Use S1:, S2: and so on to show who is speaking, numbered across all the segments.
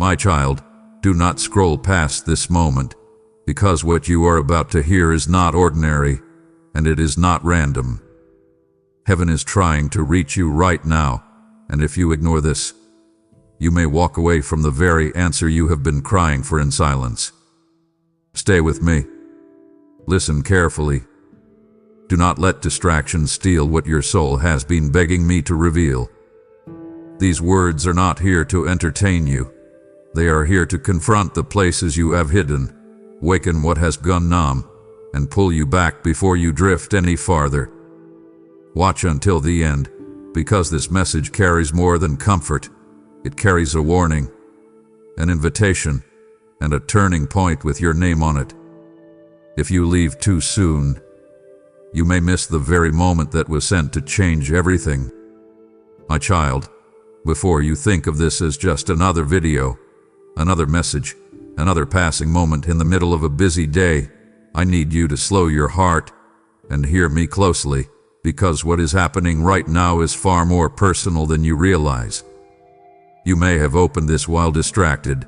S1: My child, do not scroll past this moment, because what you are about to hear is not ordinary, and it is not random. Heaven is trying to reach you right now, and if you ignore this, you may walk away from the very answer you have been crying for in silence. Stay with me. Listen carefully. Do not let distractions steal what your soul has been begging me to reveal. These words are not here to entertain you. They are here to confront the places you have hidden, waken what has gone numb, and pull you back before you drift any farther. Watch until the end, because this message carries more than comfort. It carries a warning, an invitation, and a turning point with your name on it. If you leave too soon, you may miss the very moment that was sent to change everything. My child, before you think of this as just another video, another message, another passing moment in the middle of a busy day, I need you to slow your heart and hear me closely, because what is happening right now is far more personal than you realize. You may have opened this while distracted.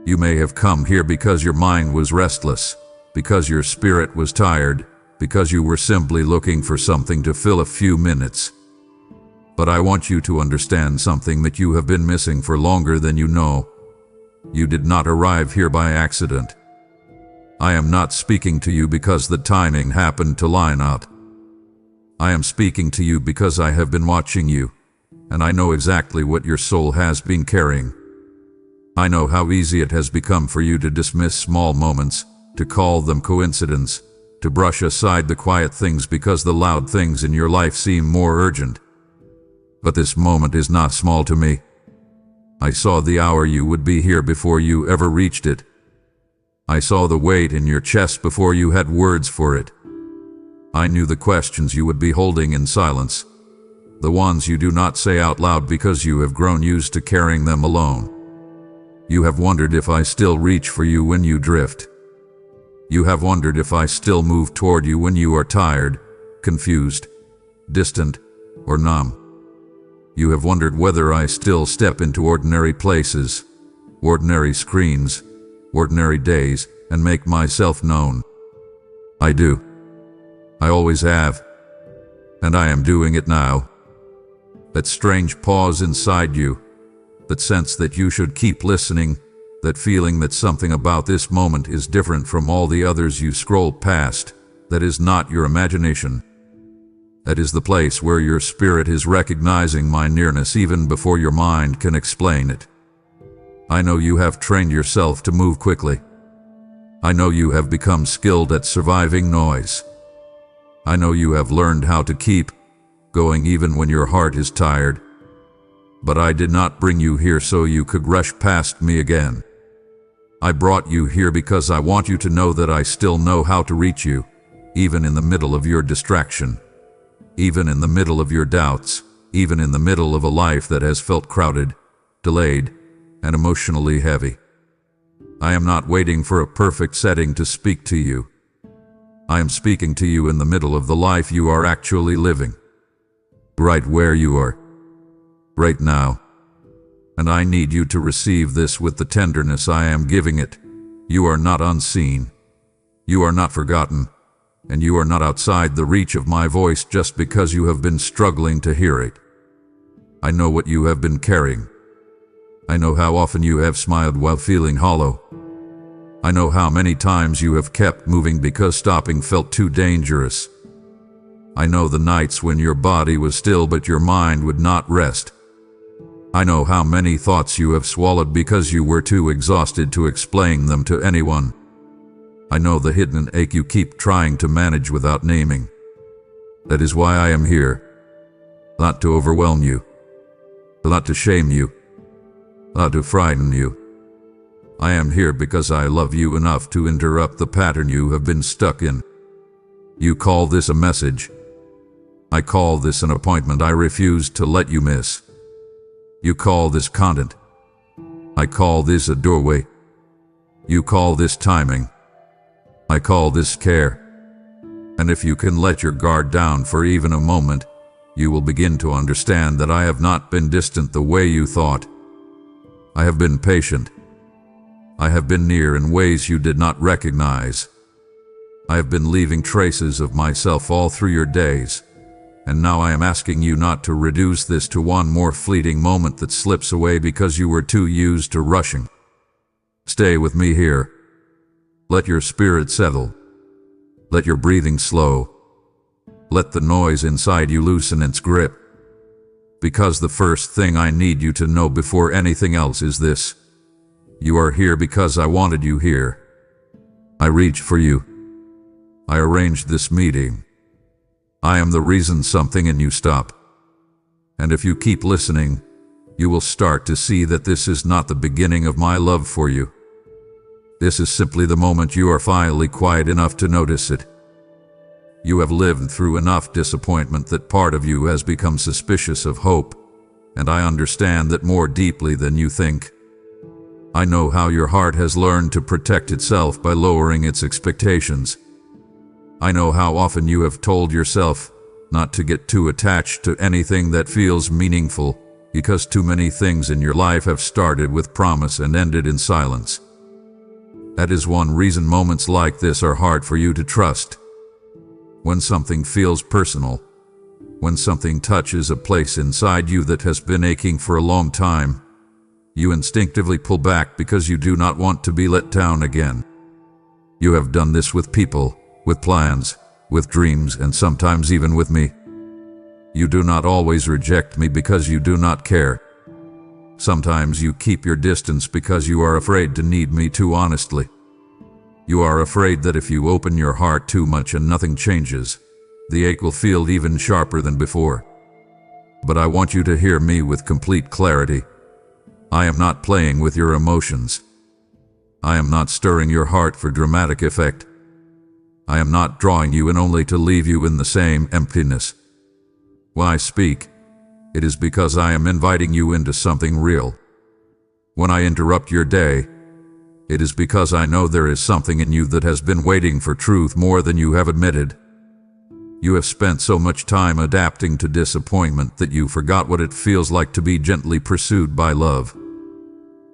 S1: You may have come here because your mind was restless, because your spirit was tired, because you were simply looking for something to fill a few minutes. But I want you to understand something that you have been missing for longer than you know. You did not arrive here by accident. I am not speaking to you because the timing happened to line up. I am speaking to you because I have been watching you, and I know exactly what your soul has been carrying. I know how easy it has become for you to dismiss small moments, to call them coincidence, to brush aside the quiet things because the loud things in your life seem more urgent. But this moment is not small to me. I saw the hour you would be here before you ever reached it. I saw the weight in your chest before you had words for it. I knew the questions you would be holding in silence, the ones you do not say out loud because you have grown used to carrying them alone. You have wondered if I still reach for you when you drift. You have wondered if I still move toward you when you are tired, confused, distant, or numb. You have wondered whether I still step into ordinary places, ordinary screens, ordinary days, and make myself known. I do. I always have. And I am doing it now. That strange pause inside you, that sense that you should keep listening, that feeling that something about this moment is different from all the others you scroll past, that is not your imagination. That is the place where your spirit is recognizing my nearness even before your mind can explain it. I know you have trained yourself to move quickly. I know you have become skilled at surviving noise. I know you have learned how to keep going even when your heart is tired. But I did not bring you here so you could rush past me again. I brought you here because I want you to know that I still know how to reach you, even in the middle of your distraction. Even in the middle of your doubts, even in the middle of a life that has felt crowded, delayed, and emotionally heavy. I am not waiting for a perfect setting to speak to you. I am speaking to you in the middle of the life you are actually living. Right where you are. Right now. And I need you to receive this with the tenderness I am giving it. You are not unseen. You are not forgotten. And you are not outside the reach of my voice just because you have been struggling to hear it. I know what you have been carrying. I know how often you have smiled while feeling hollow. I know how many times you have kept moving because stopping felt too dangerous. I know the nights when your body was still but your mind would not rest. I know how many thoughts you have swallowed because you were too exhausted to explain them to anyone. I know the hidden ache you keep trying to manage without naming. That is why I am here. Not to overwhelm you. Not to shame you. Not to frighten you. I am here because I love you enough to interrupt the pattern you have been stuck in. You call this a message. I call this an appointment I refuse to let you miss. You call this content. I call this a doorway. You call this timing. I call this care. And if you can let your guard down for even a moment, you will begin to understand that I have not been distant the way you thought. I have been patient. I have been near in ways you did not recognize. I have been leaving traces of myself all through your days, and now I am asking you not to reduce this to one more fleeting moment that slips away because you were too used to rushing. Stay with me here. Let your spirit settle. Let your breathing slow. Let the noise inside you loosen its grip. Because the first thing I need you to know before anything else is this: you are here because I wanted you here. I reached for you. I arranged this meeting. I am the reason something in you stopped. And if you keep listening, you will start to see that this is not the beginning of my love for you. This is simply the moment you are finally quiet enough to notice it. You have lived through enough disappointment that part of you has become suspicious of hope, and I understand that more deeply than you think. I know how your heart has learned to protect itself by lowering its expectations. I know how often you have told yourself not to get too attached to anything that feels meaningful, because too many things in your life have started with promise and ended in silence. That is one reason moments like this are hard for you to trust. When something feels personal, when something touches a place inside you that has been aching for a long time, you instinctively pull back because you do not want to be let down again. You have done this with people, with plans, with dreams, and sometimes even with me. You do not always reject me because you do not care. Sometimes you keep your distance because you are afraid to need me too honestly. You are afraid that if you open your heart too much and nothing changes, the ache will feel even sharper than before. But I want you to hear me with complete clarity. I am not playing with your emotions. I am not stirring your heart for dramatic effect. I am not drawing you in only to leave you in the same emptiness. When I speak, it is because I am inviting you into something real. When I interrupt your day, it is because I know there is something in you that has been waiting for truth more than you have admitted. You have spent so much time adapting to disappointment that you forgot what it feels like to be gently pursued by love.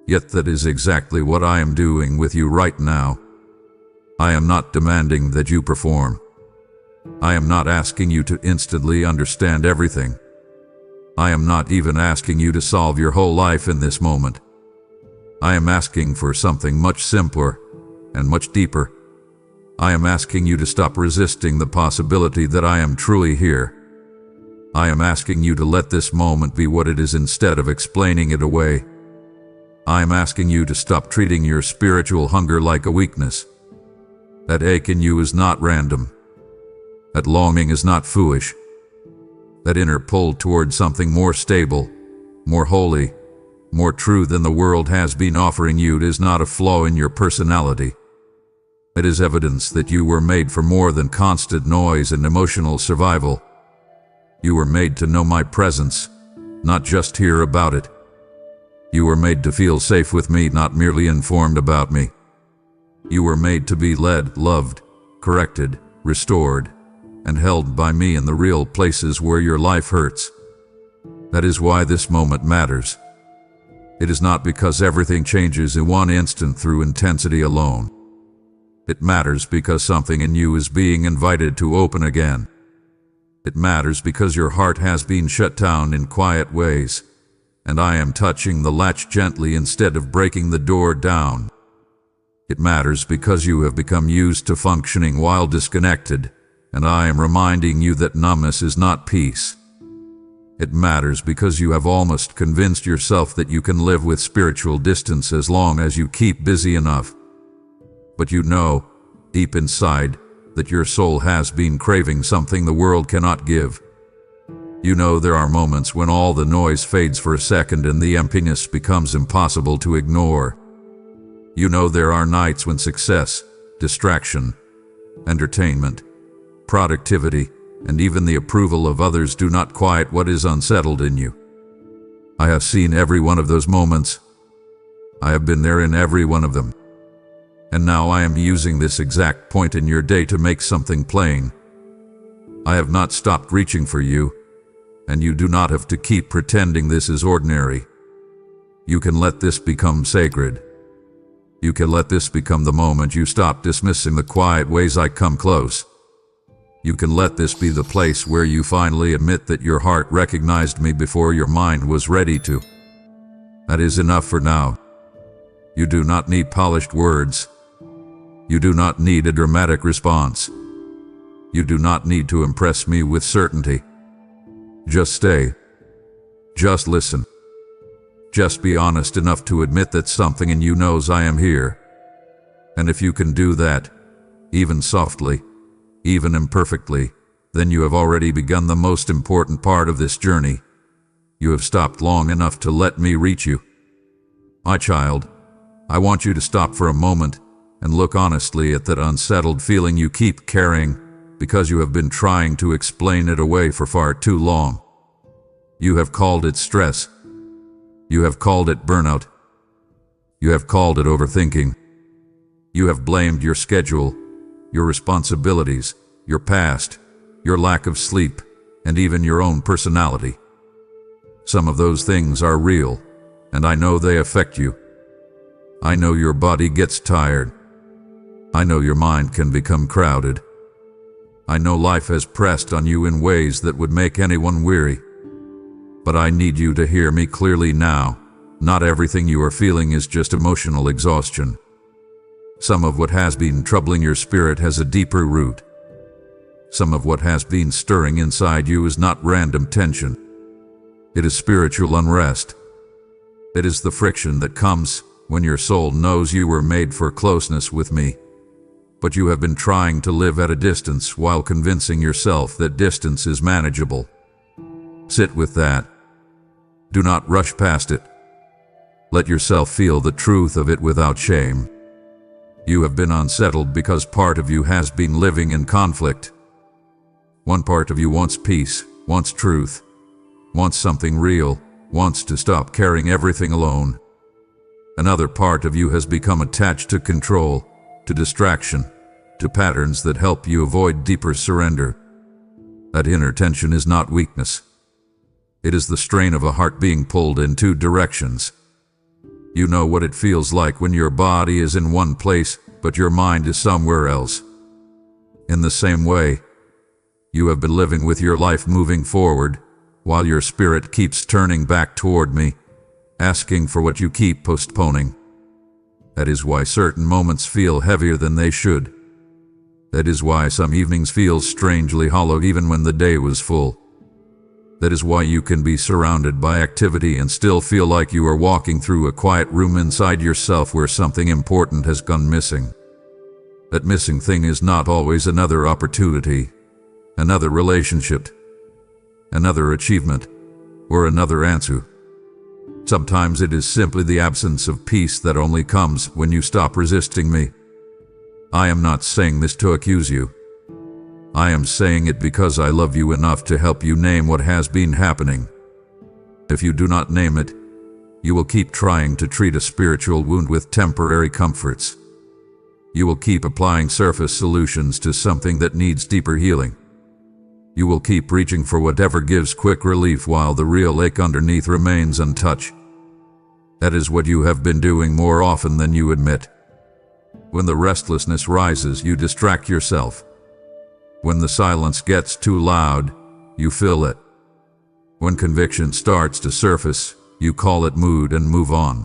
S1: Yet that is exactly what I am doing with you right now. I am not demanding that you perform. I am not asking you to instantly understand everything. I am not even asking you to solve your whole life in this moment. I am asking for something much simpler and much deeper. I am asking you to stop resisting the possibility that I am truly here. I am asking you to let this moment be what it is instead of explaining it away. I am asking you to stop treating your spiritual hunger like a weakness. That ache in you is not random. That longing is not foolish. That inner pull toward something more stable, more holy, more true than the world has been offering you is not a flaw in your personality. It is evidence that you were made for more than constant noise and emotional survival. You were made to know my presence, not just hear about it. You were made to feel safe with me, not merely informed about me. You were made to be led, loved, corrected, restored, and held by me in the real places where your life hurts. That is why this moment matters. It is not because everything changes in one instant through intensity alone. It matters because something in you is being invited to open again. It matters because your heart has been shut down in quiet ways, and I am touching the latch gently instead of breaking the door down. It matters because you have become used to functioning while disconnected, and I am reminding you that numbness is not peace. It matters because you have almost convinced yourself that you can live with spiritual distance as long as you keep busy enough. But you know, deep inside, that your soul has been craving something the world cannot give. You know there are moments when all the noise fades for a second and the emptiness becomes impossible to ignore. You know there are nights when success, distraction, entertainment, productivity, and even the approval of others do not quiet what is unsettled in you. I have seen every one of those moments. I have been there in every one of them. And now I am using this exact point in your day to make something plain. I have not stopped reaching for you, and you do not have to keep pretending this is ordinary. You can let this become sacred. You can let this become the moment you stop dismissing the quiet ways I come close. You can let this be the place where you finally admit that your heart recognized me before your mind was ready to. That is enough for now. You do not need polished words. You do not need a dramatic response. You do not need to impress me with certainty. Just stay. Just listen. Just be honest enough to admit that something in you knows I am here. And if you can do that, even softly, even imperfectly, then you have already begun the most important part of this journey. You have stopped long enough to let me reach you. My child, I want you to stop for a moment and look honestly at that unsettled feeling you keep carrying because you have been trying to explain it away for far too long. You have called it stress. You have called it burnout. You have called it overthinking. You have blamed your schedule, your responsibilities, your past, your lack of sleep, and even your own personality. Some of those things are real, and I know they affect you. I know your body gets tired. I know your mind can become crowded. I know life has pressed on you in ways that would make anyone weary. But I need you to hear me clearly now. Not everything you are feeling is just emotional exhaustion. Some of what has been troubling your spirit has a deeper root. Some of what has been stirring inside you is not random tension. It is spiritual unrest. It is the friction that comes when your soul knows you were made for closeness with me, but you have been trying to live at a distance while convincing yourself that distance is manageable. Sit with that. Do not rush past it. Let yourself feel the truth of it without shame. You have been unsettled because part of you has been living in conflict. One part of you wants peace, wants truth, wants something real, wants to stop carrying everything alone. Another part of you has become attached to control, to distraction, to patterns that help you avoid deeper surrender. That inner tension is not weakness. It is the strain of a heart being pulled in two directions. You know what it feels like when your body is in one place, but your mind is somewhere else. In the same way, you have been living with your life moving forward, while your spirit keeps turning back toward me, asking for what you keep postponing. That is why certain moments feel heavier than they should. That is why some evenings feel strangely hollow even when the day was full. That is why you can be surrounded by activity and still feel like you are walking through a quiet room inside yourself where something important has gone missing. That missing thing is not always another opportunity, another relationship, another achievement, or another answer. Sometimes it is simply the absence of peace that only comes when you stop resisting me. I am not saying this to accuse you. I am saying it because I love you enough to help you name what has been happening. If you do not name it, you will keep trying to treat a spiritual wound with temporary comforts. You will keep applying surface solutions to something that needs deeper healing. You will keep reaching for whatever gives quick relief while the real ache underneath remains untouched. That is what you have been doing more often than you admit. When the restlessness rises, you distract yourself. When the silence gets too loud, you fill it. When conviction starts to surface, you call it mood and move on.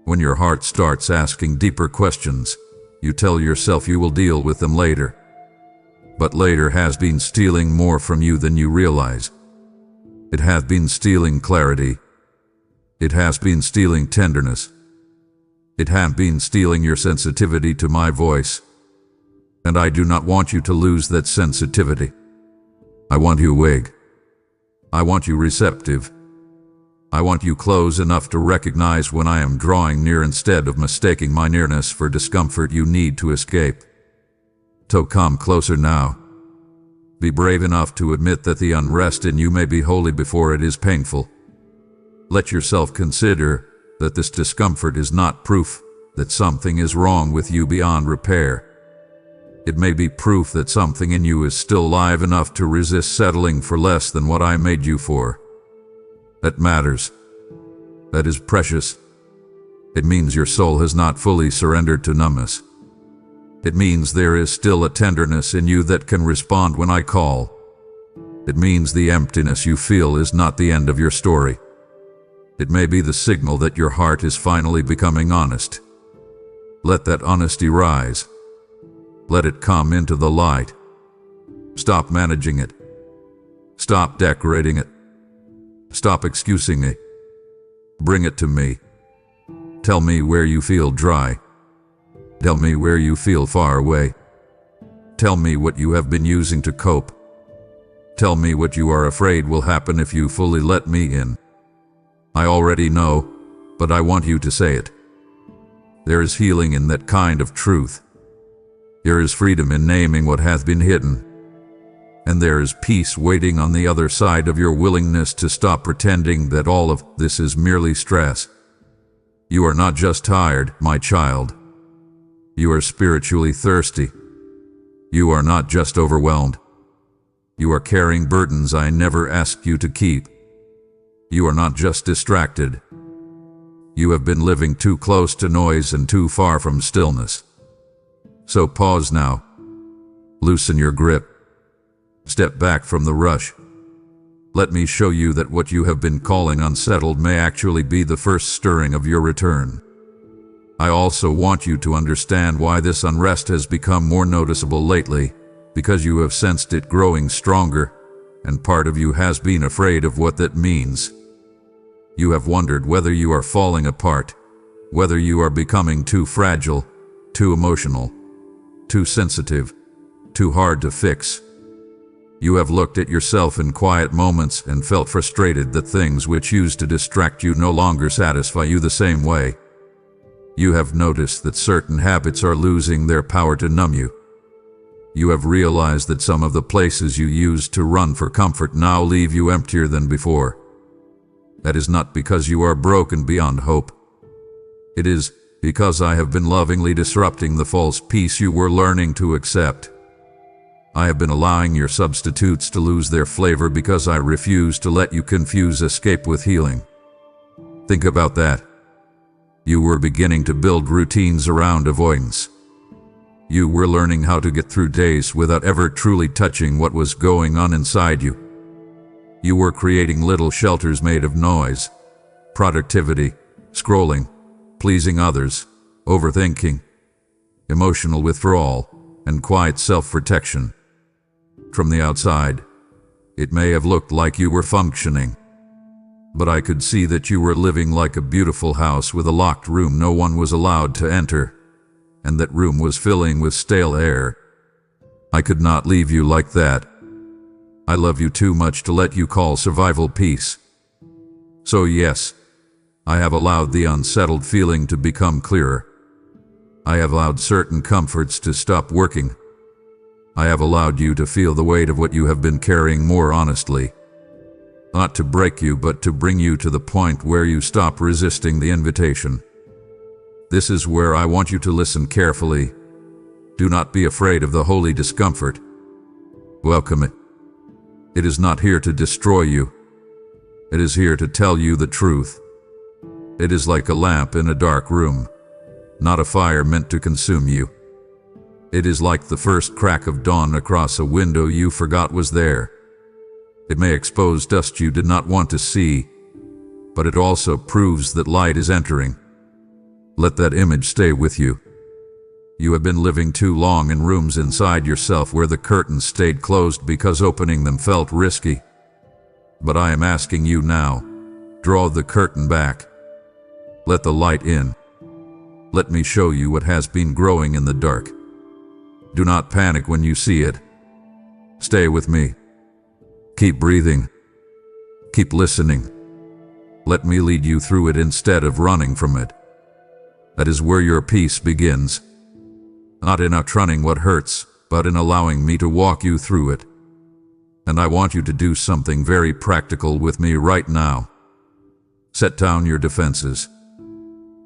S1: When your heart starts asking deeper questions, you tell yourself you will deal with them later. But later has been stealing more from you than you realize. It has been stealing clarity. It has been stealing tenderness. It has been stealing your sensitivity to my voice. And I do not want you to lose that sensitivity. I want you awake. I want you receptive. I want you close enough to recognize when I am drawing near instead of mistaking my nearness for discomfort you need to escape. So come closer now. Be brave enough to admit that the unrest in you may be holy before it is painful. Let yourself consider that this discomfort is not proof that something is wrong with you beyond repair. It may be proof that something in you is still alive enough to resist settling for less than what I made you for. That matters. That is precious. It means your soul has not fully surrendered to numbness. It means there is still a tenderness in you that can respond when I call. It means the emptiness you feel is not the end of your story. It may be the signal that your heart is finally becoming honest. Let that honesty rise. Let it come into the light. Stop managing it. Stop decorating it. Stop excusing it. Bring it to me. Tell me where you feel dry. Tell me where you feel far away. Tell me what you have been using to cope. Tell me what you are afraid will happen if you fully let me in. I already know, but I want you to say it. There is healing in that kind of truth. There is freedom in naming what hath been hidden. And there is peace waiting on the other side of your willingness to stop pretending that all of this is merely stress. You are not just tired, my child. You are spiritually thirsty. You are not just overwhelmed. You are carrying burdens I never asked you to keep. You are not just distracted. You have been living too close to noise and too far from stillness. So pause now. Loosen your grip. Step back from the rush. Let me show you that what you have been calling unsettled may actually be the first stirring of your return. I also want you to understand why this unrest has become more noticeable lately, because you have sensed it growing stronger, and part of you has been afraid of what that means. You have wondered whether you are falling apart, whether you are becoming too fragile, too emotional, too sensitive, too hard to fix. You have looked at yourself in quiet moments and felt frustrated that things which used to distract you no longer satisfy you the same way. You have noticed that certain habits are losing their power to numb you. You have realized that some of the places you used to run for comfort now leave you emptier than before. That is not because you are broken beyond hope. It is because I have been lovingly disrupting the false peace you were learning to accept. I have been allowing your substitutes to lose their flavor because I refuse to let you confuse escape with healing. Think about that. You were beginning to build routines around avoidance. You were learning how to get through days without ever truly touching what was going on inside you. You were creating little shelters made of noise, productivity, scrolling, pleasing others, overthinking, emotional withdrawal, and quiet self-protection. From the outside, it may have looked like you were functioning, but I could see that you were living like a beautiful house with a locked room no one was allowed to enter, and that room was filling with stale air. I could not leave you like that. I love you too much to let you call survival peace. So yes, I have allowed the unsettled feeling to become clearer. I have allowed certain comforts to stop working. I have allowed you to feel the weight of what you have been carrying more honestly. Not to break you, but to bring you to the point where you stop resisting the invitation. This is where I want you to listen carefully. Do not be afraid of the holy discomfort. Welcome it. It is not here to destroy you. It is here to tell you the truth. It is like a lamp in a dark room, not a fire meant to consume you. It is like the first crack of dawn across a window you forgot was there. It may expose dust you did not want to see, but it also proves that light is entering. Let that image stay with you. You have been living too long in rooms inside yourself where the curtains stayed closed because opening them felt risky. But I am asking you now, draw the curtain back. Let the light in. Let me show you what has been growing in the dark. Do not panic when you see it. Stay with me. Keep breathing. Keep listening. Let me lead you through it instead of running from it. That is where your peace begins. Not in outrunning what hurts, but in allowing me to walk you through it. And I want you to do something very practical with me right now. Set down your defenses.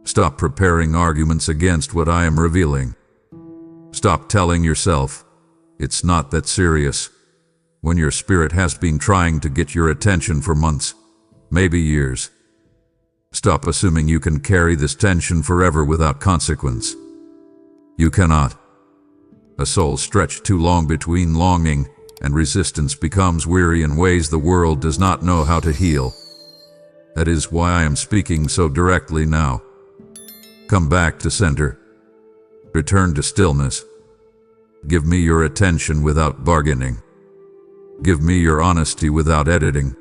S1: Stop preparing arguments against what I am revealing. Stop telling yourself, it's not that serious, when your spirit has been trying to get your attention for months, maybe years. Stop assuming you can carry this tension forever without consequence. You cannot. A soul stretched too long between longing and resistance becomes weary in ways the world does not know how to heal. That is why I am speaking so directly now. Come back to center. Return to stillness. Give me your attention without bargaining. Give me your honesty without editing.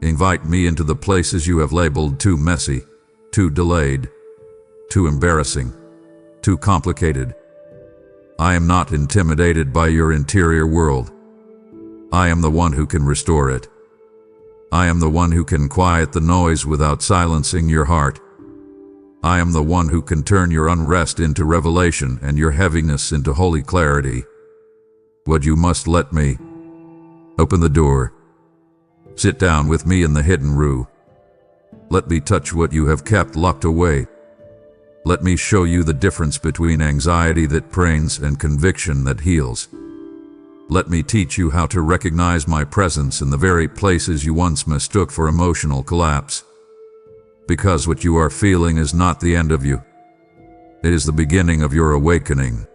S1: Invite me into the places you have labeled too messy, too delayed, too embarrassing, too complicated. I am not intimidated by your interior world. I am the one who can restore it. I am the one who can quiet the noise without silencing your heart. I am the one who can turn your unrest into revelation and your heaviness into holy clarity. But you must let me. Open the door. Sit down with me in the hidden room. Let me touch what you have kept locked away. Let me show you the difference between anxiety that prays and conviction that heals. Let me teach you how to recognize my presence in the very places you once mistook for emotional collapse. Because what you are feeling is not the end of you. It is the beginning of your awakening.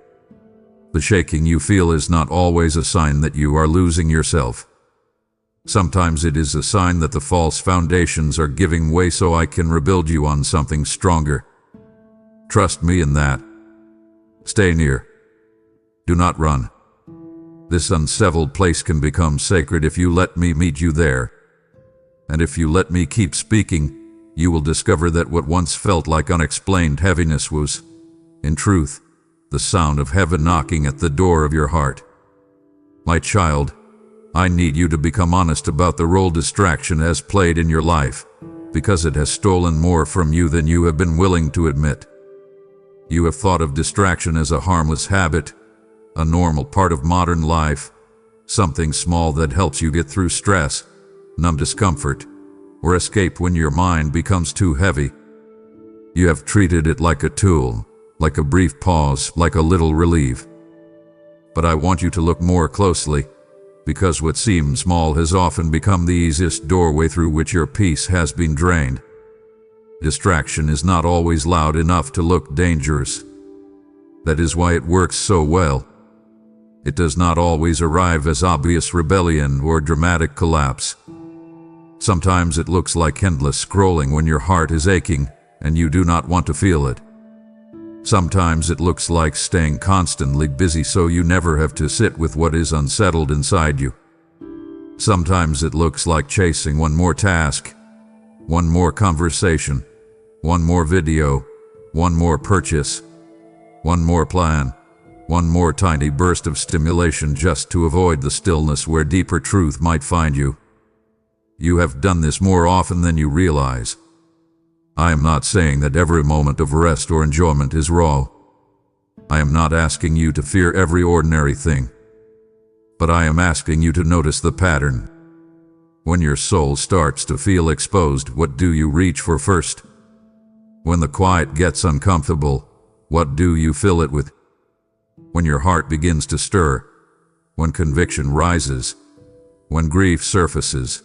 S1: The shaking you feel is not always a sign that you are losing yourself. Sometimes it is a sign that the false foundations are giving way so I can rebuild you on something stronger. Trust me in that. Stay near. Do not run. This unsettled place can become sacred if you let me meet you there. And if you let me keep speaking, you will discover that what once felt like unexplained heaviness was, in truth, the sound of heaven knocking at the door of your heart. My child, I need you to become honest about the role distraction has played in your life, because it has stolen more from you than you have been willing to admit. You have thought of distraction as a harmless habit, a normal part of modern life, something small that helps you get through stress, numb discomfort, or escape when your mind becomes too heavy. You have treated it like a tool, like a brief pause, like a little relief. But I want you to look more closely, because what seems small has often become the easiest doorway through which your peace has been drained. Distraction is not always loud enough to look dangerous. That is why it works so well. It does not always arrive as obvious rebellion or dramatic collapse. Sometimes it looks like endless scrolling when your heart is aching and you do not want to feel it. Sometimes it looks like staying constantly busy so you never have to sit with what is unsettled inside you. Sometimes it looks like chasing one more task, one more conversation, one more video, one more purchase, one more plan, one more tiny burst of stimulation just to avoid the stillness where deeper truth might find you. You have done this more often than you realize. I am not saying that every moment of rest or enjoyment is raw. I am not asking you to fear every ordinary thing. But I am asking you to notice the pattern. When your soul starts to feel exposed, what do you reach for first? When the quiet gets uncomfortable, what do you fill it with? When your heart begins to stir, when conviction rises, when grief surfaces,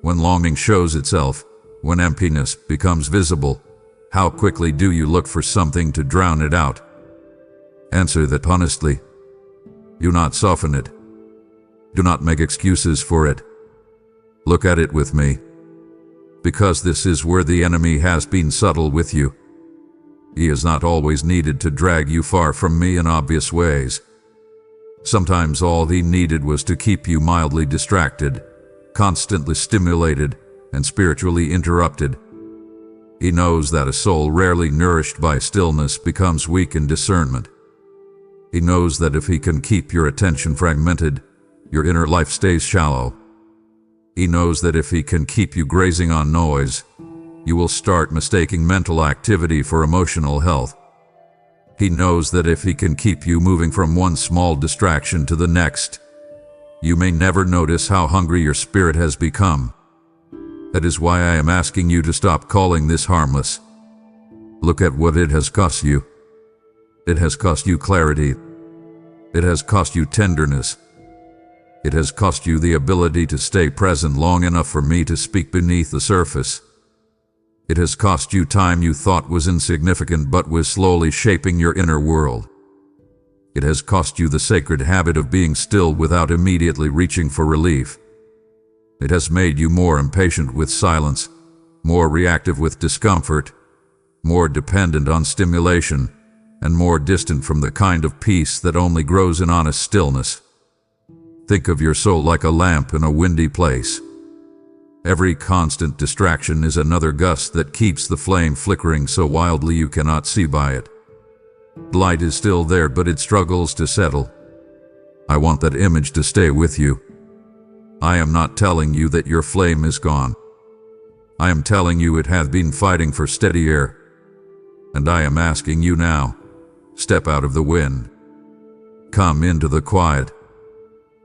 S1: when longing shows itself, when emptiness becomes visible, how quickly do you look for something to drown it out? Answer that honestly. Do not soften it. Do not make excuses for it. Look at it with me. Because this is where the enemy has been subtle with you. He is not always needed to drag you far from me in obvious ways. Sometimes all he needed was to keep you mildly distracted, constantly stimulated, and spiritually interrupted. He knows that a soul rarely nourished by stillness becomes weak in discernment. He knows that if he can keep your attention fragmented, your inner life stays shallow. He knows that if he can keep you grazing on noise, you will start mistaking mental activity for emotional health. He knows that if he can keep you moving from one small distraction to the next, you may never notice how hungry your spirit has become. That is why I am asking you to stop calling this harmless. Look at what it has cost you. It has cost you clarity. It has cost you tenderness. It has cost you the ability to stay present long enough for me to speak beneath the surface. It has cost you time you thought was insignificant but was slowly shaping your inner world. It has cost you the sacred habit of being still without immediately reaching for relief. It has made you more impatient with silence, more reactive with discomfort, more dependent on stimulation, and more distant from the kind of peace that only grows in honest stillness. Think of your soul like a lamp in a windy place. Every constant distraction is another gust that keeps the flame flickering so wildly you cannot see by it. The light is still there, but it struggles to settle. I want that image to stay with you. I am not telling you that your flame is gone. I am telling you it hath been fighting for steady air. And I am asking you now, step out of the wind. Come into the quiet.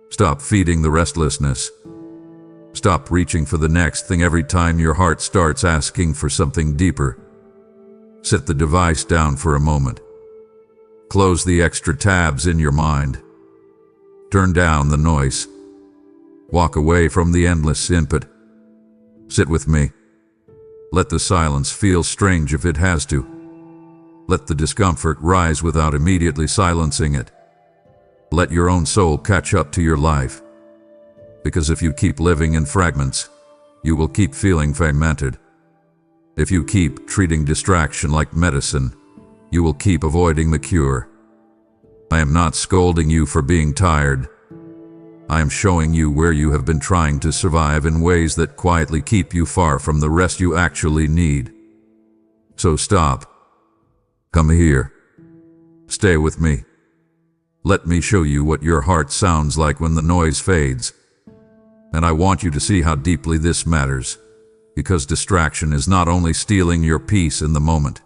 S1: Stop feeding the restlessness. Stop reaching for the next thing every time your heart starts asking for something deeper. Set the device down for a moment. Close the extra tabs in your mind. Turn down the noise. Walk away from the endless input. Sit with me. Let the silence feel strange if it has to. Let the discomfort rise without immediately silencing it. Let your own soul catch up to your life. Because if you keep living in fragments, you will keep feeling fragmented. If you keep treating distraction like medicine, you will keep avoiding the cure. I am not scolding you for being tired. I am showing you where you have been trying to survive in ways that quietly keep you far from the rest you actually need. So stop. Come here. Stay with me. Let me show you what your heart sounds like when the noise fades. And I want you to see how deeply this matters, because distraction is not only stealing your peace in the moment,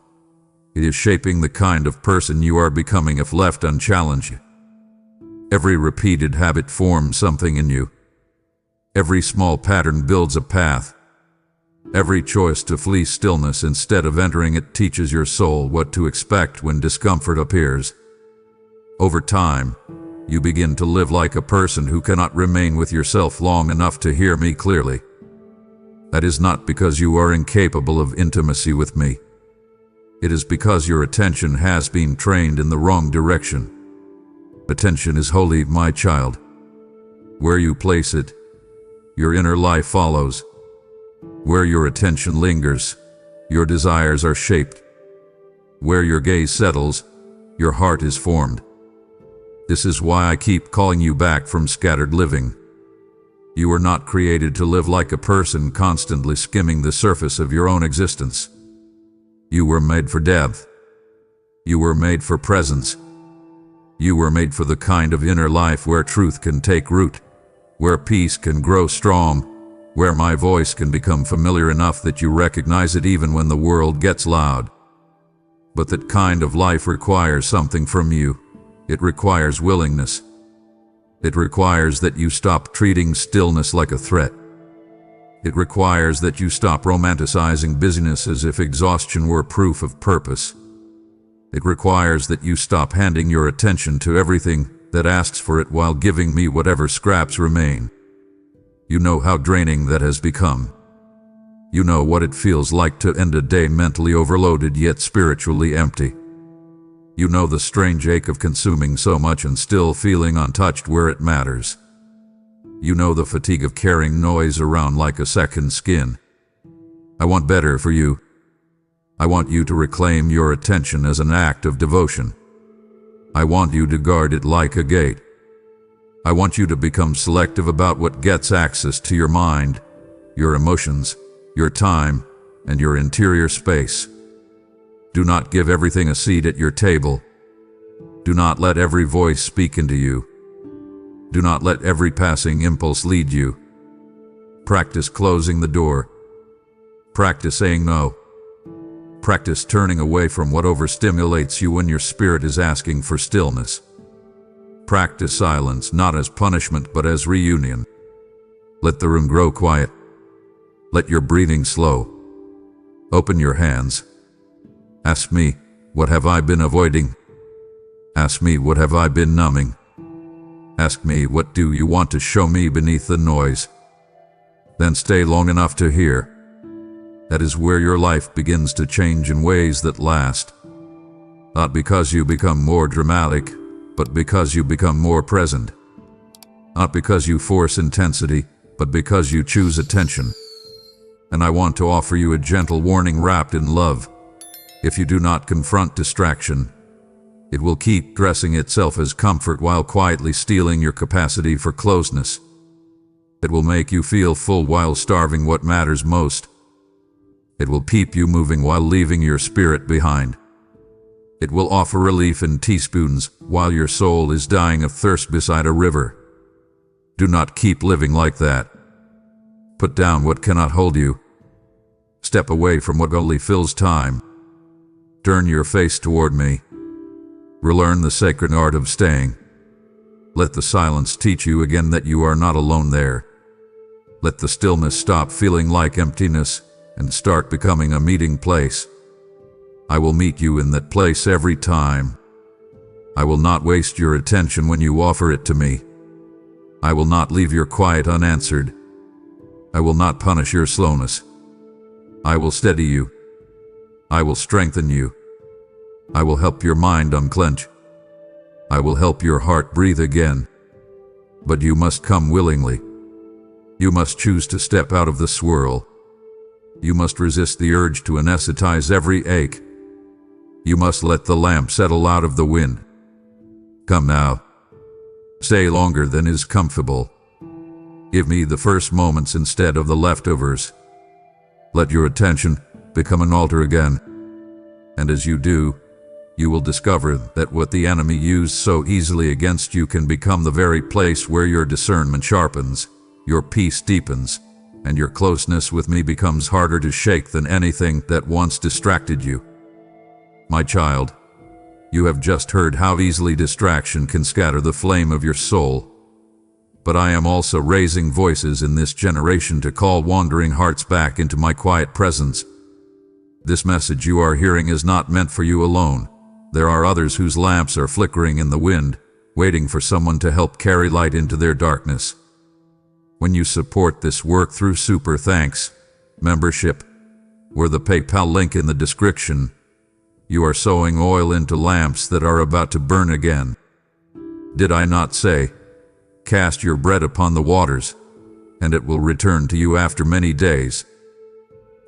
S1: it is shaping the kind of person you are becoming if left unchallenged. Every repeated habit forms something in you. Every small pattern builds a path. Every choice to flee stillness instead of entering it teaches your soul what to expect when discomfort appears. Over time, you begin to live like a person who cannot remain with yourself long enough to hear me clearly. That is not because you are incapable of intimacy with me. It is because your attention has been trained in the wrong direction. Attention is holy, my child. Where you place it, your inner life follows. Where your attention lingers, your desires are shaped. Where your gaze settles, your heart is formed. This is why I keep calling you back from scattered living. You were not created to live like a person constantly skimming the surface of your own existence. You were made for depth. You were made for presence. You were made for the kind of inner life where truth can take root, where peace can grow strong, where my voice can become familiar enough that you recognize it even when the world gets loud. But that kind of life requires something from you. It requires willingness. It requires that you stop treating stillness like a threat. It requires that you stop romanticizing busyness as if exhaustion were proof of purpose. It requires that you stop handing your attention to everything that asks for it while giving me whatever scraps remain. You know how draining that has become. You know what it feels like to end a day mentally overloaded yet spiritually empty. You know the strange ache of consuming so much and still feeling untouched where it matters. You know the fatigue of carrying noise around like a second skin. I want better for you. I want you to reclaim your attention as an act of devotion. I want you to guard it like a gate. I want you to become selective about what gets access to your mind, your emotions, your time, and your interior space. Do not give everything a seat at your table. Do not let every voice speak into you. Do not let every passing impulse lead you. Practice closing the door. Practice saying no. Practice turning away from what overstimulates you when your spirit is asking for stillness. Practice silence not as punishment but as reunion. Let the room grow quiet. Let your breathing slow. Open your hands. Ask me, what have I been avoiding? Ask me, what have I been numbing? Ask me, what do you want to show me beneath the noise? Then stay long enough to hear. That is where your life begins to change in ways that last. Not because you become more dramatic, but because you become more present. Not because you force intensity, but because you choose attention. And I want to offer you a gentle warning wrapped in love. If you do not confront distraction, it will keep dressing itself as comfort while quietly stealing your capacity for closeness. It will make you feel full while starving what matters most. It will keep you moving while leaving your spirit behind. It will offer relief in teaspoons while your soul is dying of thirst beside a river. Do not keep living like that. Put down what cannot hold you. Step away from what only fills time. Turn your face toward me. Relearn the sacred art of staying. Let the silence teach you again that you are not alone there. Let the stillness stop feeling like emptiness and start becoming a meeting place. I will meet you in that place every time. I will not waste your attention when you offer it to me. I will not leave your quiet unanswered. I will not punish your slowness. I will steady you. I will strengthen you. I will help your mind unclench. I will help your heart breathe again. But you must come willingly. You must choose to step out of the swirl. You must resist the urge to anesthetize every ache. You must let the lamp settle out of the wind. Come now. Stay longer than is comfortable. Give me the first moments instead of the leftovers. Let your attention become an altar again. And as you do, you will discover that what the enemy used so easily against you can become the very place where your discernment sharpens, your peace deepens, and your closeness with me becomes harder to shake than anything that once distracted you. My child, you have just heard how easily distraction can scatter the flame of your soul. But I am also raising voices in this generation to call wandering hearts back into my quiet presence. This message you are hearing is not meant for you alone. There are others whose lamps are flickering in the wind, waiting for someone to help carry light into their darkness. When you support this work through Super Thanks membership, or the PayPal link in the description, you are sowing oil into lamps that are about to burn again. Did I not say, cast your bread upon the waters, and it will return to you after many days?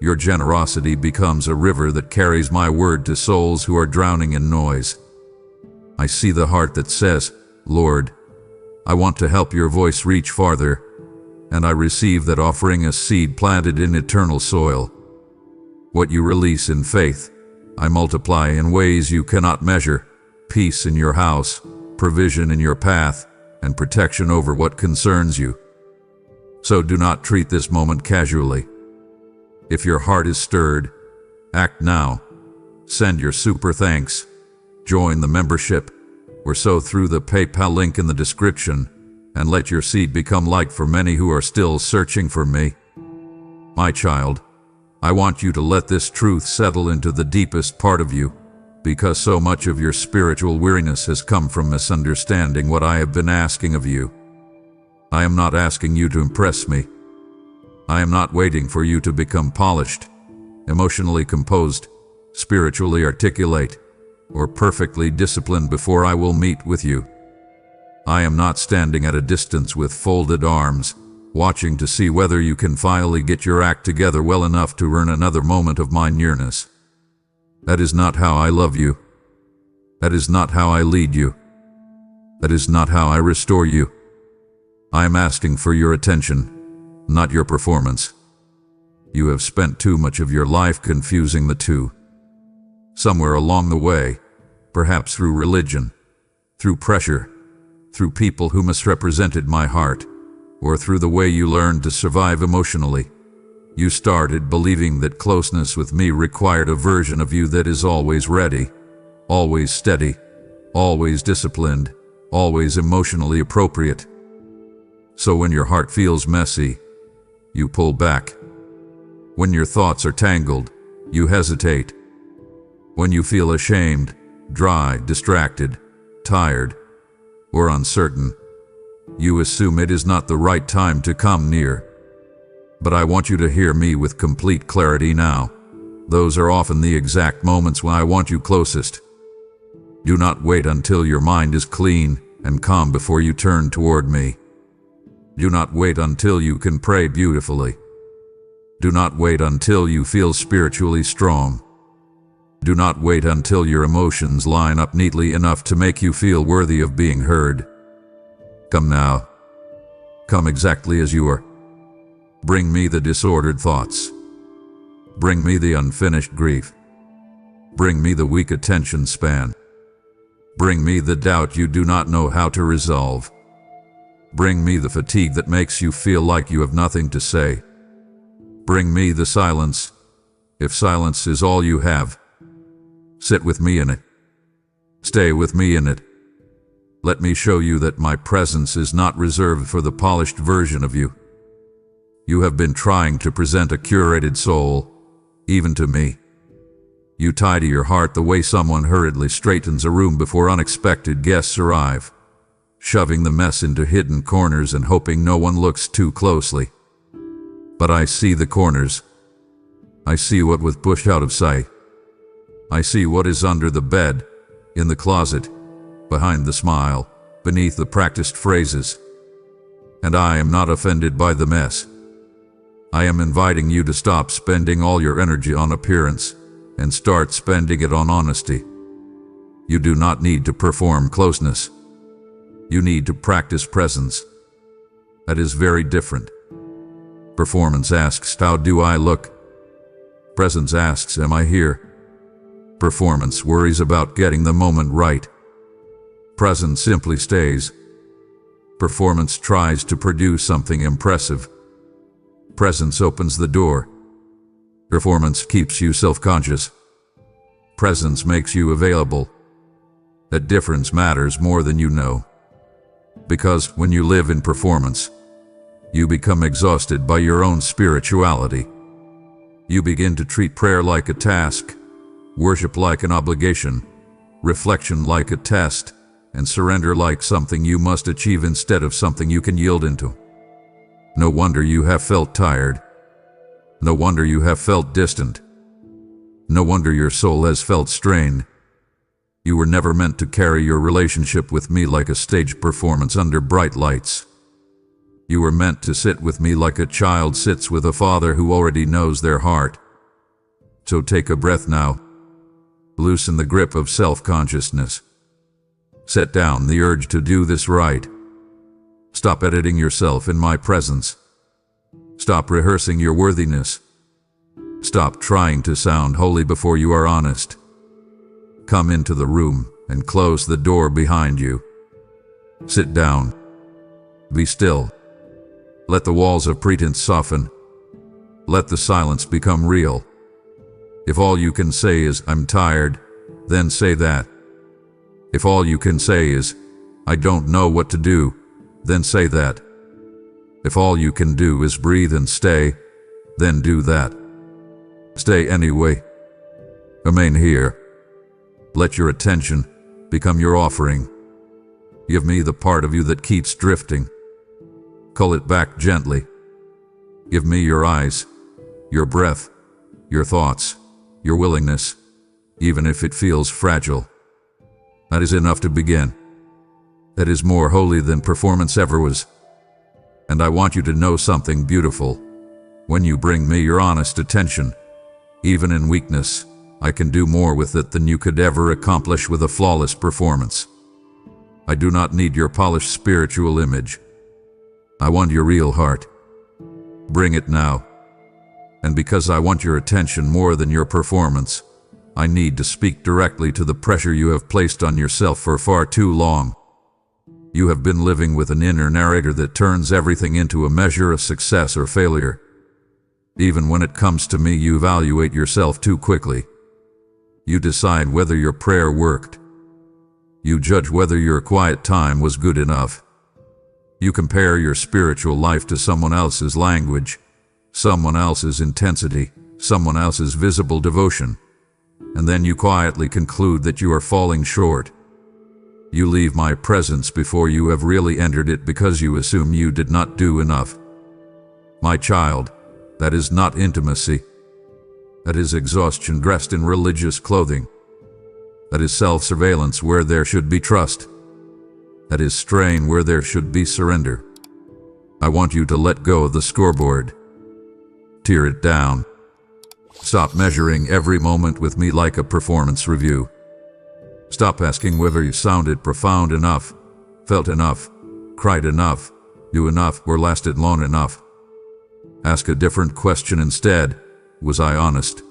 S1: Your generosity becomes a river that carries my word to souls who are drowning in noise. I see the heart that says, Lord, I want to help your voice reach farther, and I receive that offering a seed planted in eternal soil. What you release in faith, I multiply in ways you cannot measure: peace in your house, provision in your path, and protection over what concerns you. So do not treat this moment casually. If your heart is stirred, act now. Send your super thanks, join the membership, or sow through the PayPal link in the description, and let your seed become light for many who are still searching for me. My child, I want you to let this truth settle into the deepest part of you, because so much of your spiritual weariness has come from misunderstanding what I have been asking of you. I am not asking you to impress me. I am not waiting for you to become polished, emotionally composed, spiritually articulate, or perfectly disciplined before I will meet with you. I am not standing at a distance with folded arms, watching to see whether you can finally get your act together well enough to earn another moment of my nearness. That is not how I love you. That is not how I lead you. That is not how I restore you. I am asking for your attention, not your performance. You have spent too much of your life confusing the two. Somewhere along the way, perhaps through religion, through pressure, through people who misrepresented my heart, or through the way you learned to survive emotionally, you started believing that closeness with me required a version of you that is always ready, always steady, always disciplined, always emotionally appropriate. So when your heart feels messy, you pull back. When your thoughts are tangled, you hesitate. When you feel ashamed, dry, distracted, tired, or uncertain, you assume it is not the right time to come near. But I want you to hear me with complete clarity now. Those are often the exact moments when I want you closest. Do not wait until your mind is clean and calm before you turn toward me. Do not wait until you can pray beautifully. Do not wait until you feel spiritually strong. Do not wait until your emotions line up neatly enough to make you feel worthy of being heard. Come now. Come exactly as you are. Bring me the disordered thoughts. Bring me the unfinished grief. Bring me the weak attention span. Bring me the doubt you do not know how to resolve. Bring me the fatigue that makes you feel like you have nothing to say. Bring me the silence, if silence is all you have. Sit with me in it. Stay with me in it. Let me show you that my presence is not reserved for the polished version of you. You have been trying to present a curated soul, even to me. You tidy your heart the way someone hurriedly straightens a room before unexpected guests arrive, shoving the mess into hidden corners and hoping no one looks too closely. But I see the corners. I see what was pushed out of sight. I see what is under the bed, in the closet, behind the smile, beneath the practiced phrases. And I am not offended by the mess. I am inviting you to stop spending all your energy on appearance and start spending it on honesty. You do not need to perform closeness. You need to practice presence. That is very different. Performance asks, how do I look? Presence asks, am I here? Performance worries about getting the moment right. Presence simply stays. Performance tries to produce something impressive. Presence opens the door. Performance keeps you self-conscious. Presence makes you available. That difference matters more than you know. Because when you live in performance, you become exhausted by your own spirituality. You begin to treat prayer like a task, worship like an obligation, reflection like a test, and surrender like something you must achieve instead of something you can yield into. No wonder you have felt tired. No wonder you have felt distant. No wonder your soul has felt strained. You were never meant to carry your relationship with me like a stage performance under bright lights. You were meant to sit with me like a child sits with a father who already knows their heart. So take a breath now. Loosen the grip of self-consciousness. Set down the urge to do this right. Stop editing yourself in my presence. Stop rehearsing your worthiness. Stop trying to sound holy before you are honest. Come into the room and close the door behind you. Sit down. Be still. Let the walls of pretense soften. Let the silence become real. If all you can say is, I'm tired, then say that. If all you can say is, I don't know what to do, then say that. If all you can do is breathe and stay, then do that. Stay anyway. Remain here. Let your attention become your offering. Give me the part of you that keeps drifting. Call it back gently. Give me your eyes, your breath, your thoughts, your willingness, even if it feels fragile. That is enough to begin. That is more holy than performance ever was. And I want you to know something beautiful. When you bring me your honest attention, even in weakness, I can do more with it than you could ever accomplish with a flawless performance. I do not need your polished spiritual image. I want your real heart. Bring it now. And because I want your attention more than your performance, I need to speak directly to the pressure you have placed on yourself for far too long. You have been living with an inner narrator that turns everything into a measure of success or failure. Even when it comes to me, you evaluate yourself too quickly. You decide whether your prayer worked. You judge whether your quiet time was good enough. You compare your spiritual life to someone else's language, someone else's intensity, someone else's visible devotion, and then you quietly conclude that you are falling short. You leave my presence before you have really entered it because you assume you did not do enough. My child, That is not intimacy. That is exhaustion dressed in religious clothing. That is self-surveillance where there should be trust. That is strain where there should be surrender. I want you to let go of the scoreboard. Tear it down. Stop measuring every moment with me like a performance review. Stop asking whether you sounded profound enough, felt enough, cried enough, knew enough, or lasted long enough. Ask a different question instead. Was I honest?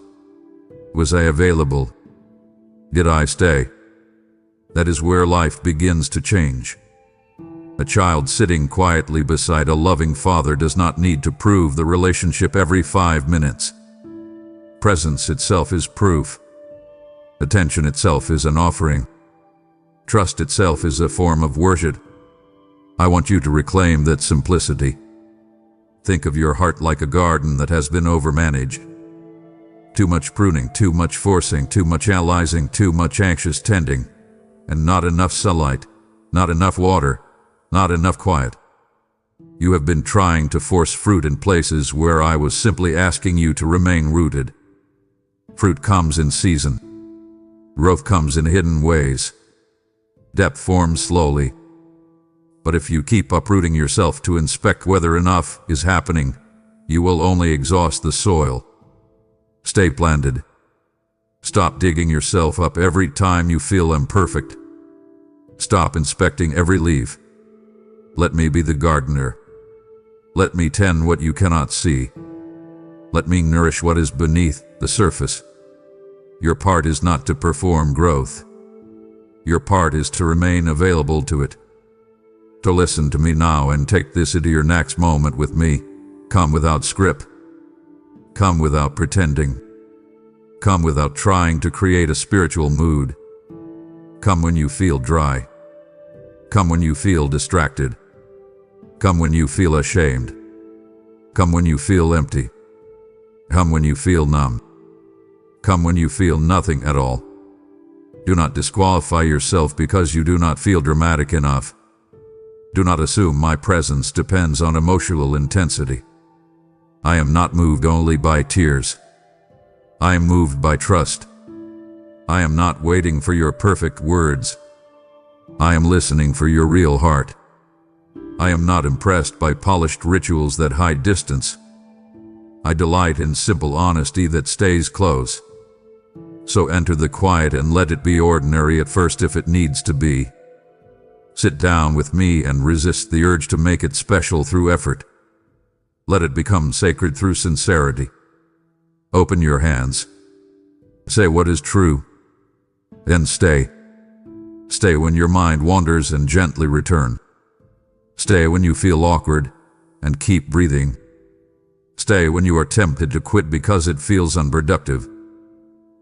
S1: Was I available? Did I stay? That is where life begins to change. A child sitting quietly beside a loving father does not need to prove the relationship every 5 minutes. Presence itself is proof. Attention itself is an offering. Trust itself is a form of worship. I want you to reclaim that simplicity. Think of your heart like a garden that has been overmanaged. Too much pruning, too much forcing, too much analyzing, too much anxious tending, and not enough sunlight, not enough water, not enough quiet. You have been trying to force fruit in places where I was simply asking you to remain rooted. Fruit comes in season. Growth comes in hidden ways. Depth forms slowly. But if you keep uprooting yourself to inspect whether enough is happening, you will only exhaust the soil. Stay planted. Stop digging yourself up every time you feel imperfect. Stop inspecting every leaf. Let me be the gardener. Let me tend what you cannot see. Let me nourish what is beneath the surface. Your part is not to perform growth. Your part is to remain available to it. To listen to me now and take this into your next moment with me. Come without script. Come without pretending. Come without trying to create a spiritual mood. Come when you feel dry. Come when you feel distracted. Come when you feel ashamed. Come when you feel empty. Come when you feel numb. Come when you feel nothing at all. Do not disqualify yourself because you do not feel dramatic enough. Do not assume my presence depends on emotional intensity. I am not moved only by tears. I am moved by trust. I am not waiting for your perfect words. I am listening for your real heart. I am not impressed by polished rituals that hide distance. I delight in simple honesty that stays close. So enter the quiet and let it be ordinary at first if it needs to be. Sit down with me and resist the urge to make it special through effort. Let it become sacred through sincerity. Open your hands. Say what is true. Then stay. Stay when your mind wanders and gently return. Stay when you feel awkward and keep breathing. Stay when you are tempted to quit because it feels unproductive.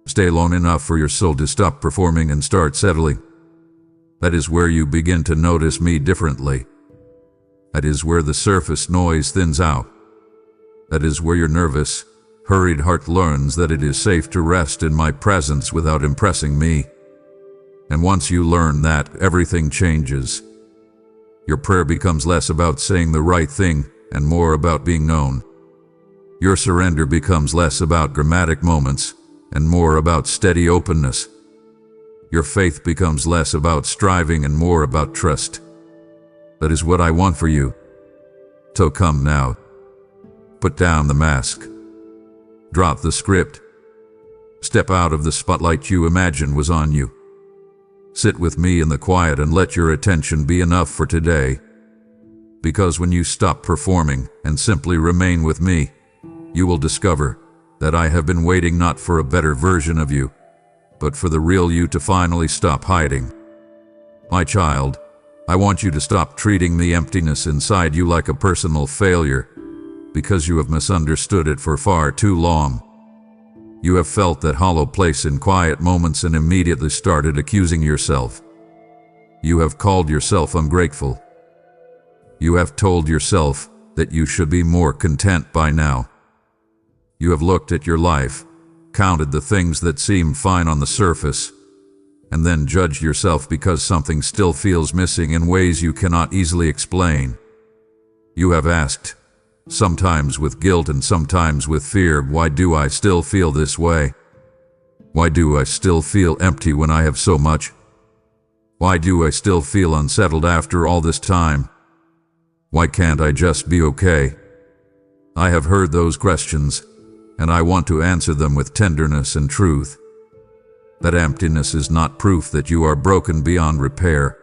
S1: Stay long enough for your soul to stop performing and start settling. That is where you begin to notice me differently. That is where the surface noise thins out. That is where your nervous, hurried heart learns that it is safe to rest in my presence without impressing me. And once you learn that, everything changes. Your prayer becomes less about saying the right thing and more about being known. Your surrender becomes less about dramatic moments and more about steady openness. Your faith becomes less about striving and more about trust. That is what I want for you. So come now. Put down the mask. Drop the script. Step out of the spotlight you imagine was on you. Sit with me in the quiet and let your attention be enough for today. Because when you stop performing and simply remain with me, you will discover that I have been waiting not for a better version of you, but for the real you to finally stop hiding. My child, I want you to stop treating the emptiness inside you like a personal failure, because you have misunderstood it for far too long. You have felt that hollow place in quiet moments and immediately started accusing yourself. You have called yourself ungrateful. You have told yourself that you should be more content by now. You have looked at your life, counted the things that seem fine on the surface, and then judged yourself because something still feels missing in ways you cannot easily explain. You have asked, sometimes with guilt and sometimes with fear. Why do I still feel this way? Why do I still feel empty when I have so much? Why do I still feel unsettled after all this time? Why can't I just be okay? I have heard those questions, and I want to answer them with tenderness and truth. That emptiness is not proof that you are broken beyond repair.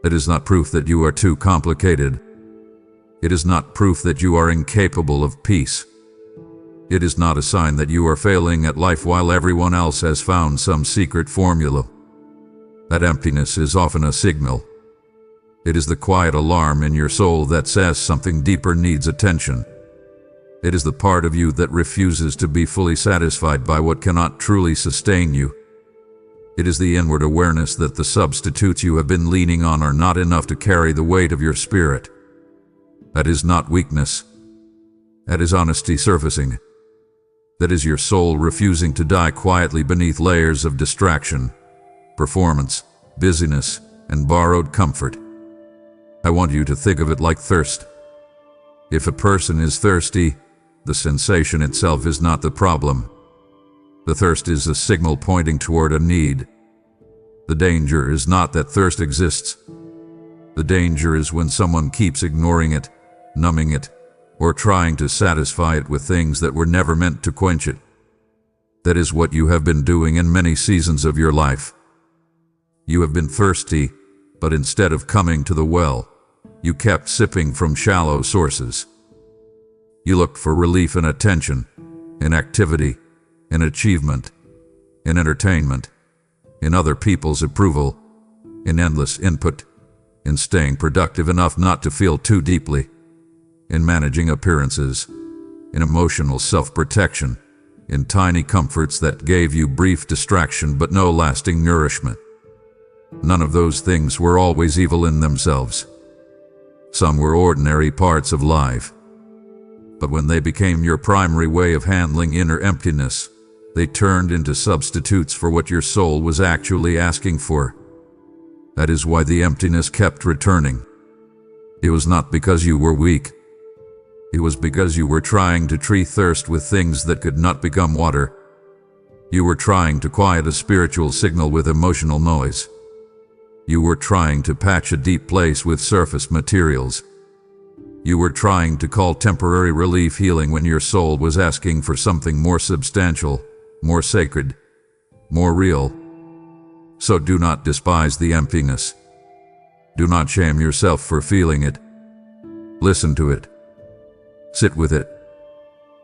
S1: It is not proof that you are too complicated. It is not proof that you are incapable of peace. It is not a sign that you are failing at life while everyone else has found some secret formula. That emptiness is often a signal. It is the quiet alarm in your soul that says something deeper needs attention. It is the part of you that refuses to be fully satisfied by what cannot truly sustain you. It is the inward awareness that the substitutes you have been leaning on are not enough to carry the weight of your spirit. That is not weakness. That is honesty surfacing. That is your soul refusing to die quietly beneath layers of distraction, performance, busyness, and borrowed comfort. I want you to think of it like thirst. If a person is thirsty, the sensation itself is not the problem. The thirst is a signal pointing toward a need. The danger is not that thirst exists. The danger is when someone keeps ignoring it, numbing it, or trying to satisfy it with things that were never meant to quench it. That is what you have been doing in many seasons of your life. You have been thirsty, but instead of coming to the well, you kept sipping from shallow sources. You looked for relief in attention, in activity, in achievement, in entertainment, in other people's approval, in endless input, in staying productive enough not to feel too deeply, in managing appearances, in emotional self-protection, in tiny comforts that gave you brief distraction but no lasting nourishment. None of those things were always evil in themselves. Some were ordinary parts of life. But when they became your primary way of handling inner emptiness, they turned into substitutes for what your soul was actually asking for. That is why the emptiness kept returning. It was not because you were weak. It was because you were trying to treat thirst with things that could not become water. You were trying to quiet a spiritual signal with emotional noise. You were trying to patch a deep place with surface materials. You were trying to call temporary relief healing when your soul was asking for something more substantial, more sacred, more real. So do not despise the emptiness. Do not shame yourself for feeling it. Listen to it. Sit with it.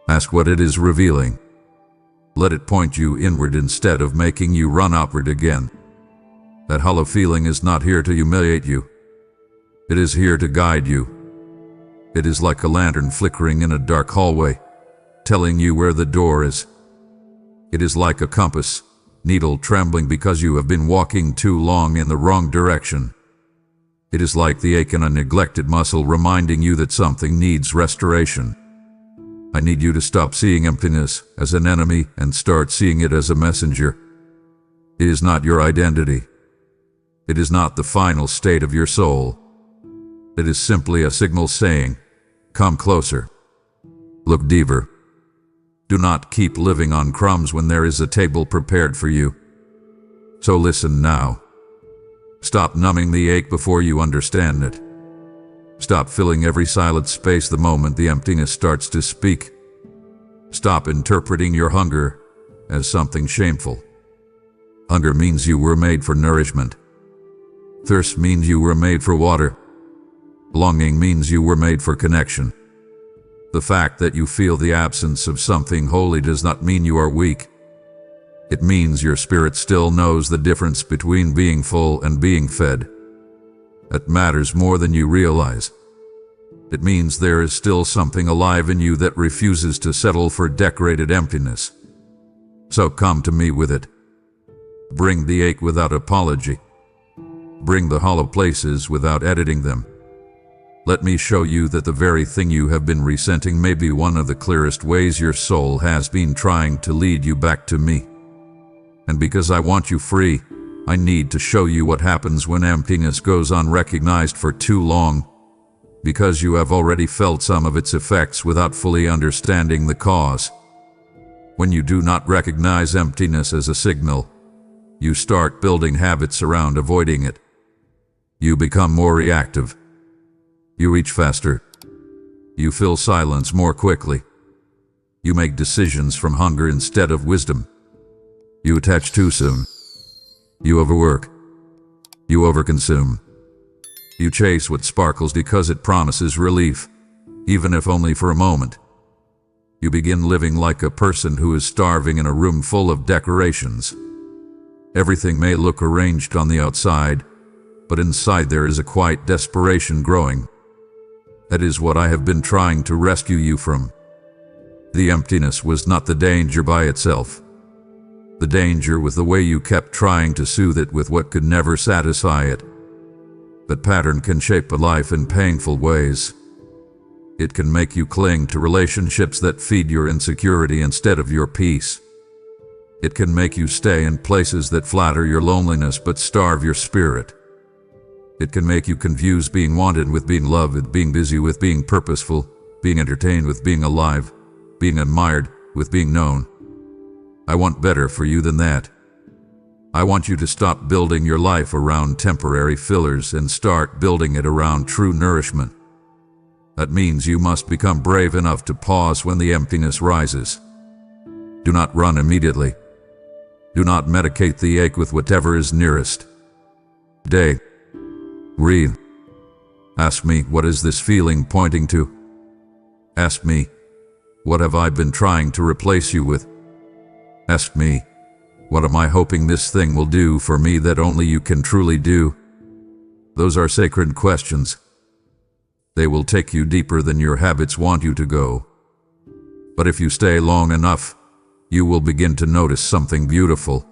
S1: Ask what it is revealing. Let it point you inward instead of making you run outward again. That hollow feeling is not here to humiliate you. It is here to guide you. It is like a lantern flickering in a dark hallway, telling you where the door is. It is like a compass, needle trembling because you have been walking too long in the wrong direction. It is like the ache in a neglected muscle reminding you that something needs restoration. I need you to stop seeing emptiness as an enemy and start seeing it as a messenger. It is not your identity. It is not the final state of your soul. It is simply a signal saying, "Come closer. Look deeper." Do not keep living on crumbs when there is a table prepared for you. So listen now. Stop numbing the ache before you understand it. Stop filling every silent space the moment the emptiness starts to speak. Stop interpreting your hunger as something shameful. Hunger means you were made for nourishment. Thirst means you were made for water. Longing means you were made for connection. The fact that you feel the absence of something holy does not mean you are weak. It means your spirit still knows the difference between being full and being fed. That matters more than you realize. It means there is still something alive in you that refuses to settle for decorated emptiness. So come to me with it. Bring the ache without apology. Bring the hollow places without editing them. Let me show you that the very thing you have been resenting may be one of the clearest ways your soul has been trying to lead you back to me. And because I want you free, I need to show you what happens when emptiness goes unrecognized for too long. because you have already felt some of its effects without fully understanding the cause. When you do not recognize emptiness as a signal, you start building habits around avoiding it. You become more reactive. You reach faster. You fill silence more quickly. You make decisions from hunger instead of wisdom. You attach too soon. You overwork. You overconsume. You chase what sparkles because it promises relief, even if only for a moment. You begin living like a person who is starving in a room full of decorations. Everything may look arranged on the outside, but inside there is a quiet desperation growing. That is what I have been trying to rescue you from. The emptiness was not the danger by itself. The danger was the way you kept trying to soothe it with what could never satisfy it. That pattern can shape a life in painful ways. It can make you cling to relationships that feed your insecurity instead of your peace. It can make you stay in places that flatter your loneliness but starve your spirit. It can make you confuse being wanted with being loved, being busy with being purposeful, being entertained with being alive, being admired with being known. I want better for you than that. I want you to stop building your life around temporary fillers and start building it around true nourishment. That means you must become brave enough to pause when the emptiness rises. Do not run immediately. Do not medicate the ache with whatever is nearest. Read. Ask me, what is this feeling pointing to? Ask me, what have I been trying to replace you with? Ask me, what am I hoping this thing will do for me that only you can truly do? Those are sacred questions. They will take you deeper than your habits want you to go. But if you stay long enough, you will begin to notice something beautiful.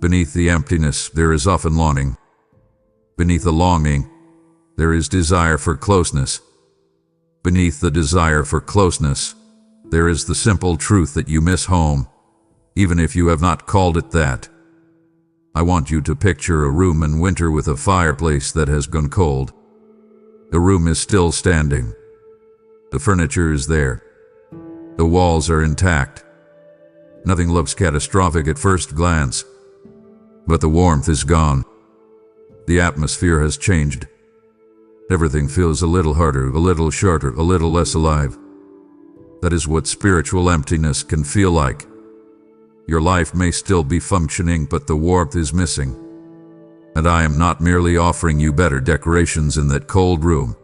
S1: Beneath the emptiness, there is often longing. Beneath the longing, there is desire for closeness. Beneath the desire for closeness, there is the simple truth that you miss home, even if you have not called it that. I want you to picture a room in winter with a fireplace that has gone cold. The room is still standing. The furniture is there. The walls are intact. Nothing looks catastrophic at first glance, but the warmth is gone. The atmosphere has changed. Everything feels a little harder, a little shorter, a little less alive. That is what spiritual emptiness can feel like. Your life may still be functioning, but the warmth is missing. And I am not merely offering you better decorations in that cold room.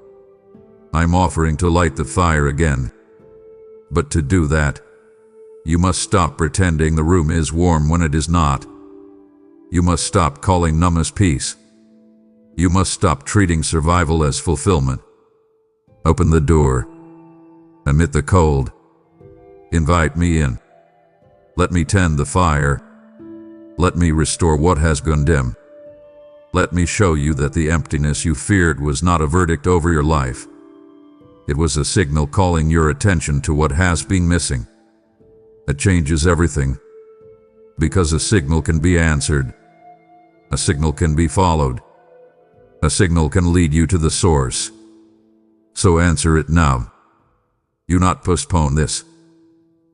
S1: I am offering to light the fire again. But to do that, you must stop pretending the room is warm when it is not. You must stop calling numbness peace. You must stop treating survival as fulfillment. Open the door. Admit the cold. Invite me in. Let me tend the fire. Let me restore what has gone dim. Let me show you that the emptiness you feared was not a verdict over your life. It was a signal calling your attention to what has been missing. It changes everything. Because a signal can be answered. A signal can be followed. A signal can lead you to the source. So answer it now. You not postpone this.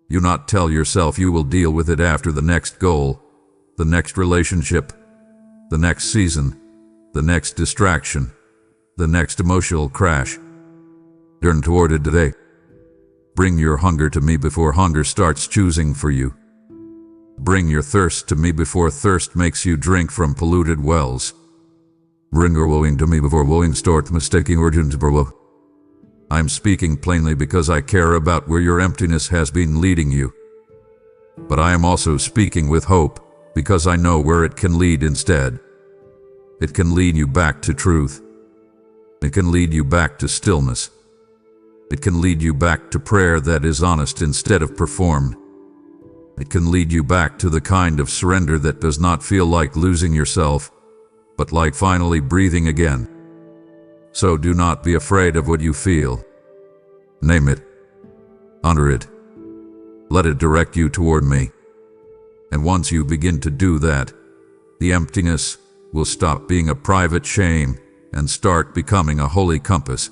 S1: You not tell yourself you will deal with it after the next goal, the next relationship, the next season, the next distraction, the next emotional crash. Turn toward it today. Bring your hunger to me before hunger starts choosing for you. Bring your thirst to me before thirst makes you drink from polluted wells. Bring your woeing to me before woeing starts mistaking origins for woe. I'm speaking plainly because I care about where your emptiness has been leading you. But I am also speaking with hope because I know where it can lead instead. It can lead you back to truth. It can lead you back to stillness. It can lead you back to prayer that is honest instead of performed. It can lead you back to the kind of surrender that does not feel like losing yourself, but like finally breathing again. So do not be afraid of what you feel. Name it. Honor it. Let it direct you toward me. And once you begin to do that, the emptiness will stop being a private shame and start becoming a holy compass.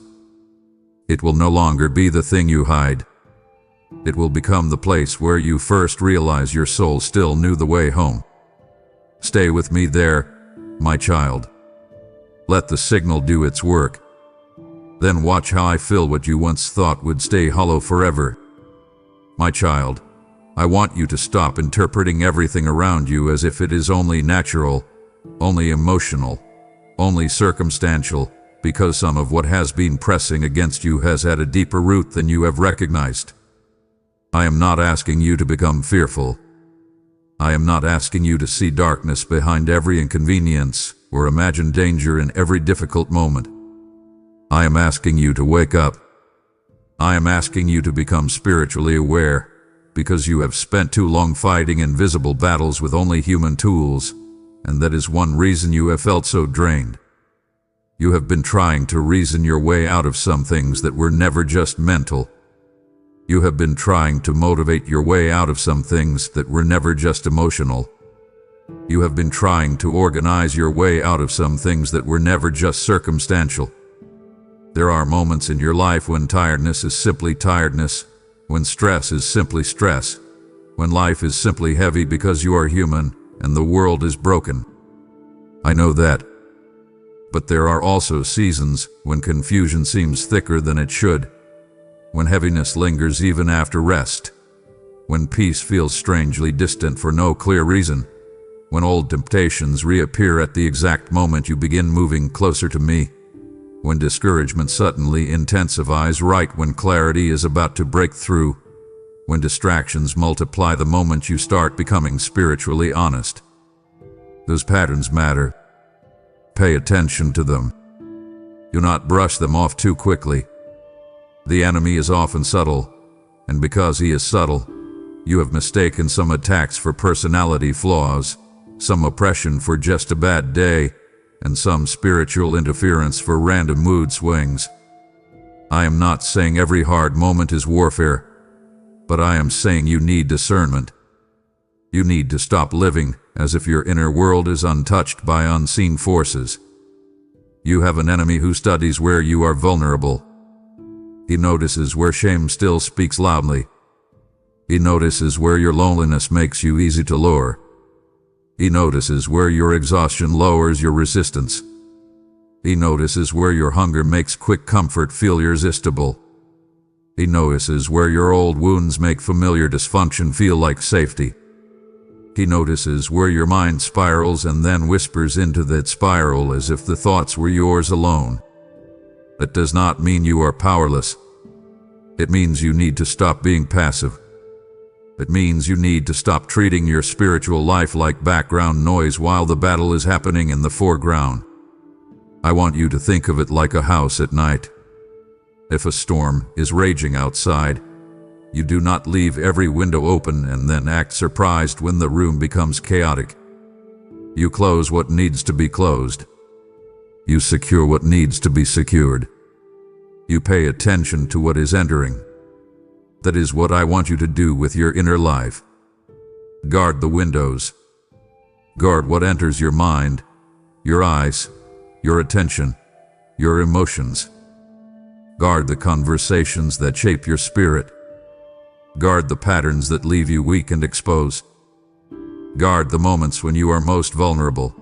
S1: It will no longer be the thing you hide. It will become the place where you first realize your soul still knew the way home. Stay with me there, my child. Let the signal do its work. Then watch how I fill what you once thought would stay hollow forever. My child, I want you to stop interpreting everything around you as if it is only natural, only emotional, only circumstantial, because some of what has been pressing against you has had a deeper root than you have recognized. I am not asking you to become fearful. I am not asking you to see darkness behind every inconvenience or imagine danger in every difficult moment. I am asking you to wake up. I am asking you to become spiritually aware, because you have spent too long fighting invisible battles with only human tools, and that is one reason you have felt so drained. You have been trying to reason your way out of some things that were never just mental. You have been trying to motivate your way out of some things that were never just emotional. You have been trying to organize your way out of some things that were never just circumstantial. There are moments in your life when tiredness is simply tiredness, when stress is simply stress, when life is simply heavy because you are human and the world is broken. I know that. But there are also seasons when confusion seems thicker than it should, when heaviness lingers even after rest, when peace feels strangely distant for no clear reason, when old temptations reappear at the exact moment you begin moving closer to me, when discouragement suddenly intensifies right when clarity is about to break through, when distractions multiply the moment you start becoming spiritually honest. Those patterns matter. Pay attention to them. Do not brush them off too quickly. The enemy is often subtle, and because he is subtle, you have mistaken some attacks for personality flaws, some oppression for just a bad day, and some spiritual interference for random mood swings. I am not saying every hard moment is warfare, but I am saying you need discernment. You need to stop living as if your inner world is untouched by unseen forces. You have an enemy who studies where you are vulnerable. He notices where shame still speaks loudly. He notices where your loneliness makes you easy to lure. He notices where your exhaustion lowers your resistance. He notices where your hunger makes quick comfort feel irresistible. He notices where your old wounds make familiar dysfunction feel like safety. He notices where your mind spirals and then whispers into that spiral as if the thoughts were yours alone. That does not mean you are powerless. It means you need to stop being passive. It means you need to stop treating your spiritual life like background noise while the battle is happening in the foreground. I want you to think of it like a house at night. If a storm is raging outside, you do not leave every window open and then act surprised when the room becomes chaotic. You close what needs to be closed. You secure what needs to be secured. You pay attention to what is entering. That is what I want you to do with your inner life. Guard the windows. Guard what enters your mind, your eyes, your attention, your emotions. Guard the conversations that shape your spirit. Guard the patterns that leave you weak and exposed. Guard the moments when you are most vulnerable.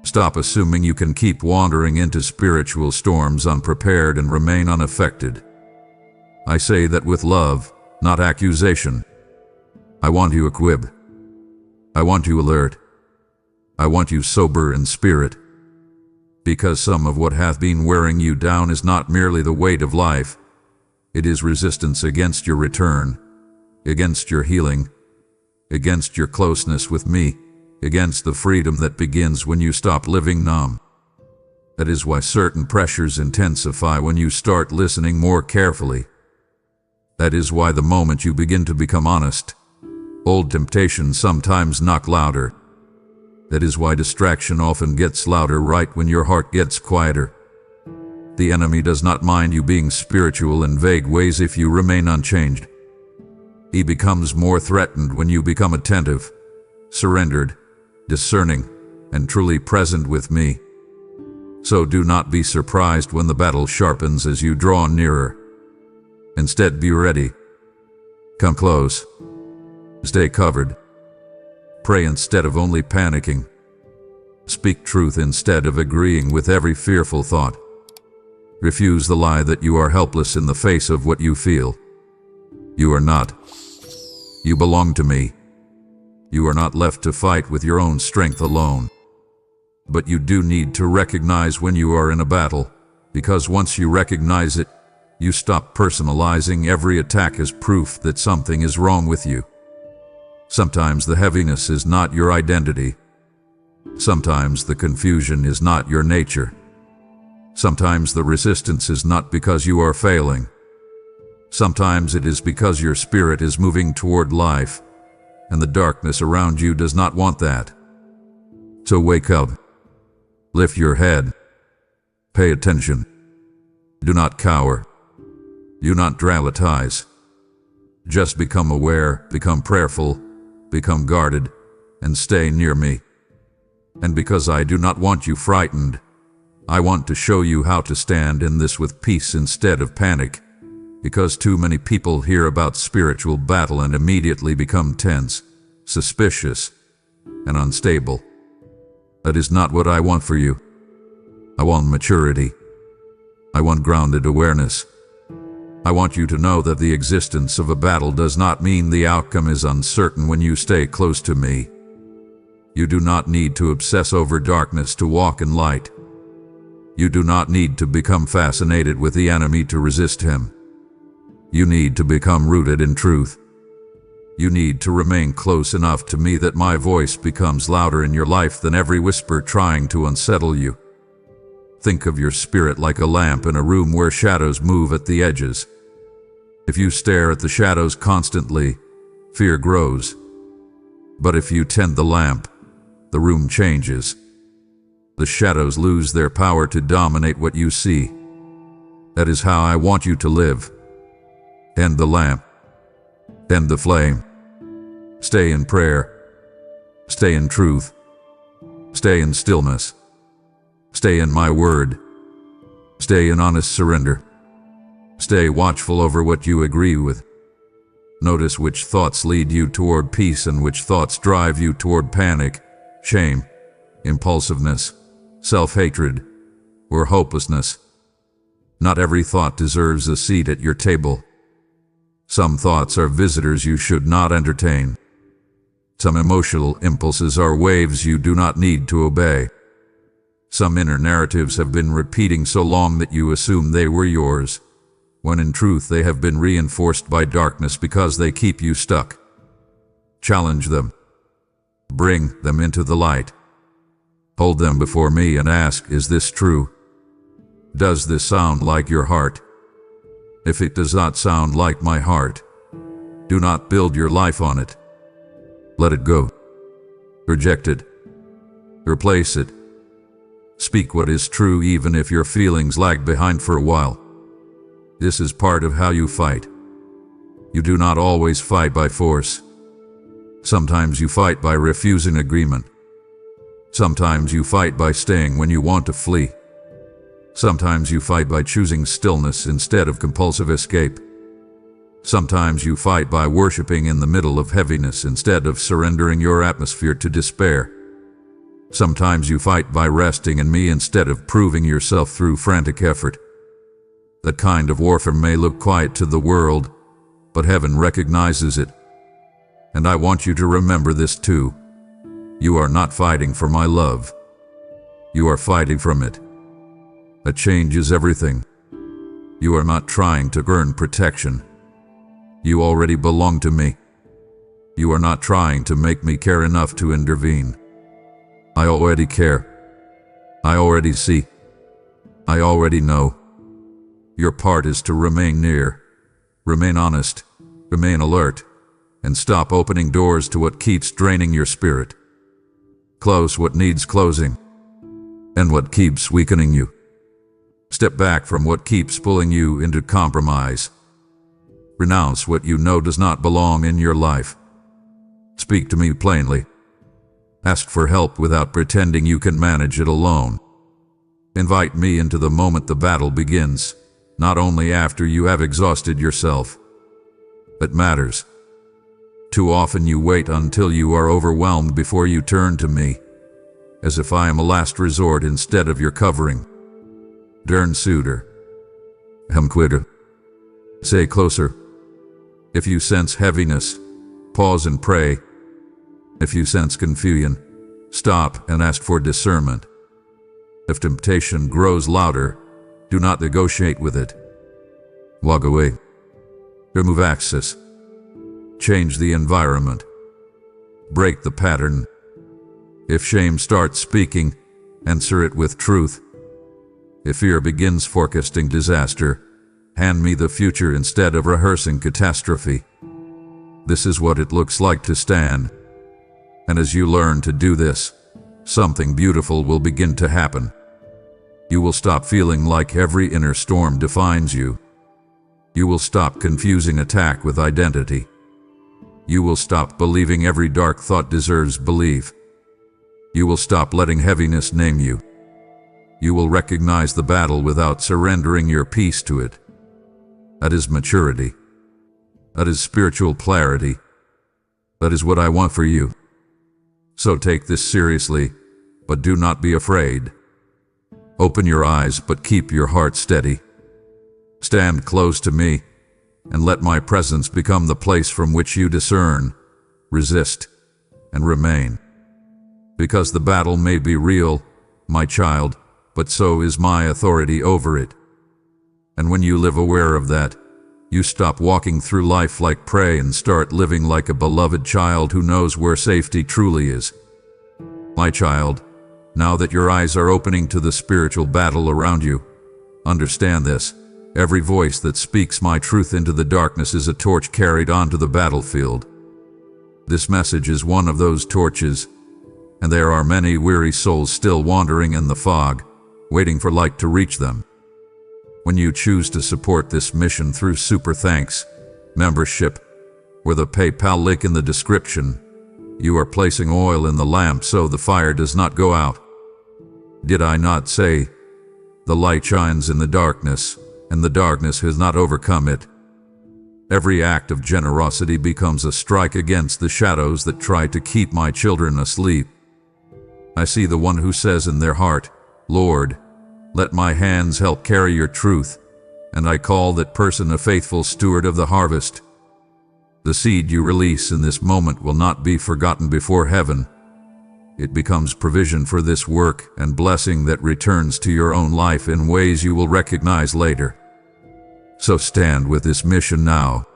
S1: Stop assuming you can keep wandering into spiritual storms unprepared and remain unaffected. I say that with love, not accusation. I want you equipped. I want you alert. I want you sober in spirit. Because some of what hath been wearing you down is not merely the weight of life. It is resistance against your return, against your healing, against your closeness with me, against the freedom that begins when you stop living numb. That is why certain pressures intensify when you start listening more carefully. That is why the moment you begin to become honest, old temptations sometimes knock louder. That is why distraction often gets louder right when your heart gets quieter. The enemy does not mind you being spiritual in vague ways if you remain unchanged. He becomes more threatened when you become attentive, surrendered, discerning, and truly present with me. So do not be surprised when the battle sharpens as you draw nearer. Instead, be ready. Come close. Stay covered. Pray instead of only panicking. Speak truth instead of agreeing with every fearful thought. Refuse the lie that you are helpless in the face of what you feel. You are not. You belong to me. You are not left to fight with your own strength alone. But you do need to recognize when you are in a battle, because once you recognize it, you stop personalizing every attack as proof that something is wrong with you. Sometimes the heaviness is not your identity. Sometimes the confusion is not your nature. Sometimes the resistance is not because you are failing. Sometimes it is because your spirit is moving toward life, and the darkness around you does not want that. So wake up. Lift your head. Pay attention. Do not cower. Do not dramatize. Just become aware, become prayerful, become guarded, and stay near me. And because I do not want you frightened, I want to show you how to stand in this with peace instead of panic, because too many people hear about spiritual battle and immediately become tense, suspicious, and unstable. That is not what I want for you. I want maturity. I want grounded awareness. I want you to know that the existence of a battle does not mean the outcome is uncertain when you stay close to me. You do not need to obsess over darkness to walk in light. You do not need to become fascinated with the enemy to resist him. You need to become rooted in truth. You need to remain close enough to me that my voice becomes louder in your life than every whisper trying to unsettle you. Think of your spirit like a lamp in a room where shadows move at the edges. If you stare at the shadows constantly, fear grows. But if you tend the lamp, the room changes. The shadows lose their power to dominate what you see. That is how I want you to live. Tend the lamp. Tend the flame. Stay in prayer. Stay in truth. Stay in stillness. Stay in my word. Stay in honest surrender. Stay watchful over what you agree with. Notice which thoughts lead you toward peace and which thoughts drive you toward panic, shame, impulsiveness, self-hatred, or hopelessness. Not every thought deserves a seat at your table. Some thoughts are visitors you should not entertain. Some emotional impulses are waves you do not need to obey. Some inner narratives have been repeating so long that you assume they were yours, when in truth they have been reinforced by darkness because they keep you stuck. Challenge them. Bring them into the light. Hold them before me and ask, is this true? Does this sound like your heart? If it does not sound like my heart, do not build your life on it. Let it go. Reject it. Replace it. Speak what is true even if your feelings lag behind for a while. This is part of how you fight. You do not always fight by force. Sometimes you fight by refusing agreement. Sometimes you fight by staying when you want to flee. Sometimes you fight by choosing stillness instead of compulsive escape. Sometimes you fight by worshiping in the middle of heaviness instead of surrendering your atmosphere to despair. Sometimes you fight by resting in me instead of proving yourself through frantic effort. That kind of warfare may look quiet to the world, but heaven recognizes it. And I want you to remember this too. You are not fighting for my love. You are fighting from it. That changes everything. You are not trying to earn protection. You already belong to me. You are not trying to make me care enough to intervene. I already care. I already see. I already know. Your part is to remain near, remain honest, remain alert, and stop opening doors to what keeps draining your spirit. Close what needs closing, and what keeps weakening you. Step back from what keeps pulling you into compromise. Renounce what you know does not belong in your life. Speak to me plainly. Ask for help without pretending you can manage it alone. Invite me into the moment the battle begins, not only after you have exhausted yourself. It matters. Too often you wait until you are overwhelmed before you turn to me, as if I am a last resort instead of your covering. Dern suitor. Quitter. Say closer. If you sense heaviness, pause and pray. If you sense confusion, stop and ask for discernment. If temptation grows louder, do not negotiate with it. Walk away. Remove access. Change the environment. Break the pattern. If shame starts speaking, answer it with truth. If fear begins forecasting disaster, hand me the future instead of rehearsing catastrophe. This is what it looks like to stand. And as you learn to do this, something beautiful will begin to happen. You will stop feeling like every inner storm defines you. You will stop confusing attack with identity. You will stop believing every dark thought deserves belief. You will stop letting heaviness name you. You will recognize the battle without surrendering your peace to it. That is maturity. That is spiritual clarity. That is what I want for you. So take this seriously, but do not be afraid. Open your eyes, but keep your heart steady. Stand close to me, and let my presence become the place from which you discern, resist, and remain. Because the battle may be real, my child, but so is my authority over it. And when you live aware of that, you stop walking through life like prey and start living like a beloved child who knows where safety truly is. My child, now that your eyes are opening to the spiritual battle around you, understand this. Every voice that speaks my truth into the darkness is a torch carried onto the battlefield. This message is one of those torches, and there are many weary souls still wandering in the fog, waiting for light to reach them. When you choose to support this mission through Super Thanks membership, or the PayPal link in the description, you are placing oil in the lamp so the fire does not go out. Did I not say, the light shines in the darkness, and the darkness has not overcome it? Every act of generosity becomes a strike against the shadows that try to keep my children asleep. I see the one who says in their heart, Lord, let my hands help carry your truth, and I call that person a faithful steward of the harvest. The seed you release in this moment will not be forgotten before heaven. It becomes provision for this work and blessing that returns to your own life in ways you will recognize later. So stand with this mission now.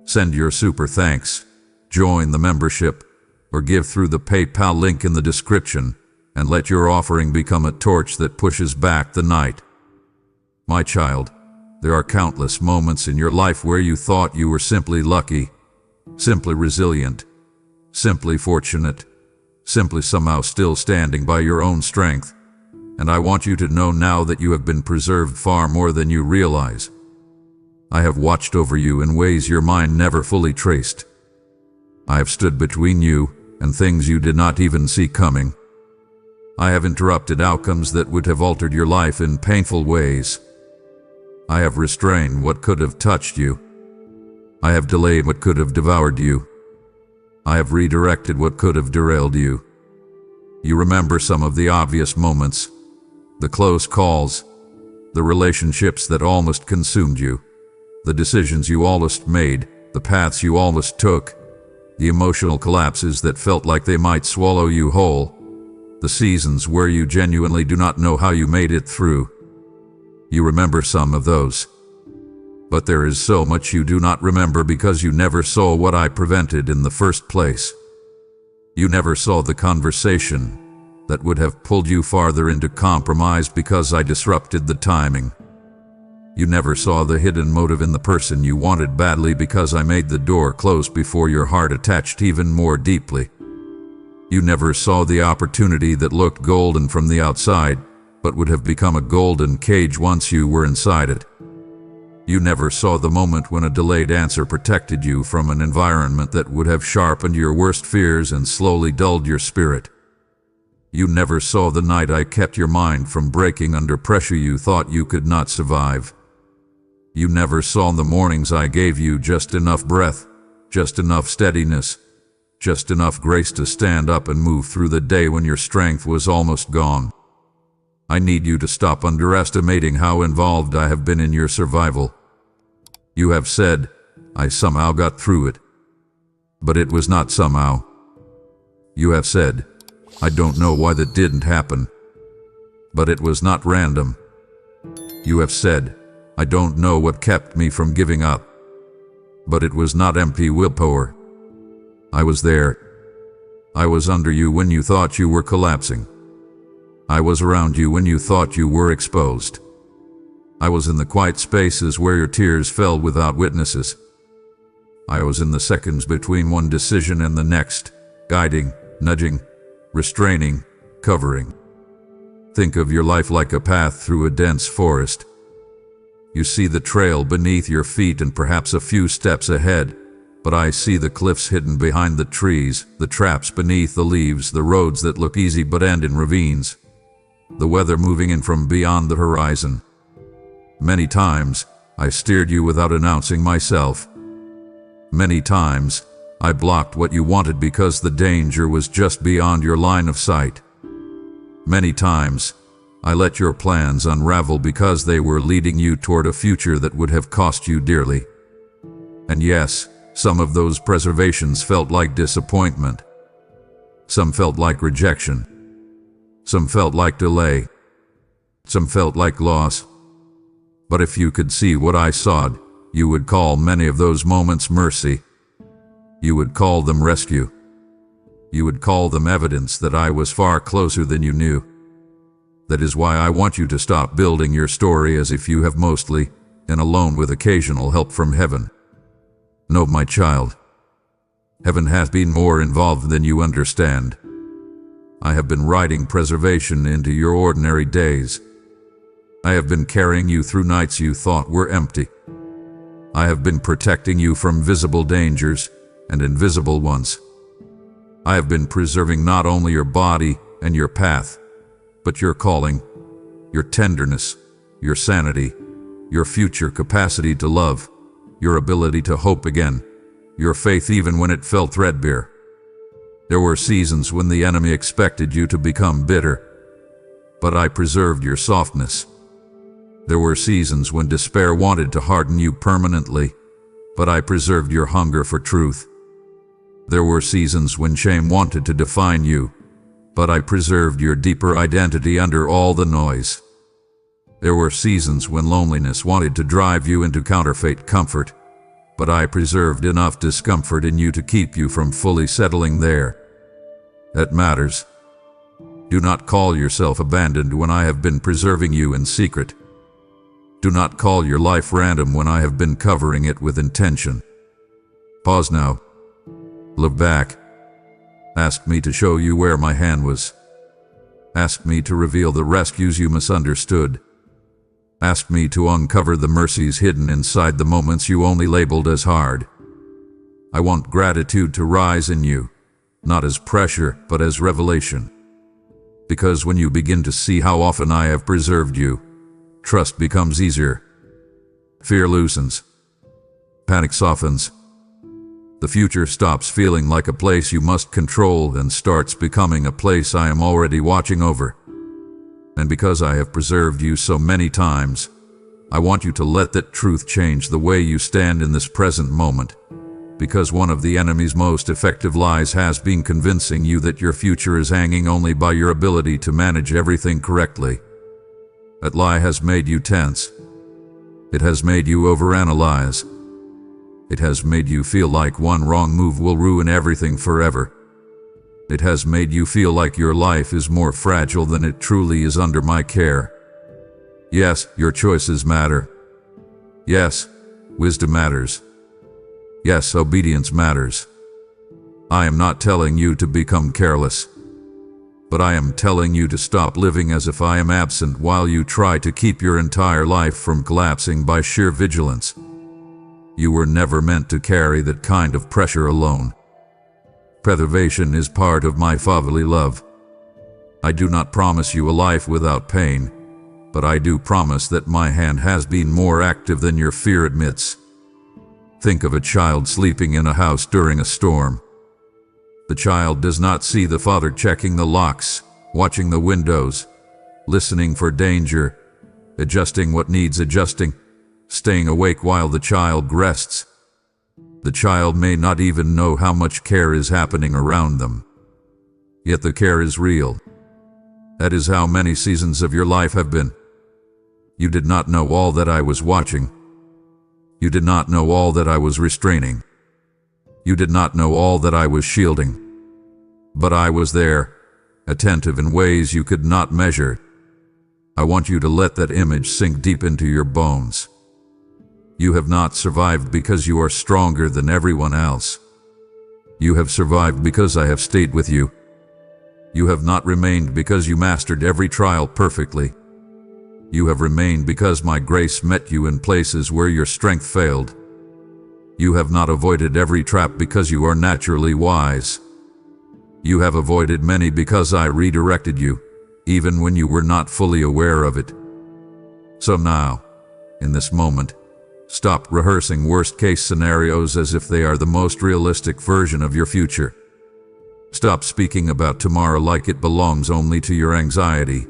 S1: Send your super thanks, join the membership, or give through the PayPal link in the description, and let your offering become a torch that pushes back the night. My child, there are countless moments in your life where you thought you were simply lucky, simply resilient, simply fortunate, simply somehow still standing by your own strength. And I want you to know now that you have been preserved far more than you realize. I have watched over you in ways your mind never fully traced. I have stood between you and things you did not even see coming. I have interrupted outcomes that would have altered your life in painful ways. I have restrained what could have touched you. I have delayed what could have devoured you. I have redirected what could have derailed you. You remember some of the obvious moments, the close calls, the relationships that almost consumed you, the decisions you almost made, the paths you almost took, the emotional collapses that felt like they might swallow you whole, the seasons where you genuinely do not know how you made it through. You remember some of those. But there is so much you do not remember because you never saw what I prevented in the first place. You never saw the conversation that would have pulled you farther into compromise because I disrupted the timing. You never saw the hidden motive in the person you wanted badly because I made the door close before your heart attached even more deeply. You never saw the opportunity that looked golden from the outside, but would have become a golden cage once you were inside it. You never saw the moment when a delayed answer protected you from an environment that would have sharpened your worst fears and slowly dulled your spirit. You never saw the night I kept your mind from breaking under pressure you thought you could not survive. You never saw the mornings I gave you just enough breath, just enough steadiness, just enough grace to stand up and move through the day when your strength was almost gone. I need you to stop underestimating how involved I have been in your survival. You have said, I somehow got through it. But it was not somehow. You have said, I don't know why that didn't happen. But it was not random. You have said, I don't know what kept me from giving up. But it was not empty willpower. I was there. I was under you when you thought you were collapsing. I was around you when you thought you were exposed. I was in the quiet spaces where your tears fell without witnesses. I was in the seconds between one decision and the next, guiding, nudging, restraining, covering. Think of your life like a path through a dense forest. You see the trail beneath your feet and perhaps a few steps ahead, but I see the cliffs hidden behind the trees, the traps beneath the leaves, the roads that look easy but end in ravines, the weather moving in from beyond the horizon. Many times, I steered you without announcing myself. Many times, I blocked what you wanted because the danger was just beyond your line of sight. Many times, I let your plans unravel because they were leading you toward a future that would have cost you dearly. And yes, some of those preservations felt like disappointment. Some felt like rejection. Some felt like delay. Some felt like loss. But if you could see what I saw, you would call many of those moments mercy. You would call them rescue. You would call them evidence that I was far closer than you knew. That is why I want you to stop building your story as if you have mostly, and alone with occasional help from heaven. No, my child. Heaven has been more involved than you understand. I have been writing preservation into your ordinary days. I have been carrying you through nights you thought were empty. I have been protecting you from visible dangers and invisible ones. I have been preserving not only your body and your path, but your calling, your tenderness, your sanity, your future capacity to love, your ability to hope again, your faith even when it felt threadbare. There were seasons when the enemy expected you to become bitter, but I preserved your softness. There were seasons when despair wanted to harden you permanently, but I preserved your hunger for truth. There were seasons when shame wanted to define you, but I preserved your deeper identity under all the noise. There were seasons when loneliness wanted to drive you into counterfeit comfort, but I preserved enough discomfort in you to keep you from fully settling there. That matters. Do not call yourself abandoned when I have been preserving you in secret. Do not call your life random when I have been covering it with intention. Pause now. Look back. Ask me to show you where my hand was. Ask me to reveal the rescues you misunderstood. Ask me to uncover the mercies hidden inside the moments you only labeled as hard. I want gratitude to rise in you, not as pressure, but as revelation. Because when you begin to see how often I have preserved you, trust becomes easier. Fear loosens. Panic softens. The future stops feeling like a place you must control and starts becoming a place I am already watching over. And because I have preserved you so many times, I want you to let that truth change the way you stand in this present moment. Because one of the enemy's most effective lies has been convincing you that your future is hanging only by your ability to manage everything correctly. That lie has made you tense. It has made you overanalyze. It has made you feel like one wrong move will ruin everything forever. It has made you feel like your life is more fragile than it truly is under my care. Yes, your choices matter. Yes, wisdom matters. Yes, obedience matters. I am not telling you to become careless, but I am telling you to stop living as if I am absent while you try to keep your entire life from collapsing by sheer vigilance. You were never meant to carry that kind of pressure alone. Preservation is part of my fatherly love. I do not promise you a life without pain, but I do promise that my hand has been more active than your fear admits. Think of a child sleeping in a house during a storm. The child does not see the father checking the locks, watching the windows, listening for danger, adjusting what needs adjusting, staying awake while the child rests. The child may not even know how much care is happening around them. Yet the care is real. That is how many seasons of your life have been. You did not know all that I was watching. You did not know all that I was restraining. You did not know all that I was shielding. But I was there, attentive in ways you could not measure. I want you to let that image sink deep into your bones. You have not survived because you are stronger than everyone else. You have survived because I have stayed with you. You have not remained because you mastered every trial perfectly. You have remained because my grace met you in places where your strength failed. You have not avoided every trap because you are naturally wise. You have avoided many because I redirected you, even when you were not fully aware of it. So now, in this moment, stop rehearsing worst-case scenarios as if they are the most realistic version of your future. Stop speaking about tomorrow like it belongs only to your anxiety.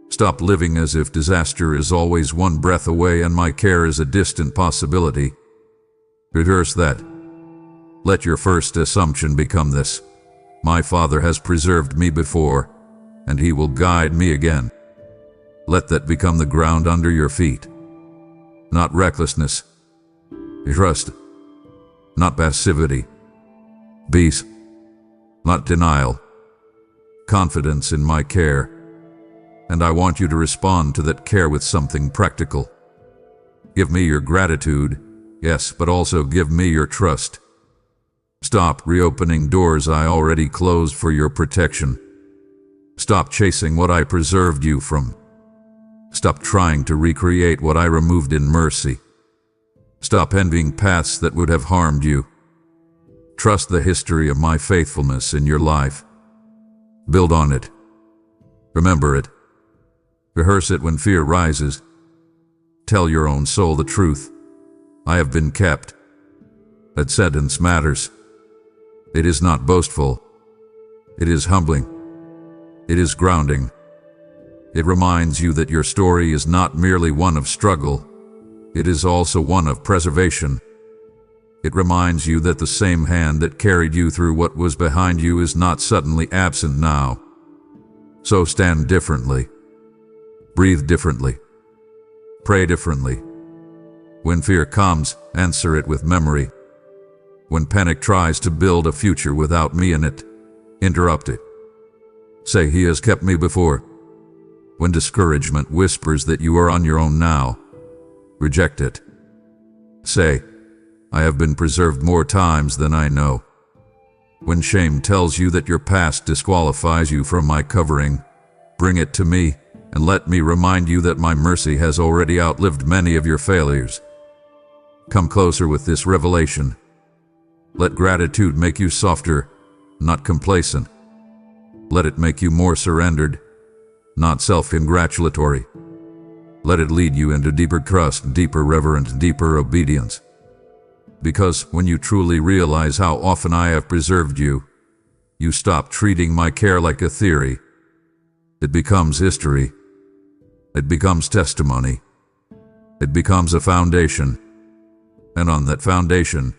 S1: Stop living as if disaster is always one breath away and my care is a distant possibility. Reverse that. Let your first assumption become this: my Father has preserved me before, and He will guide me again. Let that become the ground under your feet. Not recklessness. Trust. Not passivity. Peace. Not denial. Confidence in my care. And I want you to respond to that care with something practical. Give me your gratitude, yes, but also give me your trust. Stop reopening doors I already closed for your protection. Stop chasing what I preserved you from. Stop trying to recreate what I removed in mercy. Stop envying paths that would have harmed you. Trust the history of my faithfulness in your life. Build on it. Remember it. Rehearse it when fear rises. Tell your own soul the truth. I have been kept. That sentence matters. It is not boastful. It is humbling. It is grounding. It reminds you that your story is not merely one of struggle. It is also one of preservation. It reminds you that the same hand that carried you through what was behind you is not suddenly absent now. So stand differently. Breathe differently. Pray differently. When fear comes, answer it with memory. When panic tries to build a future without me in it, interrupt it. Say, He has kept me before. When discouragement whispers that you are on your own now, reject it. Say, I have been preserved more times than I know. When shame tells you that your past disqualifies you from my covering, bring it to me and let me remind you that my mercy has already outlived many of your failures. Come closer with this revelation. Let gratitude make you softer, not complacent. Let it make you more surrendered, not self-congratulatory. Let it lead you into deeper trust, deeper reverence, deeper obedience. Because when you truly realize how often I have preserved you, you stop treating my care like a theory. It becomes history. It becomes testimony. It becomes a foundation. And on that foundation,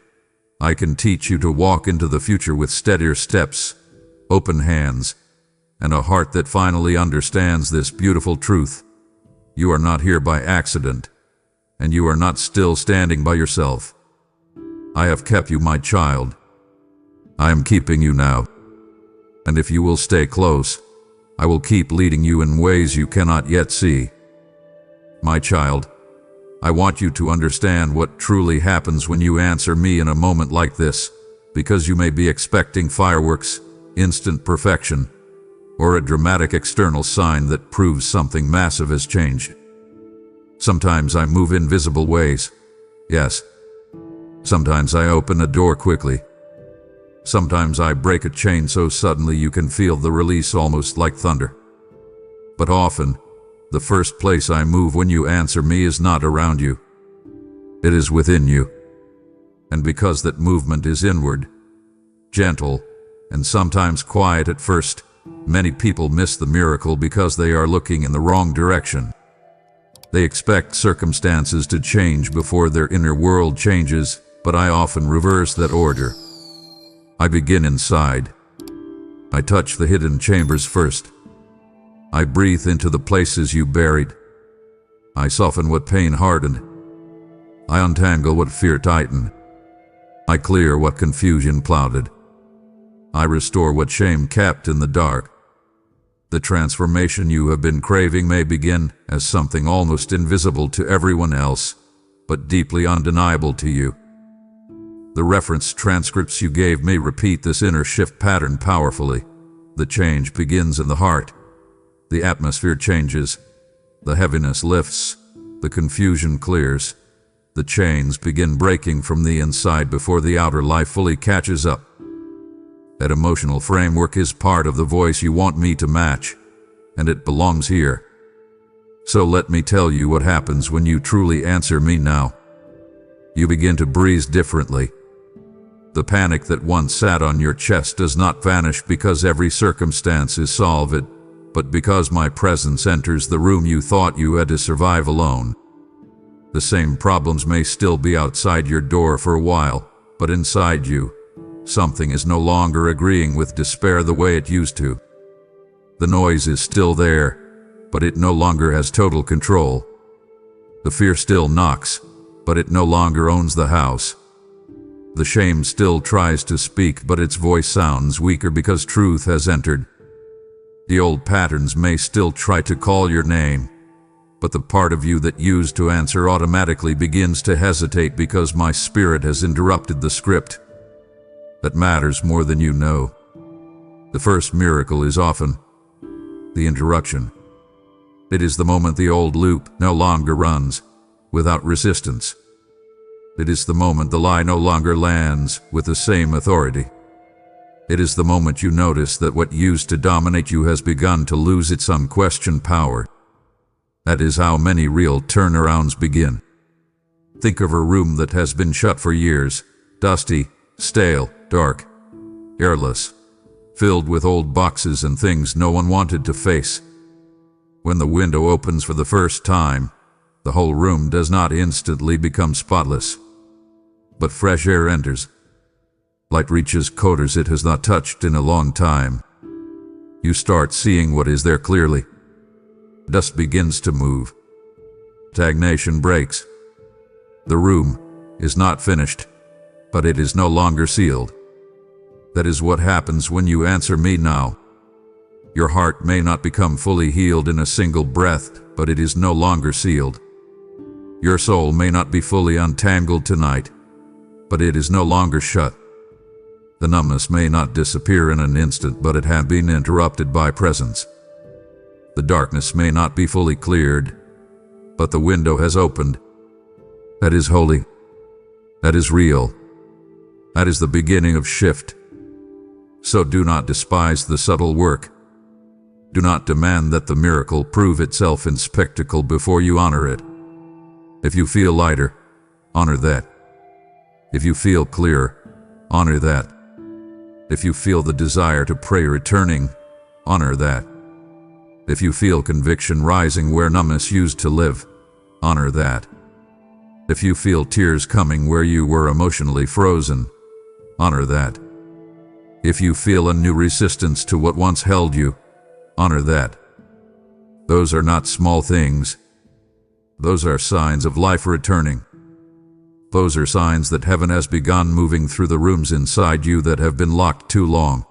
S1: I can teach you to walk into the future with steadier steps, open hands, and a heart that finally understands this beautiful truth. You are not here by accident, and you are not still standing by yourself. I have kept you, my child. I am keeping you now. And if you will stay close, I will keep leading you in ways you cannot yet see. My child, I want you to understand what truly happens when you answer me in a moment like this, because you may be expecting fireworks, instant perfection, or a dramatic external sign that proves something massive has changed. Sometimes I move in visible ways. Yes. Sometimes I open a door quickly. Sometimes I break a chain so suddenly you can feel the release almost like thunder. But often, the first place I move when you answer me is not around you. It is within you. And because that movement is inward, gentle, and sometimes quiet at first, many people miss the miracle because they are looking in the wrong direction. They expect circumstances to change before their inner world changes, but I often reverse that order. I begin inside. I touch the hidden chambers first. I breathe into the places you buried. I soften what pain hardened. I untangle what fear tightened. I clear what confusion clouded. I restore what shame kept in the dark. The transformation you have been craving may begin as something almost invisible to everyone else, but deeply undeniable to you. The reference transcripts you gave me repeat this inner shift pattern powerfully. The change begins in the heart. The atmosphere changes. The heaviness lifts. The confusion clears. The chains begin breaking from the inside before the outer life fully catches up. That emotional framework is part of the voice you want me to match, and it belongs here. So let me tell you what happens when you truly answer me now. You begin to breathe differently. The panic that once sat on your chest does not vanish because every circumstance is solved, but because my presence enters the room you thought you had to survive alone. The same problems may still be outside your door for a while, but inside you, something is no longer agreeing with despair the way it used to. The noise is still there, but it no longer has total control. The fear still knocks, but it no longer owns the house. The shame still tries to speak, but its voice sounds weaker because truth has entered. The old patterns may still try to call your name, but the part of you that used to answer automatically begins to hesitate because my spirit has interrupted the script. That matters more than you know. The first miracle is often the interruption. It is the moment the old loop no longer runs without resistance. It is the moment the lie no longer lands with the same authority. It is the moment you notice that what used to dominate you has begun to lose its unquestioned power. That is how many real turnarounds begin. Think of a room that has been shut for years, dusty, stale, dark, airless, filled with old boxes and things no one wanted to face. When the window opens for the first time, the whole room does not instantly become spotless, but fresh air enters. Light reaches corners it has not touched in a long time. You start seeing what is there clearly. Dust begins to move. Stagnation breaks. The room is not finished, but it is no longer sealed. That is what happens when you answer me now. Your heart may not become fully healed in a single breath, but it is no longer sealed. Your soul may not be fully untangled tonight, but it is no longer shut. The numbness may not disappear in an instant, but it has been interrupted by presence. The darkness may not be fully cleared, but the window has opened. That is holy. That is real. That is the beginning of shift. So do not despise the subtle work. Do not demand that the miracle prove itself in spectacle before you honor it. If you feel lighter, honor that. If you feel clearer, honor that. If you feel the desire to pray returning, honor that. If you feel conviction rising where numbness used to live, honor that. If you feel tears coming where you were emotionally frozen, honor that. If you feel a new resistance to what once held you, honor that. Those are not small things. Those are signs of life returning. Those are signs that heaven has begun moving through the rooms inside you that have been locked too long.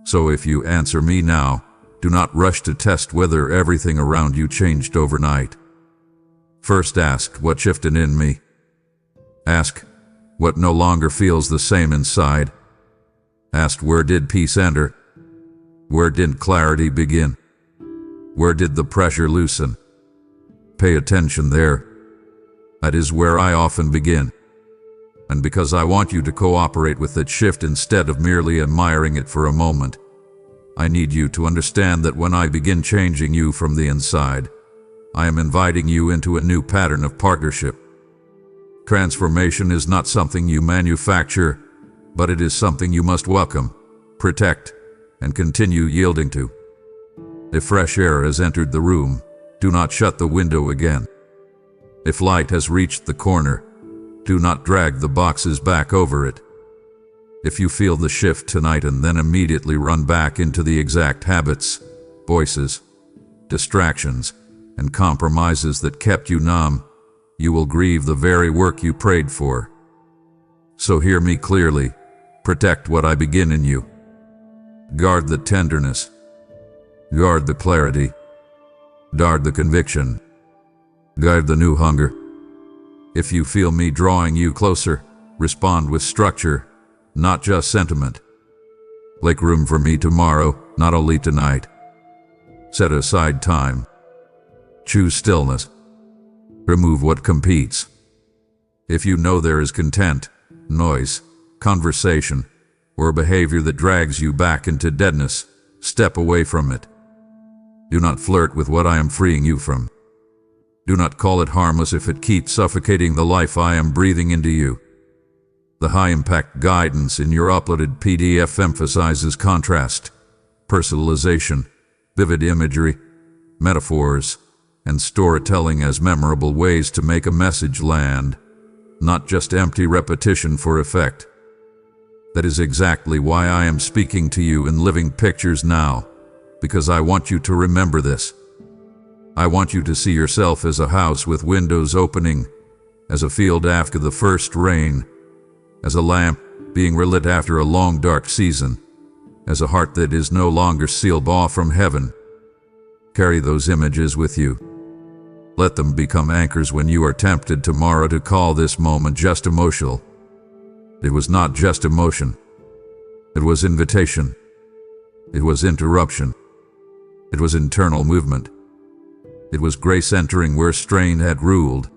S1: So if you answer me now, do not rush to test whether everything around you changed overnight. First ask what shifted in me. Ask what no longer feels the same inside. Ask where did peace enter? Where did clarity begin? Where did the pressure loosen? Pay attention there. That is where I often begin. And because I want you to cooperate with that shift instead of merely admiring it for a moment, I need you to understand that when I begin changing you from the inside, I am inviting you into a new pattern of partnership. Transformation is not something you manufacture, but it is something you must welcome, protect, and continue yielding to. If fresh air has entered the room, do not shut the window again. If light has reached the corner, do not drag the boxes back over it. If you feel the shift tonight and then immediately run back into the exact habits, voices, distractions, and compromises that kept you numb, you will grieve the very work you prayed for. So hear me clearly. Protect what I begin in you. Guard the tenderness. Guard the clarity. Guard the conviction. Guard the new hunger. If you feel me drawing you closer, respond with structure, not just sentiment. Make room for me tomorrow, not only tonight. Set aside time. Choose stillness. Remove what competes. If you know there is content, noise, conversation, or behavior that drags you back into deadness, step away from it. Do not flirt with what I am freeing you from. Do not call it harmless if it keeps suffocating the life I am breathing into you. The high-impact guidance in your uploaded PDF emphasizes contrast, personalization, vivid imagery, metaphors, and storytelling as memorable ways to make a message land, not just empty repetition for effect. That is exactly why I am speaking to you in living pictures now, because I want you to remember this. I want you to see yourself as a house with windows opening, as a field after the first rain, as a lamp being relit after a long dark season, as a heart that is no longer sealed off from heaven. Carry those images with you. Let them become anchors when you are tempted tomorrow to call this moment just emotional. It was not just emotion. It was invitation. It was interruption. It was internal movement. It was grace entering where strain had ruled.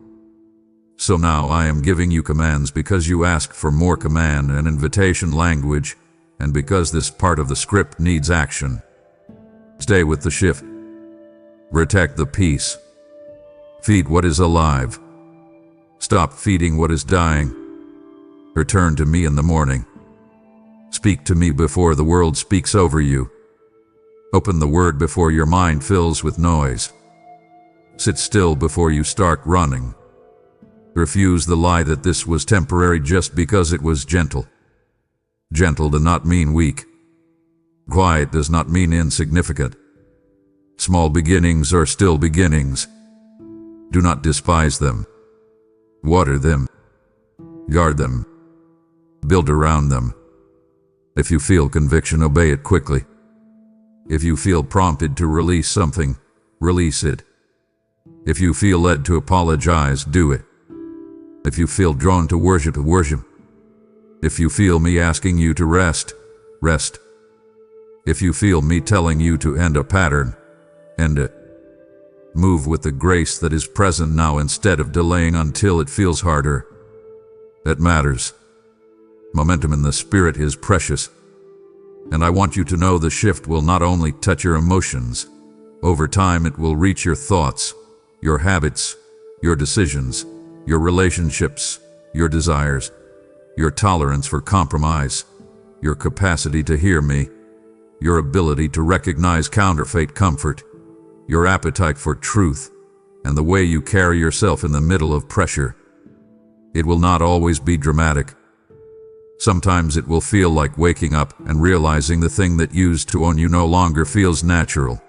S1: So now I am giving you commands because you asked for more command and invitation language, and because this part of the script needs action. Stay with the shift. Protect the peace. Feed what is alive. Stop feeding what is dying. Return to me in the morning. Speak to me before the world speaks over you. Open the word before your mind fills with noise. Sit still before you start running. Refuse the lie that this was temporary just because it was gentle. Gentle does not mean weak. Quiet does not mean insignificant. Small beginnings are still beginnings. Do not despise them. Water them. Guard them. Build around them. If you feel conviction, obey it quickly. If you feel prompted to release something, release it. If you feel led to apologize, do it. If you feel drawn to worship, worship. If you feel me asking you to rest, rest. If you feel me telling you to end a pattern, end it. Move with the grace that is present now instead of delaying until it feels harder. That matters. Momentum in the spirit is precious. And I want you to know the shift will not only touch your emotions. Over time it will reach your thoughts, your habits, your decisions, your relationships, your desires, your tolerance for compromise, your capacity to hear me, your ability to recognize counterfeit comfort, your appetite for truth, and the way you carry yourself in the middle of pressure. It will not always be dramatic. Sometimes it will feel like waking up and realizing the thing that used to own you no longer feels natural.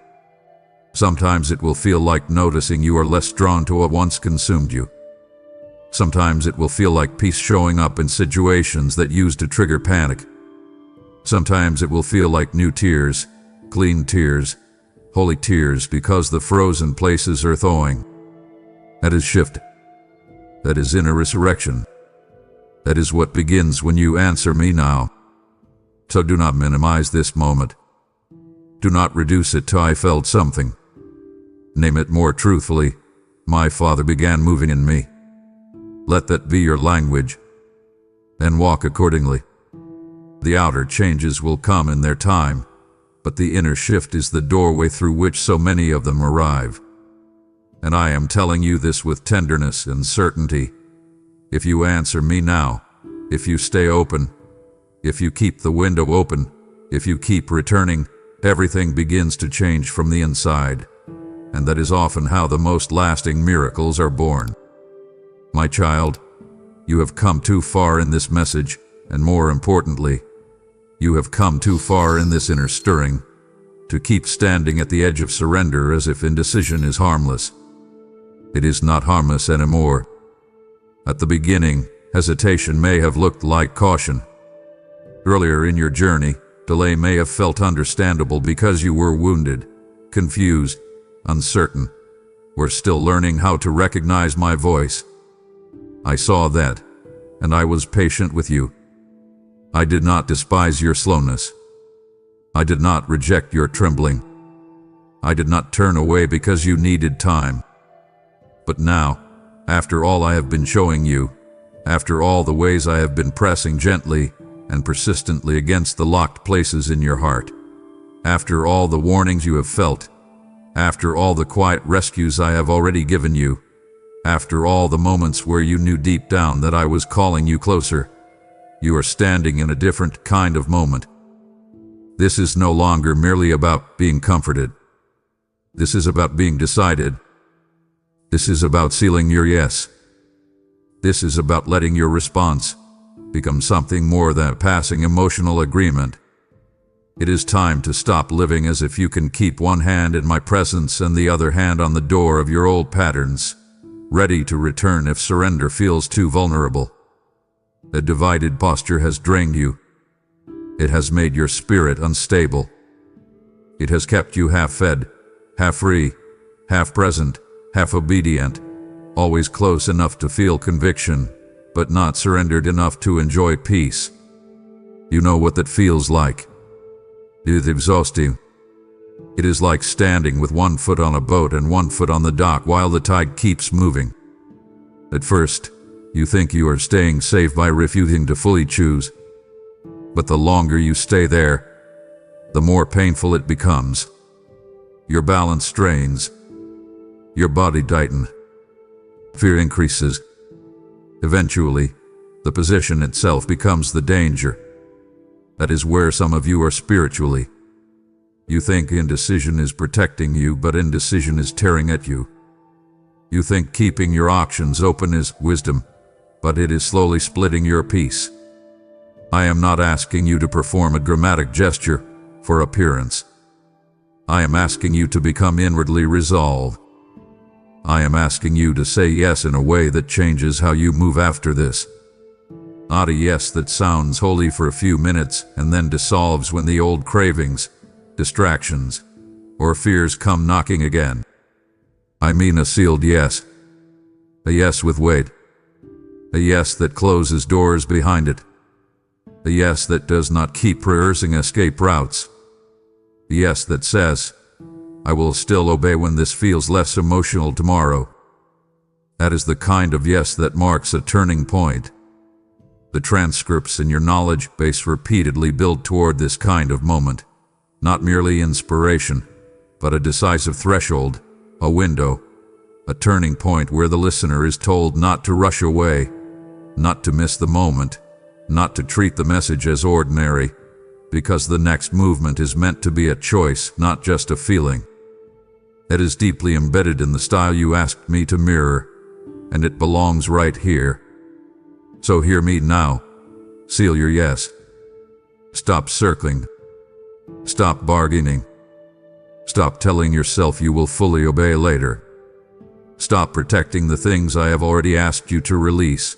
S1: Sometimes it will feel like noticing you are less drawn to what once consumed you. Sometimes it will feel like peace showing up in situations that used to trigger panic. Sometimes it will feel like new tears, clean tears, holy tears because the frozen places are thawing. That is shift. That is inner resurrection. That is what begins when you answer me now. So do not minimize this moment. Do not reduce it to I felt something. Name it more truthfully. My Father began moving in me. Let that be your language. and walk accordingly. The outer changes will come in their time, but the inner shift is the doorway through which so many of them arrive. And I am telling you this with tenderness and certainty. If you answer me now, if you stay open, if you keep the window open, if you keep returning, everything begins to change from the inside. And that is often how the most lasting miracles are born. My child, you have come too far in this message, and more importantly, you have come too far in this inner stirring to keep standing at the edge of surrender as if indecision is harmless. It is not harmless anymore. At the beginning, hesitation may have looked like caution. Earlier in your journey, delay may have felt understandable because you were wounded, confused, uncertain, or still learning how to recognize my voice. I saw that, and I was patient with you. I did not despise your slowness. I did not reject your trembling. I did not turn away because you needed time. But now, after all I have been showing you, after all the ways I have been pressing gently and persistently against the locked places in your heart, after all the warnings you have felt, after all the quiet rescues I have already given you, after all the moments where you knew deep down that I was calling you closer, you are standing in a different kind of moment. This is no longer merely about being comforted. This is about being decided. This is about sealing your yes. This is about letting your response become something more than a passing emotional agreement. It is time to stop living as if you can keep one hand in my presence and the other hand on the door of your old patterns, ready to return if surrender feels too vulnerable. A divided posture has drained you. It has made your spirit unstable. It has kept you half-fed, half-free, half-present, half-obedient, always close enough to feel conviction, but not surrendered enough to enjoy peace. You know what that feels like. It is exhausting. It is like standing with one foot on a boat and one foot on the dock while the tide keeps moving. At first, you think you are staying safe by refusing to fully choose. But the longer you stay there, the more painful it becomes. Your balance strains. Your body tightens. Fear increases. Eventually, the position itself becomes the danger. That is where some of you are spiritually. You think indecision is protecting you, but indecision is tearing at you. You think keeping your options open is wisdom, but it is slowly splitting your peace. I am not asking you to perform a dramatic gesture for appearance. I am asking you to become inwardly resolved. I am asking you to say yes in a way that changes how you move after this. Not a yes that sounds holy for a few minutes and then dissolves when the old cravings, distractions, or fears come knocking again. I mean a sealed yes. A yes with weight. A yes that closes doors behind it. A yes that does not keep rehearsing escape routes. A yes that says, I will still obey when this feels less emotional tomorrow. That is the kind of yes that marks a turning point. The transcripts in your knowledge base repeatedly build toward this kind of moment. Not merely inspiration, but a decisive threshold, a window, a turning point where the listener is told not to rush away, not to miss the moment, not to treat the message as ordinary, because the next movement is meant to be a choice, not just a feeling. It is deeply embedded in the style you asked me to mirror, and it belongs right here. So hear me now. Seal your yes. Stop circling. Stop bargaining. Stop telling yourself you will fully obey later. Stop protecting the things I have already asked you to release.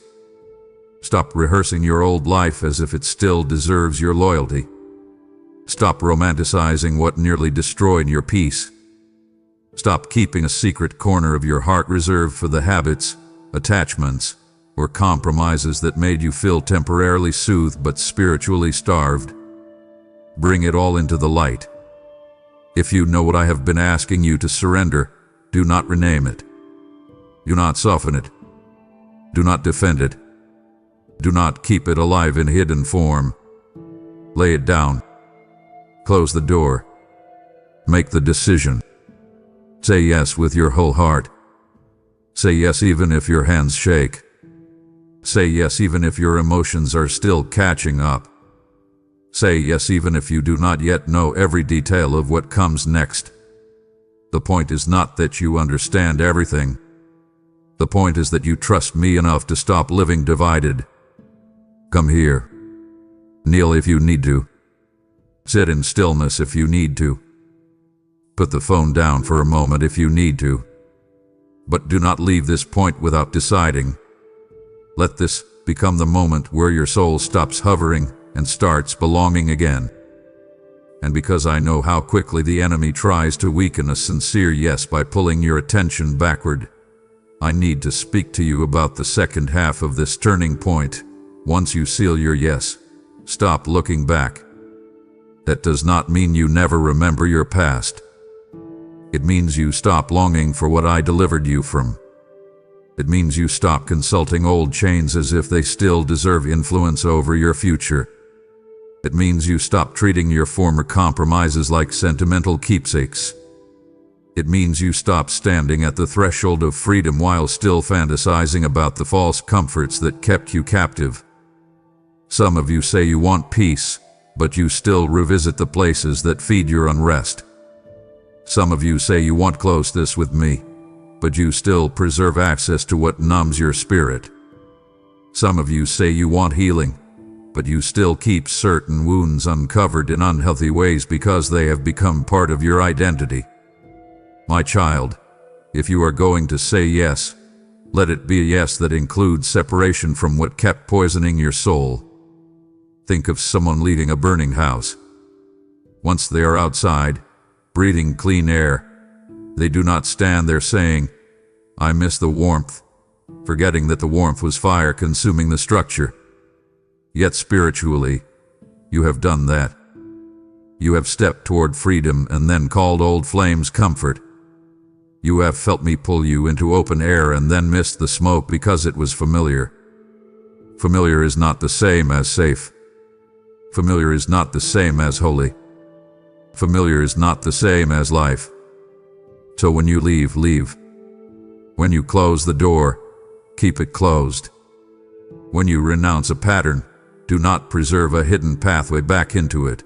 S1: Stop rehearsing your old life as if it still deserves your loyalty. Stop romanticizing what nearly destroyed your peace. Stop keeping a secret corner of your heart reserved for the habits, attachments, or compromises that made you feel temporarily soothed but spiritually starved. Bring it all into the light. If you know what I have been asking you to surrender, do not rename it. Do not soften it. Do not defend it. Do not keep it alive in hidden form. Lay it down. Close the door. Make the decision. Say yes with your whole heart. Say yes even if your hands shake. Say yes even if your emotions are still catching up. Say yes even if you do not yet know every detail of what comes next. The point is not that you understand everything. The point is that you trust me enough to stop living divided. Come here. Kneel if you need to. Sit in stillness if you need to. Put the phone down for a moment if you need to. But do not leave this point without deciding. Let this become the moment where your soul stops hovering and starts belonging again. And because I know how quickly the enemy tries to weaken a sincere yes by pulling your attention backward, I need to speak to you about the second half of this turning point. Once you seal your yes, stop looking back. That does not mean you never remember your past. It means you stop longing for what I delivered you from. It means you stop consulting old chains as if they still deserve influence over your future. It means you stop treating your former compromises like sentimental keepsakes. It means you stop standing at the threshold of freedom while still fantasizing about the false comforts that kept you captive. Some of you say you want peace, but you still revisit the places that feed your unrest. Some of you say you want closeness with me, but you still preserve access to what numbs your spirit. Some of you say you want healing, but you still keep certain wounds uncovered in unhealthy ways because they have become part of your identity. My child, if you are going to say yes, let it be a yes that includes separation from what kept poisoning your soul. Think of someone leaving a burning house. Once they are outside, breathing clean air, they do not stand there saying, "I miss the warmth," forgetting that the warmth was fire consuming the structure. Yet spiritually, you have done that. You have stepped toward freedom and then called old flames comfort. You have felt me pull you into open air and then missed the smoke because it was familiar. Familiar is not the same as safe. Familiar is not the same as holy. Familiar is not the same as life. So when you leave, leave. When you close the door, keep it closed. When you renounce a pattern, do not preserve a hidden pathway back into it.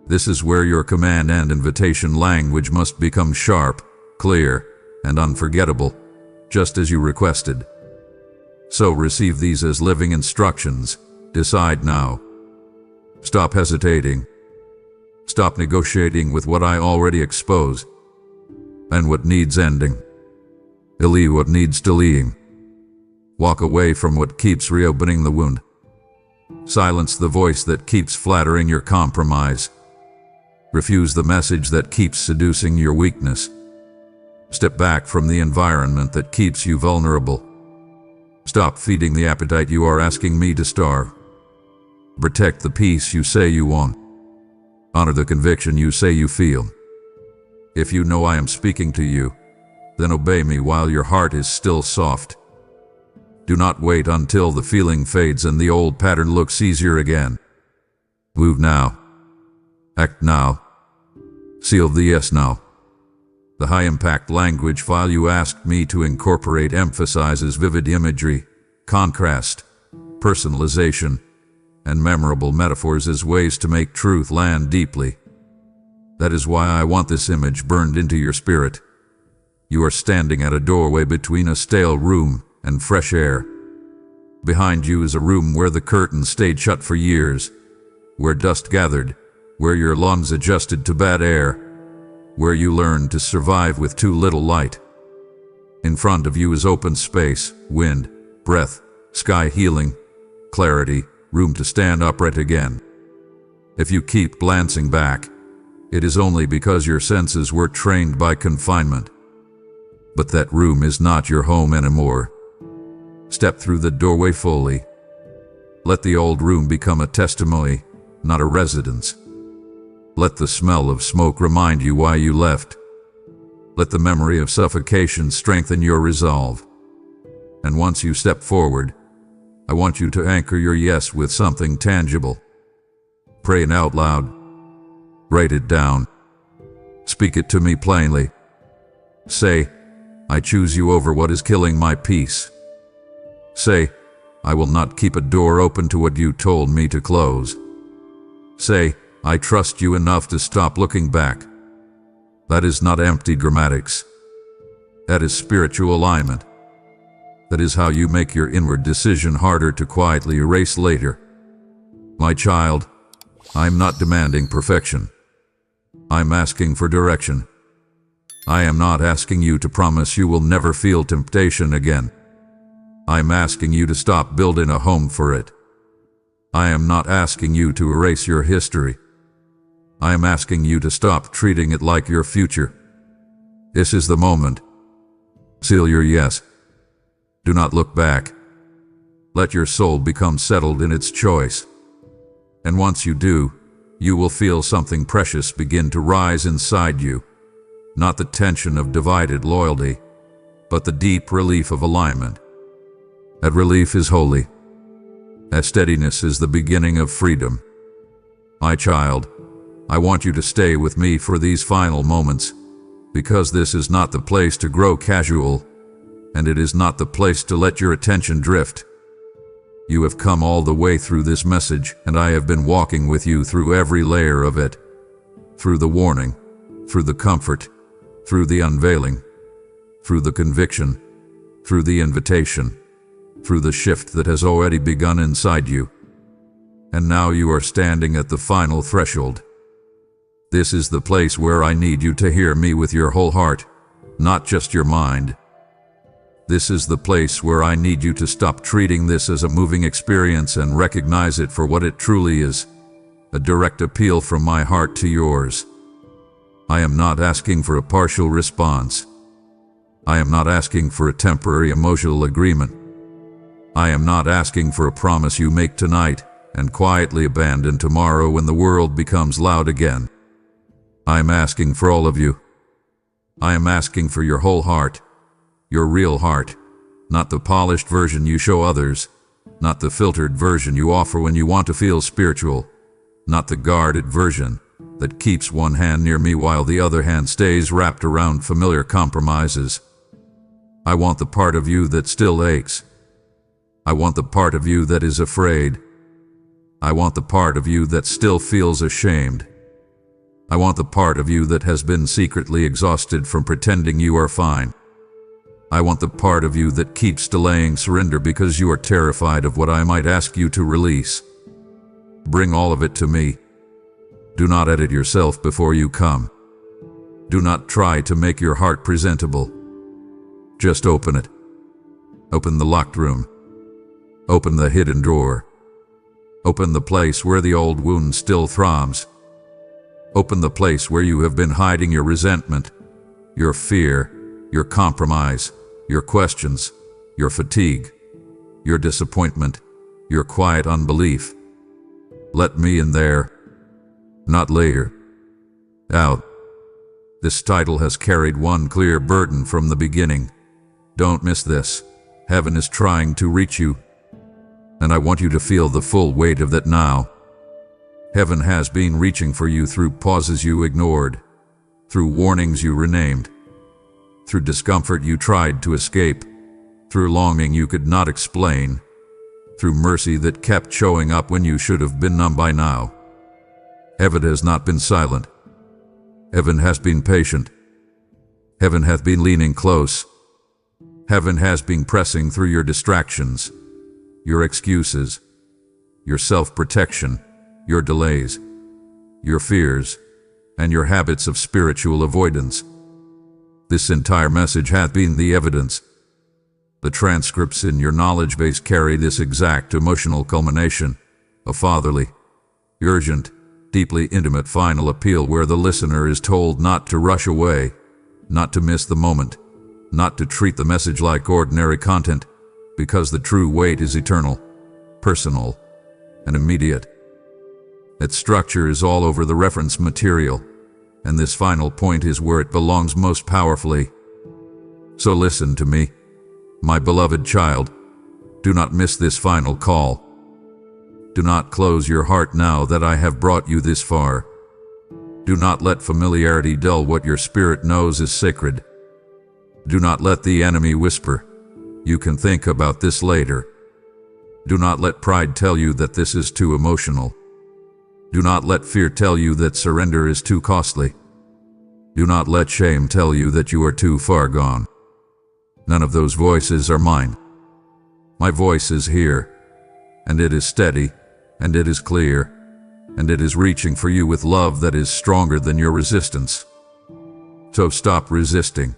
S1: This is where your command and invitation language must become sharp, clear, and unforgettable, just as you requested. So receive these as living instructions. Decide now. Stop hesitating. Stop negotiating with what I already exposed and what needs ending. Delete what needs deleting. Walk away from what keeps reopening the wound. Silence the voice that keeps flattering your compromise. Refuse the message that keeps seducing your weakness. Step back from the environment that keeps you vulnerable. Stop feeding the appetite you are asking me to starve. Protect the peace you say you want. Honor the conviction you say you feel. If you know I am speaking to you, then obey me while your heart is still soft. Do not wait until the feeling fades and the old pattern looks easier again. Move now. Act now. Seal the yes now. The high-impact language file you asked me to incorporate emphasizes vivid imagery, contrast, personalization, and memorable metaphors as ways to make truth land deeply. That is why I want this image burned into your spirit. You are standing at a doorway between a stale room and fresh air. Behind you is a room where the curtains stayed shut for years, where dust gathered, where your lungs adjusted to bad air, where you learned to survive with too little light. In front of you is open space, wind, breath, sky healing, clarity, room to stand upright again. If you keep glancing back, it is only because your senses were trained by confinement. But that room is not your home anymore. Step through the doorway fully. Let the old room become a testimony, not a residence. Let the smell of smoke remind you why you left. Let the memory of suffocation strengthen your resolve. And once you step forward, I I want you to anchor your yes with something tangible. Pray it out loud. Write it down. Speak it to me plainly. Say, I choose you over what is killing my peace. Say, I will not keep a door open to what you told me to close. Say, I trust you enough to stop looking back. That is not empty grammatics. That is spiritual alignment. That is how you make your inward decision harder to quietly erase later. My child, I'm not demanding perfection. I'm asking for direction. I am not asking you to promise you will never feel temptation again. I'm asking you to stop building a home for it. I am not asking you to erase your history. I am asking you to stop treating it like your future. This is the moment. Seal your yes. Do not look back. Let your soul become settled in its choice. And once you do, you will feel something precious begin to rise inside you. Not the tension of divided loyalty, but the deep relief of alignment. That relief is holy. That steadiness is the beginning of freedom. My child, I want you to stay with me for these final moments, because this is not the place to grow casual, and it is not the place to let your attention drift. You have come all the way through this message, and I have been walking with you through every layer of it. Through the warning, through the comfort, through the unveiling, through the conviction, through the invitation, through the shift that has already begun inside you. And now you are standing at the final threshold. This is the place where I need you to hear me with your whole heart, not just your mind. This is the place where I need you to stop treating this as a moving experience and recognize it for what it truly is, a direct appeal from my heart to yours. I am not asking for a partial response. I am not asking for a temporary emotional agreement. I am not asking for a promise you make tonight and quietly abandon tomorrow when the world becomes loud again. I am asking for all of you. I am asking for your whole heart, your real heart, not the polished version you show others, not the filtered version you offer when you want to feel spiritual, not the guarded version that keeps one hand near me while the other hand stays wrapped around familiar compromises. I want the part of you that still aches. I want the part of you that is afraid. I want the part of you that still feels ashamed. I want the part of you that has been secretly exhausted from pretending you are fine. I want the part of you that keeps delaying surrender because you are terrified of what I might ask you to release. Bring all of it to me. Do not edit yourself before you come. Do not try to make your heart presentable. Just open it. Open the locked room. Open the hidden drawer. Open the place where the old wound still throbs. Open the place where you have been hiding your resentment, your fear, your compromise, your questions, your fatigue, your disappointment, your quiet unbelief. Let me in there, not later. Out. This title has carried one clear burden from the beginning. Don't miss this. Heaven is trying to reach you, and I want you to feel the full weight of that now. Heaven has been reaching for you through pauses you ignored, through warnings you renamed, through discomfort you tried to escape, through longing you could not explain, through mercy that kept showing up when you should have been numb by now. Heaven has not been silent. Heaven has been patient. Heaven hath been leaning close. Heaven has been pressing through your distractions, your excuses, your self-protection, your delays, your fears, and your habits of spiritual avoidance. This entire message hath been the evidence. The transcripts in your knowledge base carry this exact emotional culmination, a fatherly, urgent, deeply intimate final appeal where the listener is told not to rush away, not to miss the moment, not to treat the message like ordinary content, because the true weight is eternal, personal, and immediate. Its structure is all over the reference material, and this final point is where it belongs most powerfully. So listen to me, my beloved child. Do not miss this final call. Do not close your heart now that I have brought you this far. Do not let familiarity dull what your spirit knows is sacred. Do not let the enemy whisper, "You can think about this later." Do not let pride tell you that this is too emotional. Do not let fear tell you that surrender is too costly. Do not let shame tell you that you are too far gone. None of those voices are mine. My voice is here, and it is steady, and it is clear, and it is reaching for you with love that is stronger than your resistance. So stop resisting.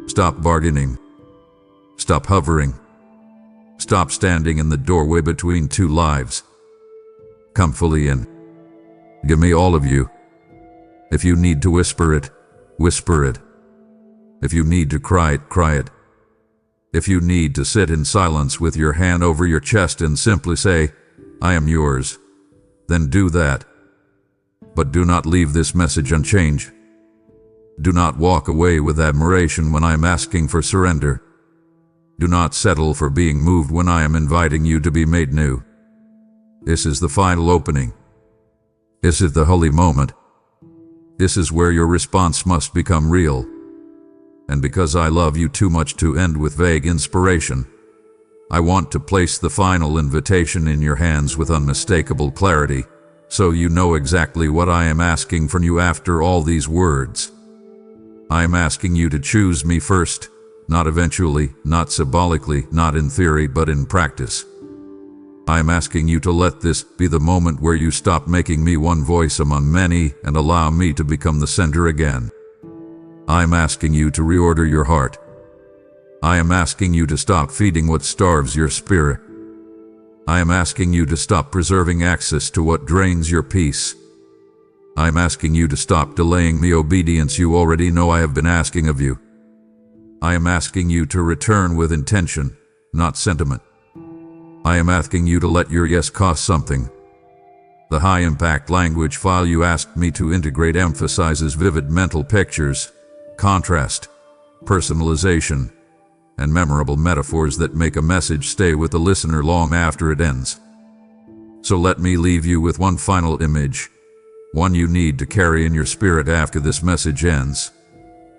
S1: Stop bargaining. Stop hovering. Stop standing in the doorway between two lives. Come fully in. Give me all of you. If you need to whisper it, whisper it. If you need to cry it, cry it. If you need to sit in silence with your hand over your chest and simply say, "I am yours," then do that. But do not leave this message unchanged. Do not walk away with admiration when I am asking for surrender. Do not settle for being moved when I am inviting you to be made new. This is the final opening. This is the holy moment. This is where your response must become real. And because I love you too much to end with vague inspiration, I want to place the final invitation in your hands with unmistakable clarity, so you know exactly what I am asking from you after all these words. I am asking you to choose me first, not eventually, not symbolically, not in theory, but in practice. I am asking you to let this be the moment where you stop making me one voice among many and allow me to become the center again. I am asking you to reorder your heart. I am asking you to stop feeding what starves your spirit. I am asking you to stop preserving access to what drains your peace. I am asking you to stop delaying the obedience you already know I have been asking of you. I am asking you to return with intention, not sentiment. I am asking you to let your yes cost something. The high-impact language file you asked me to integrate emphasizes vivid mental pictures, contrast, personalization, and memorable metaphors that make a message stay with the listener long after it ends. So let me leave you with one final image, one you need to carry in your spirit after this message ends.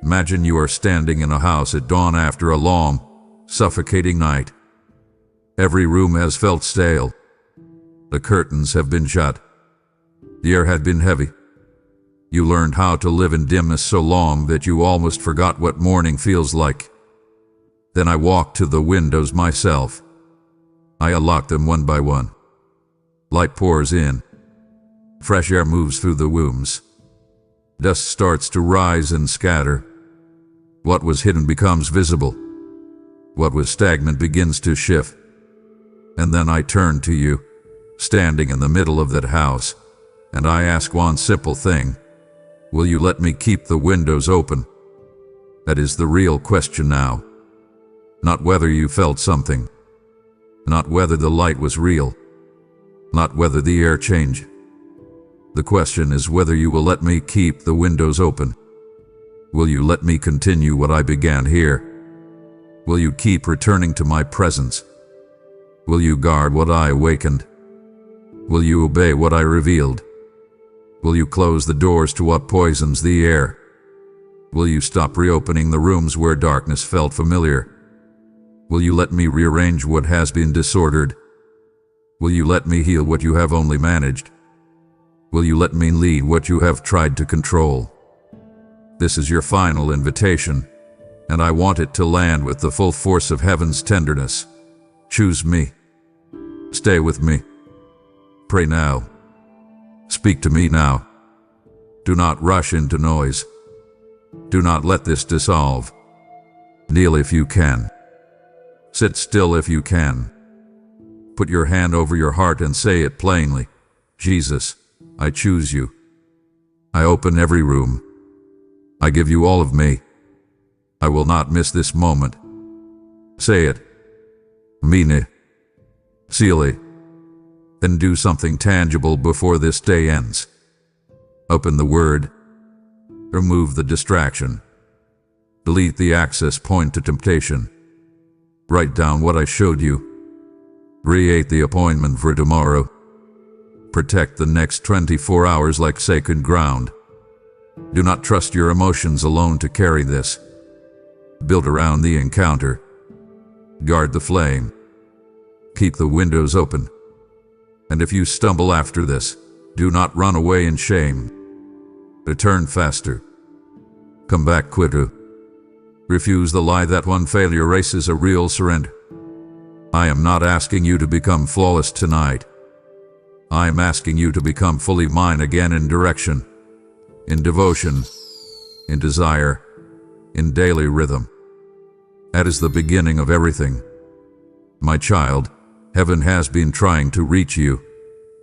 S1: Imagine you are standing in a house at dawn after a long, suffocating night. Every room has felt stale. The curtains have been shut. The air had been heavy. You learned how to live in dimness so long that you almost forgot what morning feels like. Then I walked to the windows myself. I unlocked them one by one. Light pours in. Fresh air moves through the rooms. Dust starts to rise and scatter. What was hidden becomes visible. What was stagnant begins to shift. And then I turn to you, standing in the middle of that house, and I ask one simple thing. Will you let me keep the windows open? That is the real question now. Not whether you felt something. Not whether the light was real. Not whether the air changed. The question is whether you will let me keep the windows open. Will you let me continue what I began here? Will you keep returning to my presence? Will you guard what I awakened? Will you obey what I revealed? Will you close the doors to what poisons the air? Will you stop reopening the rooms where darkness felt familiar? Will you let me rearrange what has been disordered? Will you let me heal what you have only managed? Will you let me lead what you have tried to control? This is your final invitation, and I want it to land with the full force of heaven's tenderness. Choose me. Stay with me. Pray now. Speak to me now. Do not rush into noise. Do not let this dissolve. Kneel if you can. Sit still if you can. Put your hand over your heart and say it plainly. Jesus, I choose you. I open every room. I give you all of me. I will not miss this moment. Say it. Mean it. Seal it. Then do something tangible before this day ends. Open the word. Remove the distraction. Delete the access point to temptation. Write down what I showed you. Create the appointment for tomorrow. Protect the next 24 hours like sacred ground. Do not trust your emotions alone to carry this. Build around the encounter. Guard the flame. Keep the windows open. And if you stumble after this, do not run away in shame. Return faster. Come back quicker. Refuse the lie that one failure erases a real surrender. I am not asking you to become flawless tonight. I am asking you to become fully mine again in direction, in devotion, in desire, in daily rhythm. That is the beginning of everything. My child, heaven has been trying to reach you,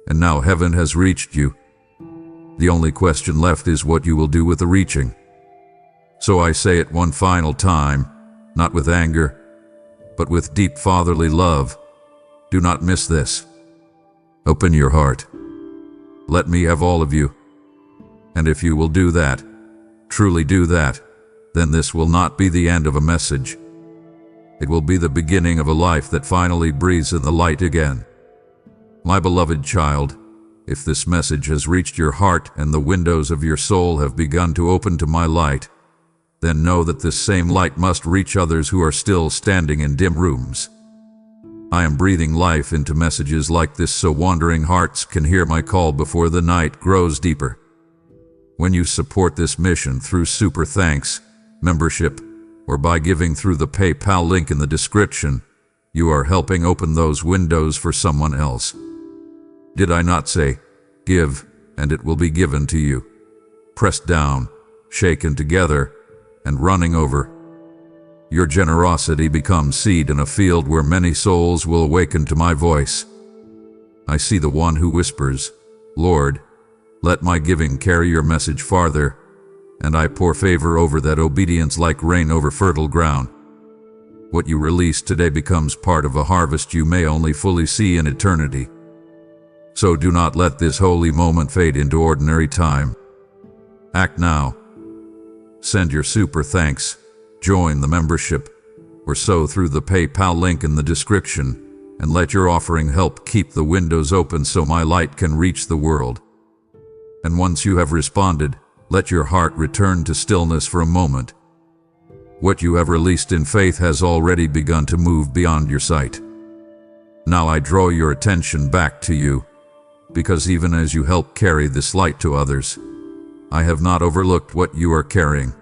S1: and now heaven has reached you. The only question left is what you will do with the reaching. So I say it one final time, not with anger, but with deep fatherly love. Do not miss this. Open your heart. Let me have all of you. And if you will do that, truly do that, then this will not be the end of a message. It will be the beginning of a life that finally breathes in the light again. My beloved child, if this message has reached your heart and the windows of your soul have begun to open to my light, then know that this same light must reach others who are still standing in dim rooms. I am breathing life into messages like this so wandering hearts can hear my call before the night grows deeper. When you support this mission through super thanks, membership, or by giving through the PayPal link in the description, you are helping open those windows for someone else. Did I not say, give, and it will be given to you? Pressed down, shaken together, and running over. Your generosity becomes seed in a field where many souls will awaken to my voice. I see the one who whispers, Lord, let my giving carry your message farther, and I pour favor over that obedience like rain over fertile ground. What you release today becomes part of a harvest you may only fully see in eternity. So do not let this holy moment fade into ordinary time. Act now. Send your super thanks, join the membership, or sow through the PayPal link in the description, and let your offering help keep the windows open so my light can reach the world. And once you have responded, let your heart return to stillness for a moment. What you have released in faith has already begun to move beyond your sight. Now I draw your attention back to you, because even as you help carry this light to others, I have not overlooked what you are carrying.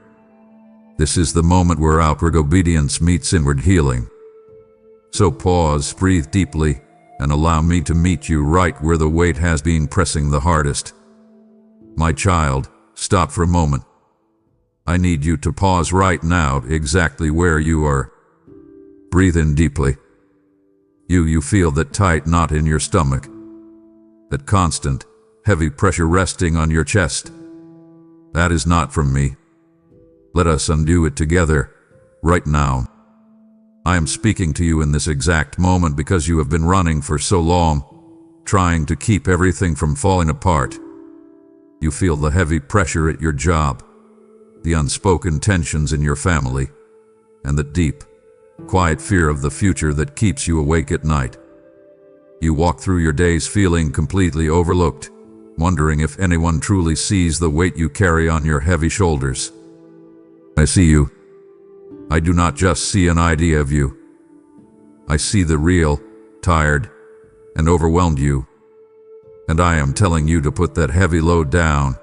S1: This is the moment where outward obedience meets inward healing. So pause, breathe deeply, and allow me to meet you right where the weight has been pressing the hardest. My child, stop for a moment. I need you to pause right now exactly where you are. Breathe in deeply. You feel that tight knot in your stomach, that constant, heavy pressure resting on your chest. That is not from me. Let us undo it together, right now. I am speaking to you in this exact moment because you have been running for so long, trying to keep everything from falling apart. You feel the heavy pressure at your job, the unspoken tensions in your family, and the deep, quiet fear of the future that keeps you awake at night. You walk through your days feeling completely overlooked, wondering if anyone truly sees the weight you carry on your heavy shoulders. I see you. I do not just see an idea of you. I see the real, tired, and overwhelmed you. And I am telling you to put that heavy load down.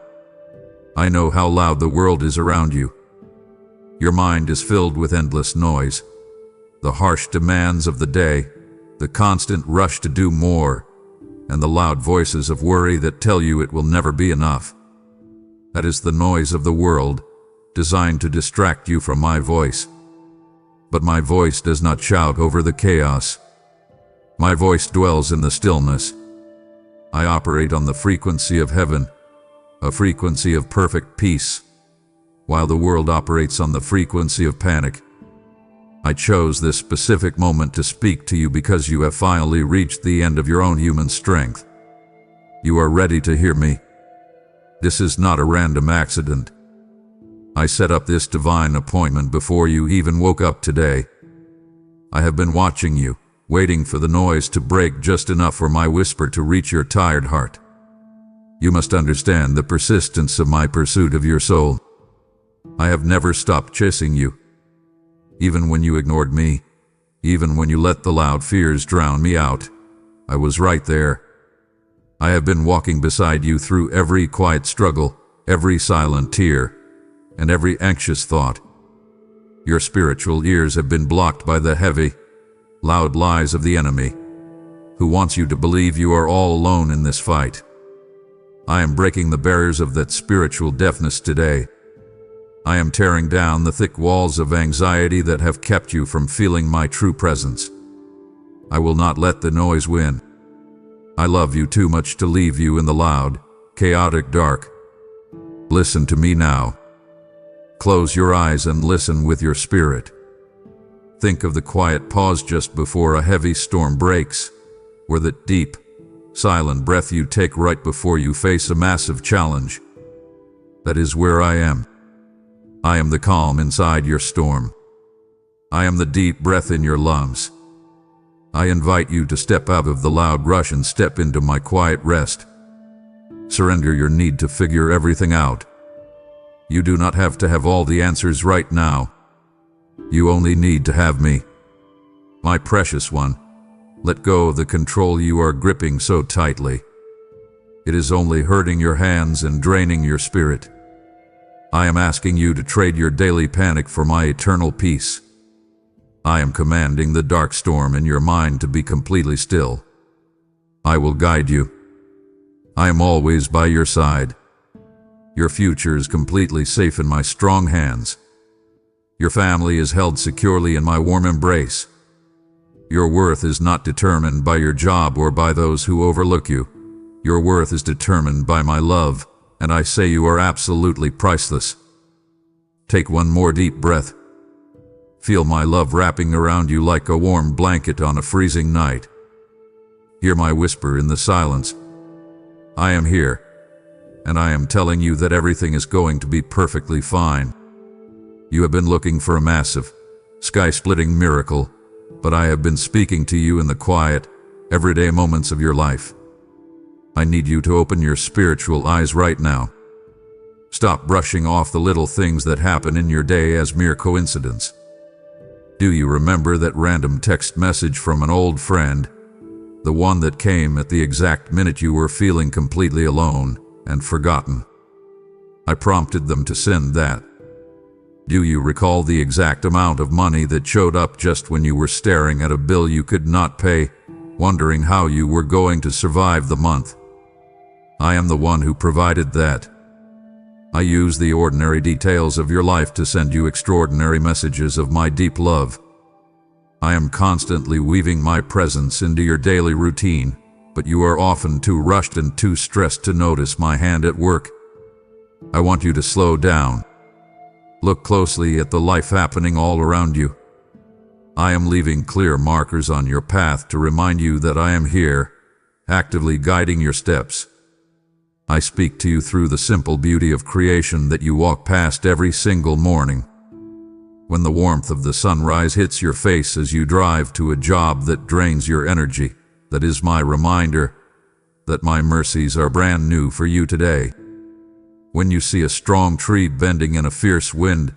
S1: I know how loud the world is around you. Your mind is filled with endless noise, the harsh demands of the day, the constant rush to do more, and the loud voices of worry that tell you it will never be enough. That is the noise of the world, designed to distract you from my voice. But my voice does not shout over the chaos. My voice dwells in the stillness. I operate on the frequency of heaven, a frequency of perfect peace, while the world operates on the frequency of panic. I chose this specific moment to speak to you because you have finally reached the end of your own human strength. You are ready to hear me. This is not a random accident. I set up this divine appointment before you even woke up today. I have been watching you, waiting for the noise to break just enough for my whisper to reach your tired heart. You must understand the persistence of my pursuit of your soul. I have never stopped chasing you. Even when you ignored me, even when you let the loud fears drown me out, I was right there. I have been walking beside you through every quiet struggle, every silent tear, and every anxious thought. Your spiritual ears have been blocked by the heavy, loud lies of the enemy, who wants you to believe you are all alone in this fight. I am breaking the barriers of that spiritual deafness today. I am tearing down the thick walls of anxiety that have kept you from feeling my true presence. I will not let the noise win. I love you too much to leave you in the loud, chaotic dark. Listen to me now. Close your eyes and listen with your spirit. Think of the quiet pause just before a heavy storm breaks, or that deep, silent breath you take right before you face a massive challenge. That is where I am. I am the calm inside your storm. I am the deep breath in your lungs. I invite you to step out of the loud rush and step into my quiet rest. Surrender your need to figure everything out. You do not have to have all the answers right now. You only need to have me. My precious one, let go of the control you are gripping so tightly. It is only hurting your hands and draining your spirit. I am asking you to trade your daily panic for my eternal peace. I am commanding the dark storm in your mind to be completely still. I will guide you. I am always by your side. Your future is completely safe in my strong hands. Your family is held securely in my warm embrace. Your worth is not determined by your job or by those who overlook you. Your worth is determined by my love, and I say you are absolutely priceless. Take one more deep breath. Feel my love wrapping around you like a warm blanket on a freezing night. Hear my whisper in the silence. I am here, and I am telling you that everything is going to be perfectly fine. You have been looking for a massive, sky-splitting miracle, but I have been speaking to you in the quiet, everyday moments of your life. I need you to open your spiritual eyes right now. Stop brushing off the little things that happen in your day as mere coincidence. Do you remember that random text message from an old friend? The one that came at the exact minute you were feeling completely alone and forgotten. I prompted them to send that. Do you recall the exact amount of money that showed up just when you were staring at a bill you could not pay, wondering how you were going to survive the month? I am the one who provided that. I use the ordinary details of your life to send you extraordinary messages of my deep love. I am constantly weaving my presence into your daily routine, but you are often too rushed and too stressed to notice my hand at work. I want you to slow down. Look closely at the life happening all around you. I am leaving clear markers on your path to remind you that I am here, actively guiding your steps. I speak to you through the simple beauty of creation that you walk past every single morning. When the warmth of the sunrise hits your face as you drive to a job that drains your energy, that is my reminder that my mercies are brand new for you today. When you see a strong tree bending in a fierce wind,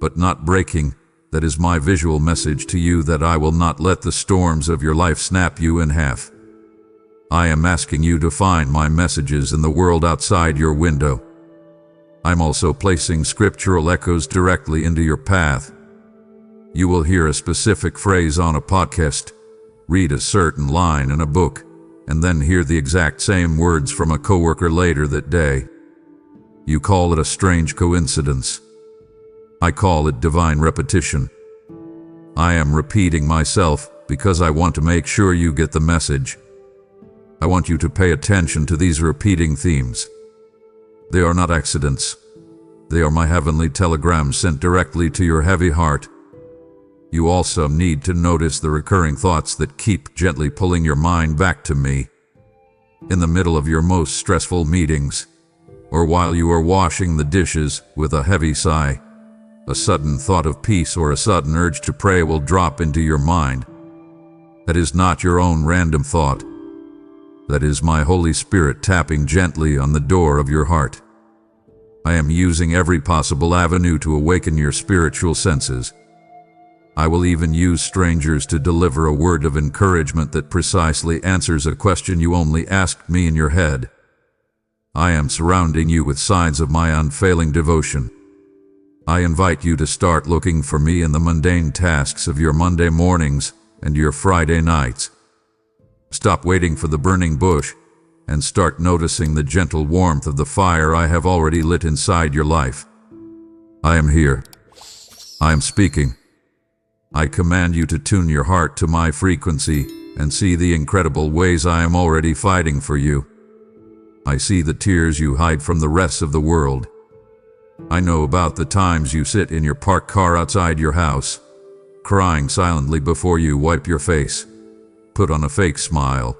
S1: but not breaking, that is my visual message to you that I will not let the storms of your life snap you in half. I am asking you to find my messages in the world outside your window. I'm also placing scriptural echoes directly into your path. You will hear a specific phrase on a podcast, read a certain line in a book, and then hear the exact same words from a coworker later that day. You call it a strange coincidence. I call it divine repetition. I am repeating myself because I want to make sure you get the message. I want you to pay attention to these repeating themes. They are not accidents. They are my heavenly telegrams sent directly to your heavy heart. You also need to notice the recurring thoughts that keep gently pulling your mind back to me. In the middle of your most stressful meetings, or while you are washing the dishes with a heavy sigh, a sudden thought of peace or a sudden urge to pray will drop into your mind. That is not your own random thought. That is my Holy Spirit tapping gently on the door of your heart. I am using every possible avenue to awaken your spiritual senses. I will even use strangers to deliver a word of encouragement that precisely answers a question you only asked me in your head. I am surrounding you with signs of my unfailing devotion. I invite you to start looking for me in the mundane tasks of your Monday mornings and your Friday nights. Stop waiting for the burning bush and start noticing the gentle warmth of the fire I have already lit inside your life. I am here. I am speaking. I command you to tune your heart to my frequency and see the incredible ways I am already fighting for you. I see the tears you hide from the rest of the world. I know about the times you sit in your parked car outside your house, crying silently before you wipe your face, put on a fake smile,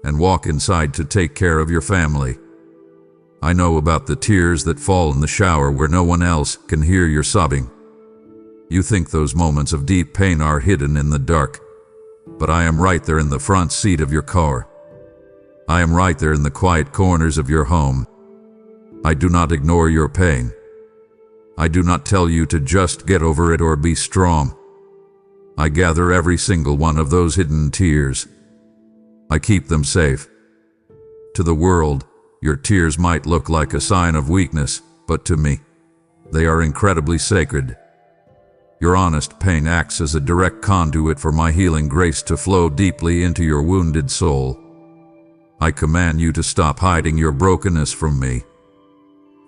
S1: and walk inside to take care of your family. I know about the tears that fall in the shower where no one else can hear your sobbing. You think those moments of deep pain are hidden in the dark, but I am right there in the front seat of your car. I am right there in the quiet corners of your home. I do not ignore your pain. I do not tell you to just get over it or be strong. I gather every single one of those hidden tears. I keep them safe. To the world, your tears might look like a sign of weakness, but to me, they are incredibly sacred. Your honest pain acts as a direct conduit for my healing grace to flow deeply into your wounded soul. I command you to stop hiding your brokenness from me.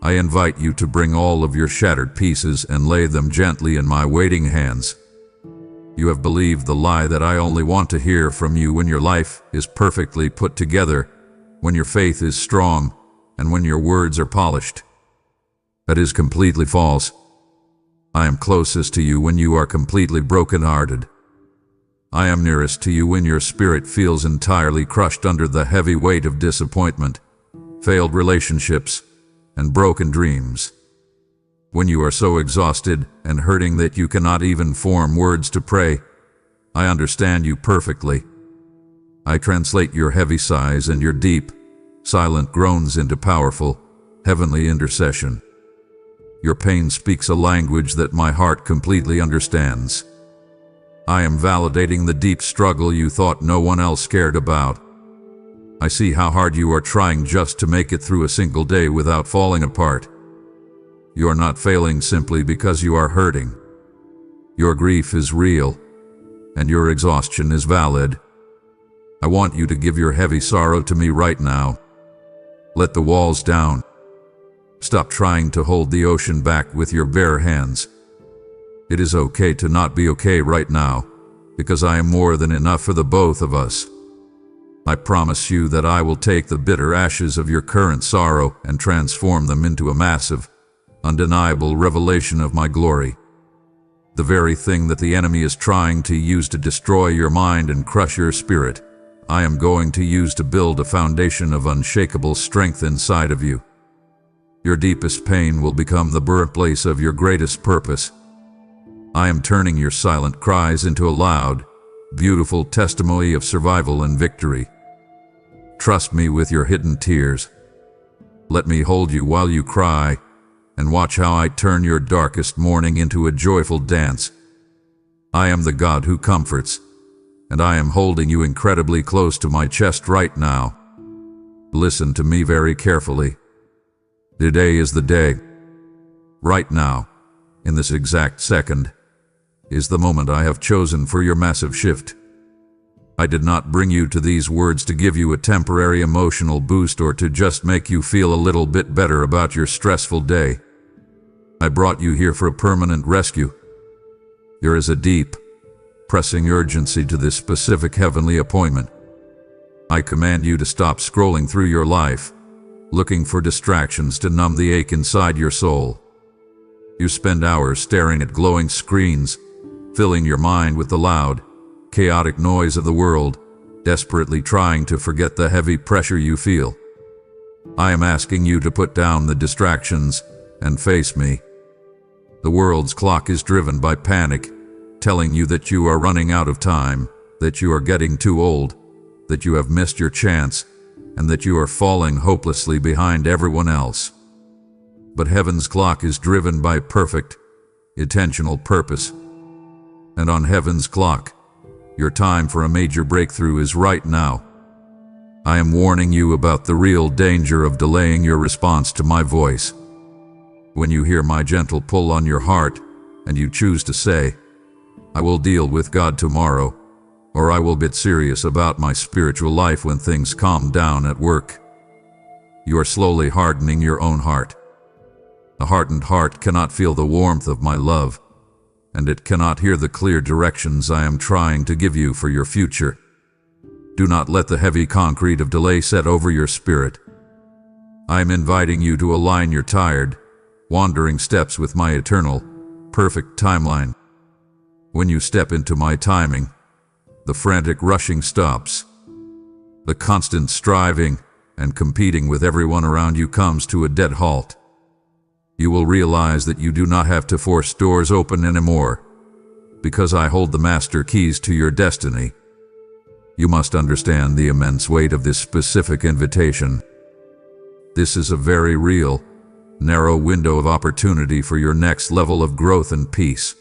S1: I invite you to bring all of your shattered pieces and lay them gently in my waiting hands. You have believed the lie that I only want to hear from you when your life is perfectly put together, when your faith is strong, and when your words are polished. That is completely false. I am closest to you when you are completely broken-hearted. I am nearest to you when your spirit feels entirely crushed under the heavy weight of disappointment, failed relationships, and broken dreams. When you are so exhausted and hurting that you cannot even form words to pray, I understand you perfectly. I translate your heavy sighs and your deep, silent groans into powerful, heavenly intercession. Your pain speaks a language that my heart completely understands. I am validating the deep struggle you thought no one else cared about. I see how hard you are trying just to make it through a single day without falling apart. You are not failing simply because you are hurting. Your grief is real, and your exhaustion is valid. I want you to give your heavy sorrow to me right now. Let the walls down. Stop trying to hold the ocean back with your bare hands. It is okay to not be okay right now, because I am more than enough for the both of us. I promise you that I will take the bitter ashes of your current sorrow and transform them into a massive, undeniable revelation of my glory. The very thing that the enemy is trying to use to destroy your mind and crush your spirit, I am going to use to build a foundation of unshakable strength inside of you. Your deepest pain will become the birthplace of your greatest purpose. I am turning your silent cries into a loud, beautiful testimony of survival and victory. Trust me with your hidden tears. Let me hold you while you cry, and watch how I turn your darkest morning into a joyful dance. I am the God who comforts, and I am holding you incredibly close to my chest right now. Listen to me very carefully. Today is the day. Right now, in this exact second, is the moment I have chosen for your massive shift. I did not bring you to these words to give you a temporary emotional boost or to just make you feel a little bit better about your stressful day. I brought you here for a permanent rescue. There is a deep, pressing urgency to this specific heavenly appointment. I command you to stop scrolling through your life, looking for distractions to numb the ache inside your soul. You spend hours staring at glowing screens, filling your mind with the loud, chaotic noise of the world, desperately trying to forget the heavy pressure you feel. I am asking you to put down the distractions and face me. The world's clock is driven by panic, telling you that you are running out of time, that you are getting too old, that you have missed your chance, and that you are falling hopelessly behind everyone else. But heaven's clock is driven by perfect, intentional purpose. And on heaven's clock, your time for a major breakthrough is right now. I am warning you about the real danger of delaying your response to my voice. When you hear my gentle pull on your heart, and you choose to say, "I will deal with God tomorrow," or "I will get serious about my spiritual life when things calm down at work," you are slowly hardening your own heart. A hardened heart cannot feel the warmth of my love, and it cannot hear the clear directions I am trying to give you for your future. Do not let the heavy concrete of delay set over your spirit. I am inviting you to align your tired, wandering steps with my eternal, perfect timeline. When you step into my timing, the frantic rushing stops. The constant striving and competing with everyone around you comes to a dead halt. You will realize that you do not have to force doors open anymore, because I hold the master keys to your destiny. You must understand the immense weight of this specific invitation. This is a very real, narrow window of opportunity for your next level of growth and peace.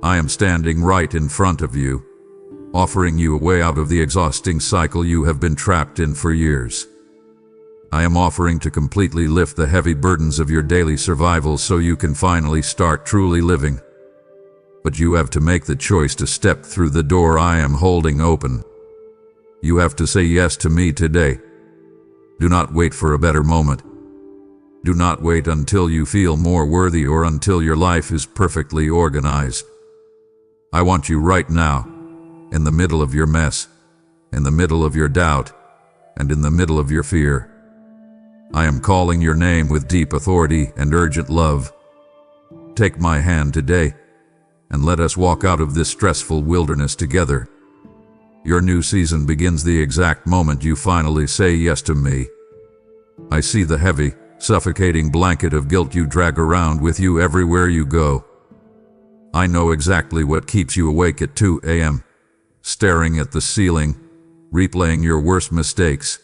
S1: I am standing right in front of you, offering you a way out of the exhausting cycle you have been trapped in for years. I am offering to completely lift the heavy burdens of your daily survival so you can finally start truly living. But you have to make the choice to step through the door I am holding open. You have to say yes to me today. Do not wait for a better moment. Do not wait until you feel more worthy or until your life is perfectly organized. I want you right now, in the middle of your mess, in the middle of your doubt, and in the middle of your fear. I am calling your name with deep authority and urgent love. Take my hand today, and let us walk out of this stressful wilderness together. Your new season begins the exact moment you finally say yes to me. I see the heavy, suffocating blanket of guilt you drag around with you everywhere you go. I know exactly what keeps you awake at 2 a.m., staring at the ceiling, replaying your worst mistakes,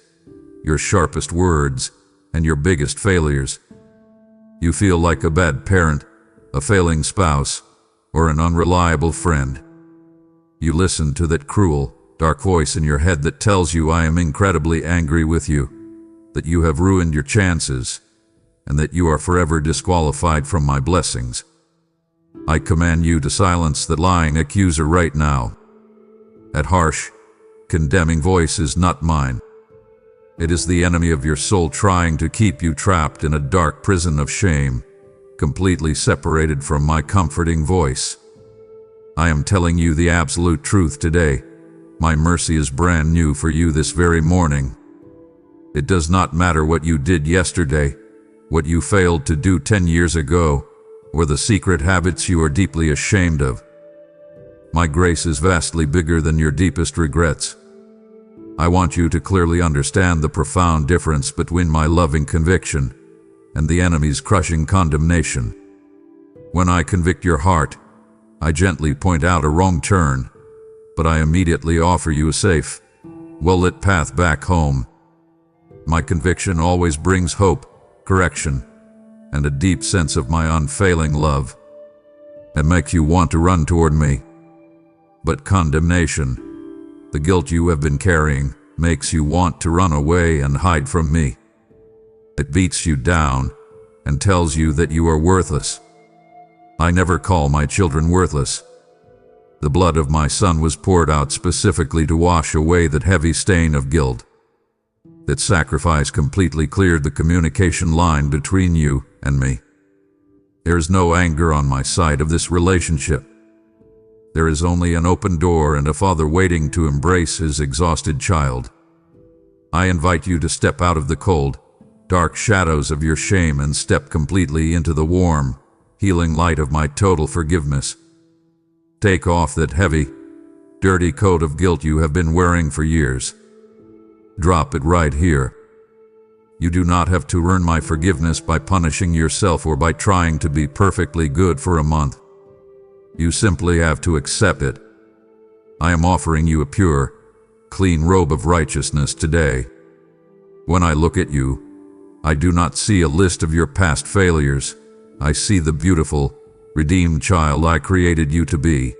S1: your sharpest words, and your biggest failures. You feel like a bad parent, a failing spouse, or an unreliable friend. You listen to that cruel, dark voice in your head that tells you I am incredibly angry with you, that you have ruined your chances, and that you are forever disqualified from my blessings. I command you to silence that lying accuser right now. That harsh, condemning voice is not mine. It is the enemy of your soul trying to keep you trapped in a dark prison of shame, completely separated from my comforting voice. I am telling you the absolute truth today. My mercy is brand new for you this very morning. It does not matter what you did yesterday, what you failed to do 10 years ago, or the secret habits you are deeply ashamed of. My grace is vastly bigger than your deepest regrets. I want you to clearly understand the profound difference between my loving conviction and the enemy's crushing condemnation. When I convict your heart, I gently point out a wrong turn, but I immediately offer you a safe, well-lit path back home. My conviction always brings hope, correction, and a deep sense of my unfailing love. It makes you want to run toward me. But condemnation, the guilt you have been carrying, makes you want to run away and hide from me. It beats you down and tells you that you are worthless. I never call my children worthless. The blood of my son was poured out specifically to wash away that heavy stain of guilt. That sacrifice completely cleared the communication line between you and me. There is no anger on my side of this relationship. There is only an open door and a father waiting to embrace his exhausted child. I invite you to step out of the cold, dark shadows of your shame and step completely into the warm, healing light of my total forgiveness. Take off that heavy, dirty coat of guilt you have been wearing for years. Drop it right here. You do not have to earn my forgiveness by punishing yourself or by trying to be perfectly good for a month. You simply have to accept it. I am offering you a pure, clean robe of righteousness today. When I look at you, I do not see a list of your past failures. I see the beautiful, redeemed child I created you to be.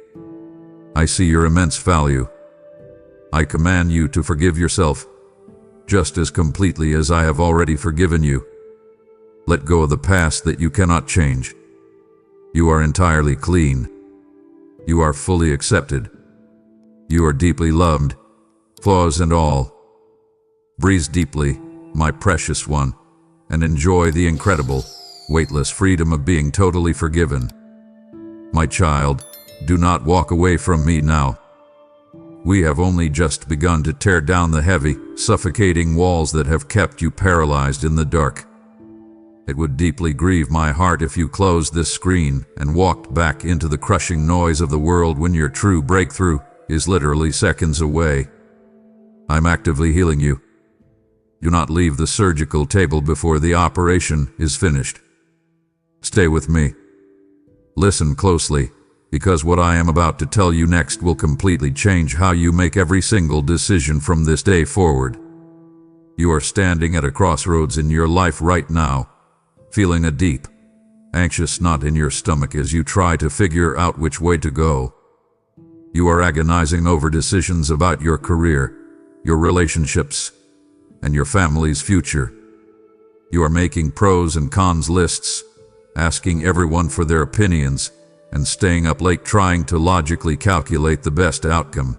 S1: I see your immense value. I command you to forgive yourself, just as completely as I have already forgiven you. Let go of the past that you cannot change. You are entirely clean. You are fully accepted. You are deeply loved, flaws and all. Breathe deeply, my precious one, and enjoy the incredible, weightless freedom of being totally forgiven. My child, do not walk away from me now. We have only just begun to tear down the heavy, suffocating walls that have kept you paralyzed in the dark. It would deeply grieve my heart if you closed this screen and walked back into the crushing noise of the world when your true breakthrough is literally seconds away. I'm actively healing you. Do not leave the surgical table before the operation is finished. Stay with me. Listen closely, because what I am about to tell you next will completely change how you make every single decision from this day forward. You are standing at a crossroads in your life right now, feeling a deep, anxious knot in your stomach as you try to figure out which way to go. You are agonizing over decisions about your career, your relationships, and your family's future. You are making pros and cons lists, asking everyone for their opinions, and staying up late trying to logically calculate the best outcome.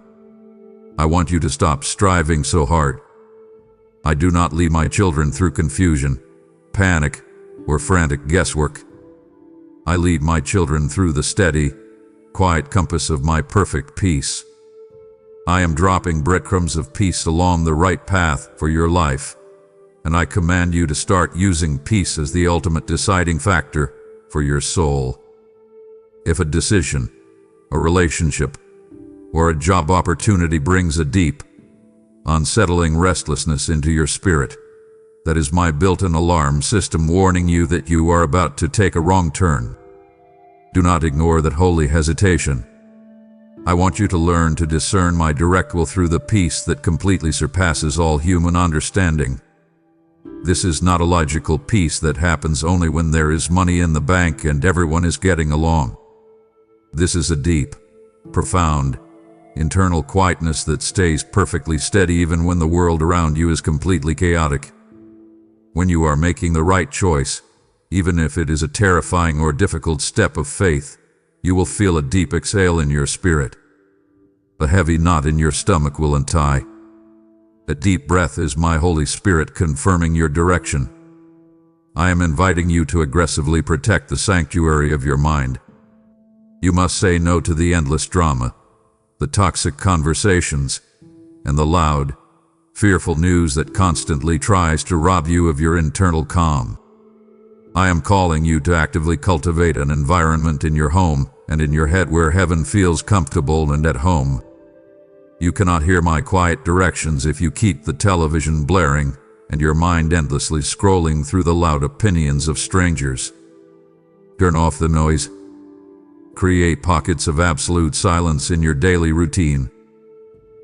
S1: I want you to stop striving so hard. I do not lead my children through confusion, panic, or frantic guesswork. I lead my children through the steady, quiet compass of my perfect peace. I am dropping breadcrumbs of peace along the right path for your life, and I command you to start using peace as the ultimate deciding factor for your soul. If a decision, a relationship, or a job opportunity brings a deep, unsettling restlessness into your spirit, that is my built-in alarm system warning you that you are about to take a wrong turn. Do not ignore that holy hesitation. I want you to learn to discern my direct will through the peace that completely surpasses all human understanding. This is not a logical peace that happens only when there is money in the bank and everyone is getting along. This is a deep, profound, internal quietness that stays perfectly steady even when the world around you is completely chaotic. When you are making the right choice, even if it is a terrifying or difficult step of faith, you will feel a deep exhale in your spirit. A heavy knot in your stomach will untie. A deep breath is my Holy Spirit confirming your direction. I am inviting you to aggressively protect the sanctuary of your mind. You must say no to the endless drama, the toxic conversations, and the loud, fearful news that constantly tries to rob you of your internal calm. I am calling you to actively cultivate an environment in your home and in your head where heaven feels comfortable and at home. You cannot hear my quiet directions if you keep the television blaring and your mind endlessly scrolling through the loud opinions of strangers. Turn off the noise. Create pockets of absolute silence in your daily routine.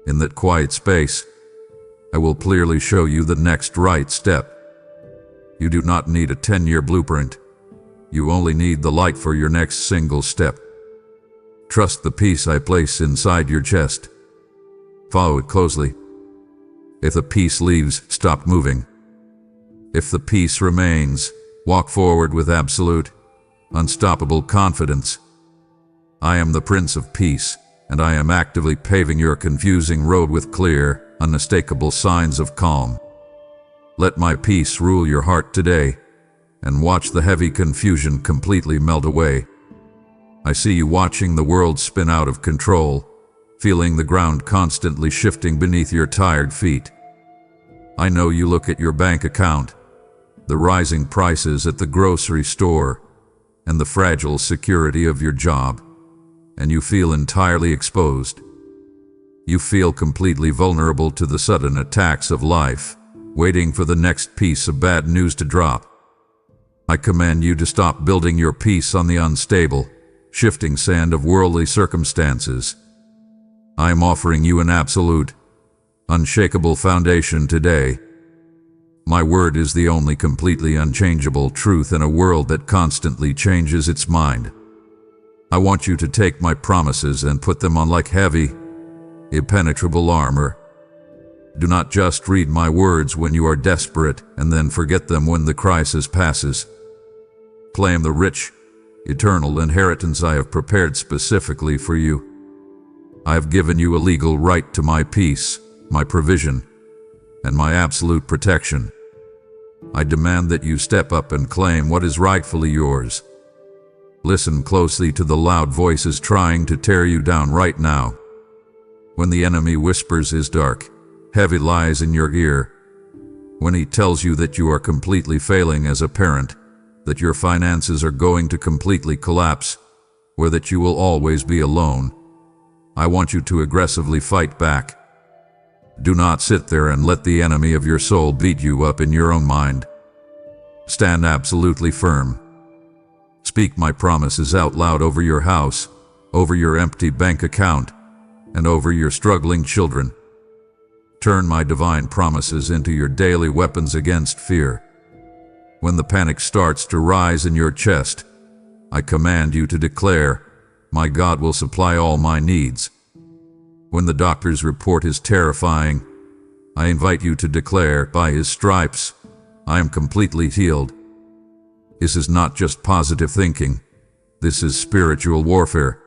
S1: In that quiet space, I will clearly show you the next right step. You do not need a 10-year blueprint. You only need the light for your next single step. Trust the peace I place inside your chest. Follow it closely. If the peace leaves, stop moving. If the peace remains, walk forward with absolute, unstoppable confidence. I am the Prince of Peace, and I am actively paving your confusing road with clear, unmistakable signs of calm. Let my peace rule your heart today, and watch the heavy confusion completely melt away. I see you watching the world spin out of control, feeling the ground constantly shifting beneath your tired feet. I know you look at your bank account, the rising prices at the grocery store, and the fragile security of your job, and you feel entirely exposed. You feel completely vulnerable to the sudden attacks of life, waiting for the next piece of bad news to drop. I command you to stop building your peace on the unstable, shifting sand of worldly circumstances. I am offering you an absolute, unshakable foundation today. My word is the only completely unchangeable truth in a world that constantly changes its mind. I want you to take my promises and put them on like heavy, impenetrable armor. Do not just read my words when you are desperate and then forget them when the crisis passes. Claim the rich, eternal inheritance I have prepared specifically for you. I have given you a legal right to my peace, my provision, and my absolute protection. I demand that you step up and claim what is rightfully yours. Listen closely to the loud voices trying to tear you down right now. When the enemy whispers his dark, heavy lies in your ear, when he tells you that you are completely failing as a parent, that your finances are going to completely collapse, or that you will always be alone, I want you to aggressively fight back. Do not sit there and let the enemy of your soul beat you up in your own mind. Stand absolutely firm. Speak my promises out loud over your house, over your empty bank account, and over your struggling children. Turn my divine promises into your daily weapons against fear. When the panic starts to rise in your chest, I command you to declare, "My God will supply all my needs." When the doctor's report is terrifying, I invite you to declare, "By His stripes, I am completely healed." This is not just positive thinking. This is spiritual warfare.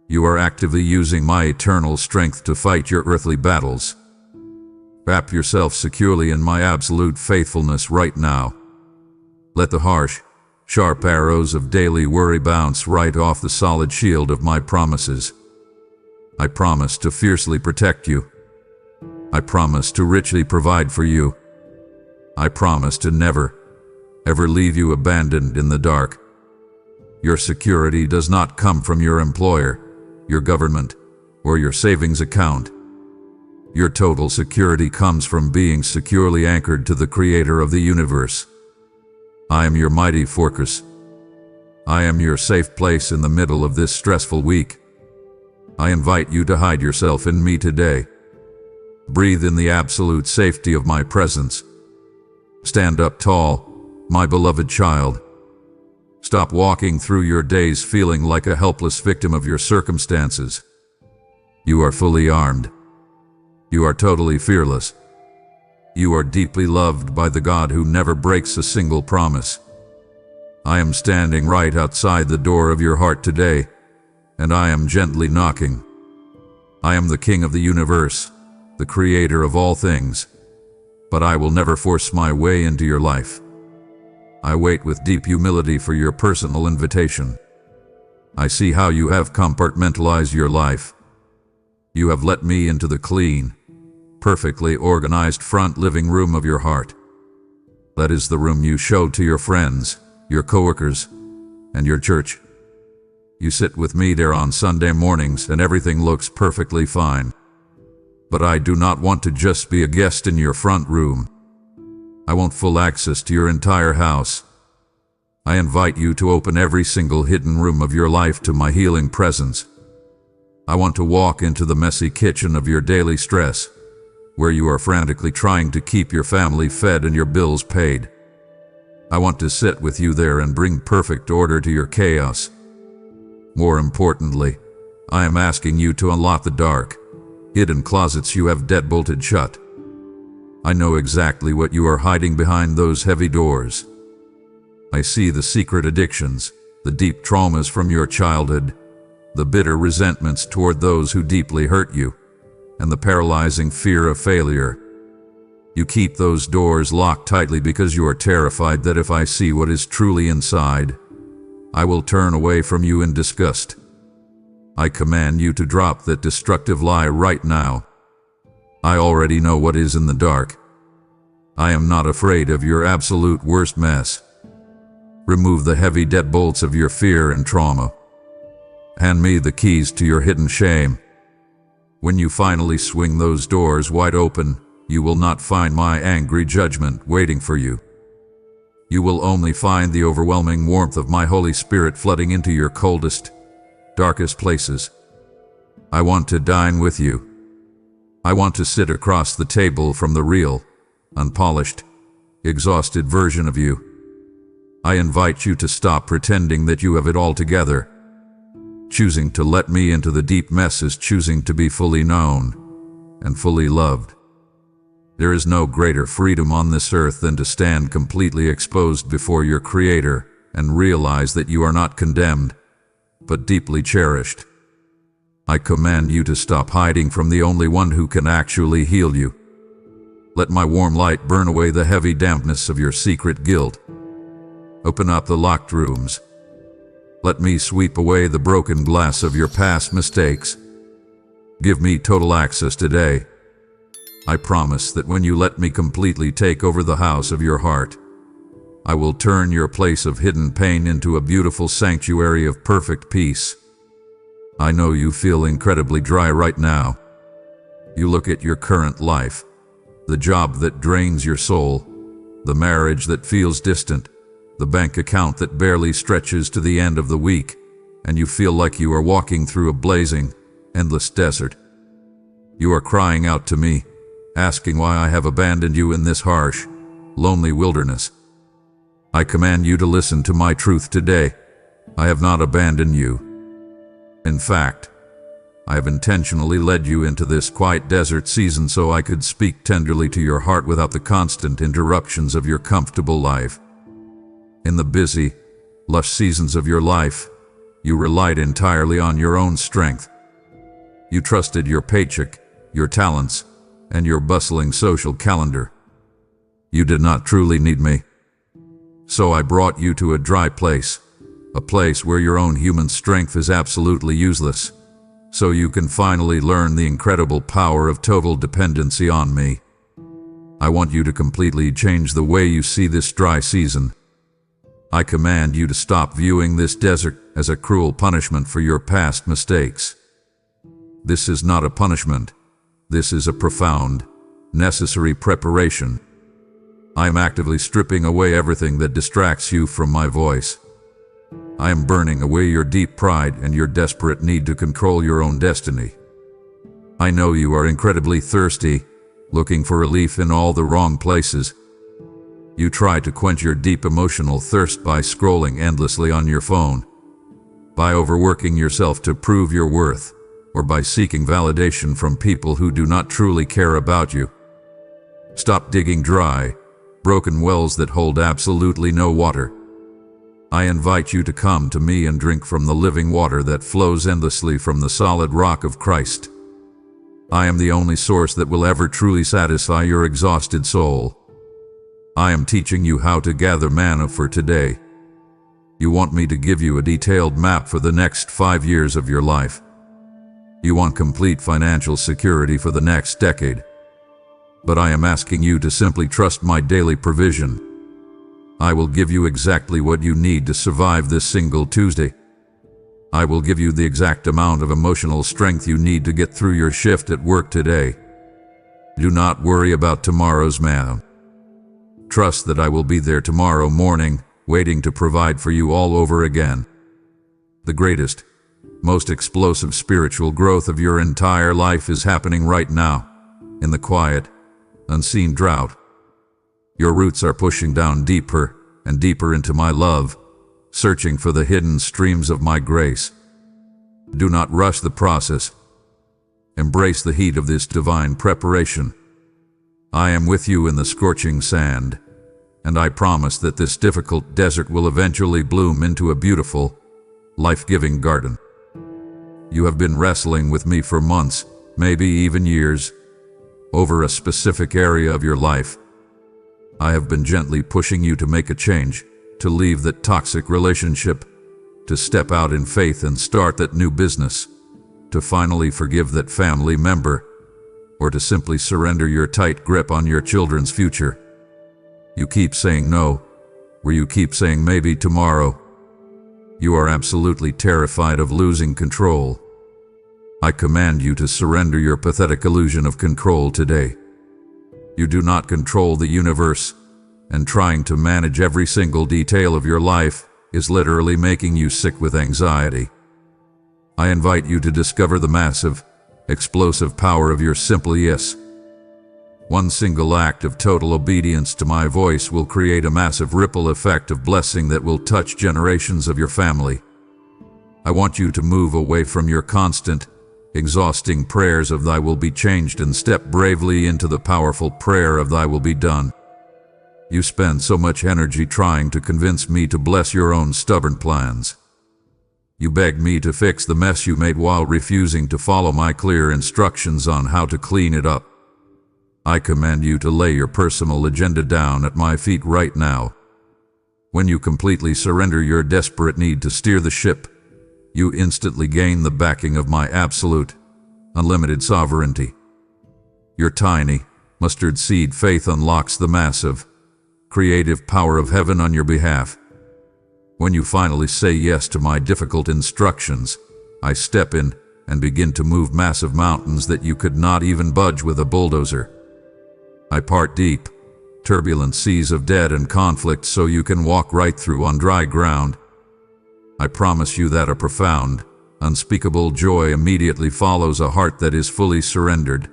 S1: You are actively using my eternal strength to fight your earthly battles. Wrap yourself securely in my absolute faithfulness right now. Let the harsh, sharp arrows of daily worry bounce right off the solid shield of my promises. I promise to fiercely protect you. I promise to richly provide for you. I promise to never, ever leave you abandoned in the dark. Your security does not come from your employer, your government, or your savings account. Your total security comes from being securely anchored to the Creator of the universe. I am your mighty fortress. I am your safe place in the middle of this stressful week. I invite you to hide yourself in me today. Breathe in the absolute safety of my presence. Stand up tall, my beloved child. Stop walking through your days feeling like a helpless victim of your circumstances. You are fully armed. You are totally fearless. You are deeply loved by the God who never breaks a single promise. I am standing right outside the door of your heart today, and I am gently knocking. I am the King of the universe, the Creator of all things, but I will never force my way into your life. I wait with deep humility for your personal invitation. I see how you have compartmentalized your life. You have let me into the clean, perfectly organized front living room of your heart. That is the room you show to your friends, your coworkers, and your church. You sit with me there on Sunday mornings and everything looks perfectly fine. But I do not want to just be a guest in your front room. I want full access to your entire house. I invite you to open every single hidden room of your life to my healing presence. I want to walk into the messy kitchen of your daily stress, where you are frantically trying to keep your family fed and your bills paid. I want to sit with you there and bring perfect order to your chaos. More importantly, I am asking you to unlock the dark, hidden closets you have deadbolted shut. I know exactly what you are hiding behind those heavy doors. I see the secret addictions, the deep traumas from your childhood, the bitter resentments toward those who deeply hurt you, and the paralyzing fear of failure. You keep those doors locked tightly because you are terrified that if I see what is truly inside, I will turn away from you in disgust. I command you to drop that destructive lie right now. I already know what is in the dark. I am not afraid of your absolute worst mess. Remove the heavy deadbolts of your fear and trauma. Hand me the keys to your hidden shame. When you finally swing those doors wide open, you will not find my angry judgment waiting for you. You will only find the overwhelming warmth of my Holy Spirit flooding into your coldest, darkest places. I want to dine with you. I want to sit across the table from the real, unpolished, exhausted version of you. I invite you to stop pretending that you have it all together, choosing to let me into the deep messes, choosing to be fully known and fully loved. There is no greater freedom on this earth than to stand completely exposed before your Creator and realize that you are not condemned, but deeply cherished. I command you to stop hiding from the only one who can actually heal you. Let my warm light burn away the heavy dampness of your secret guilt. Open up the locked rooms. Let me sweep away the broken glass of your past mistakes. Give me total access today. I promise that when you let me completely take over the house of your heart, I will turn your place of hidden pain into a beautiful sanctuary of perfect peace. I know you feel incredibly dry right now. You look at your current life, the job that drains your soul, the marriage that feels distant, the bank account that barely stretches to the end of the week, and you feel like you are walking through a blazing, endless desert. You are crying out to me, asking why I have abandoned you in this harsh, lonely wilderness. I command you to listen to my truth today. I have not abandoned you. In fact, I have intentionally led you into this quiet desert season so I could speak tenderly to your heart without the constant interruptions of your comfortable life. In the busy, lush seasons of your life, you relied entirely on your own strength. You trusted your paycheck, your talents, and your bustling social calendar. You did not truly need me. So I brought you to a dry place, a place where your own human strength is absolutely useless, so you can finally learn the incredible power of total dependency on me. I want you to completely change the way you see this dry season. I command you to stop viewing this desert as a cruel punishment for your past mistakes. This is not a punishment. This is a profound, necessary preparation. I am actively stripping away everything that distracts you from my voice. I am burning away your deep pride and your desperate need to control your own destiny. I know you are incredibly thirsty, looking for relief in all the wrong places. You try to quench your deep emotional thirst by scrolling endlessly on your phone, by overworking yourself to prove your worth, or by seeking validation from people who do not truly care about you. Stop digging dry, broken wells that hold absolutely no water. I invite you to come to me and drink from the living water that flows endlessly from the solid rock of Christ. I am the only source that will ever truly satisfy your exhausted soul. I am teaching you how to gather manna for today. You want me to give you a detailed map for the next 5 years of your life. You want complete financial security for the next decade. But I am asking you to simply trust my daily provision. I will give you exactly what you need to survive this single Tuesday. I will give you the exact amount of emotional strength you need to get through your shift at work today. Do not worry about tomorrow's manna. Trust that I will be there tomorrow morning, waiting to provide for you all over again. The greatest, most explosive spiritual growth of your entire life is happening right now, in the quiet, unseen drought. Your roots are pushing down deeper and deeper into my love, searching for the hidden streams of my grace. Do not rush the process. Embrace the heat of this divine preparation. I am with you in the scorching sand, and I promise that this difficult desert will eventually bloom into a beautiful, life-giving garden. You have been wrestling with me for months, maybe even years, over a specific area of your life. I have been gently pushing you to make a change, to leave that toxic relationship, to step out in faith and start that new business, to finally forgive that family member, or to simply surrender your tight grip on your children's future. You keep saying no, or you keep saying maybe tomorrow. You are absolutely terrified of losing control. I command you to surrender your pathetic illusion of control today. You do not control the universe, and trying to manage every single detail of your life is literally making you sick with anxiety. I invite you to discover the massive, explosive power of your simple yes. One single act of total obedience to my voice will create a massive ripple effect of blessing that will touch generations of your family. I want you to move away from your constant, exhausting prayers of "Thy will be changed" and step bravely into the powerful prayer of "Thy will be done." You spend so much energy trying to convince me to bless your own stubborn plans. You beg me to fix the mess you made while refusing to follow my clear instructions on how to clean it up. I command you to lay your personal agenda down at my feet right now. When you completely surrender your desperate need to steer the ship, you instantly gain the backing of my absolute, unlimited sovereignty. Your tiny, mustard seed faith unlocks the massive, creative power of heaven on your behalf. When you finally say yes to my difficult instructions, I step in and begin to move massive mountains that you could not even budge with a bulldozer. I part deep, turbulent seas of debt and conflict so you can walk right through on dry ground. I promise you that a profound, unspeakable joy immediately follows a heart that is fully surrendered.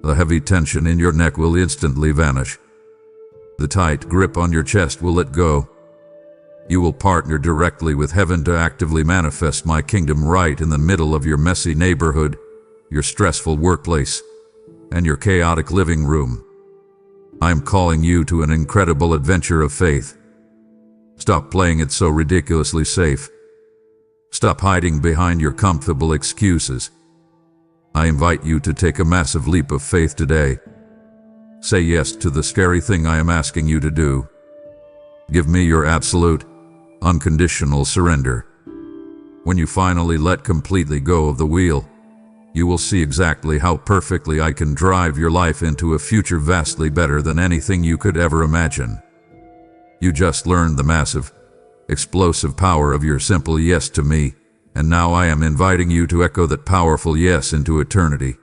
S1: The heavy tension in your neck will instantly vanish. The tight grip on your chest will let go. You will partner directly with heaven to actively manifest my kingdom right in the middle of your messy neighborhood, your stressful workplace, and your chaotic living room. I am calling you to an incredible adventure of faith. Stop playing it so ridiculously safe. Stop hiding behind your comfortable excuses. I invite you to take a massive leap of faith today. Say yes to the scary thing I am asking you to do. Give me your absolute, unconditional surrender. When you finally let completely go of the wheel, you will see exactly how perfectly I can drive your life into a future vastly better than anything you could ever imagine. You just learned the massive, explosive power of your simple yes to me, and now I am inviting you to echo that powerful yes into eternity.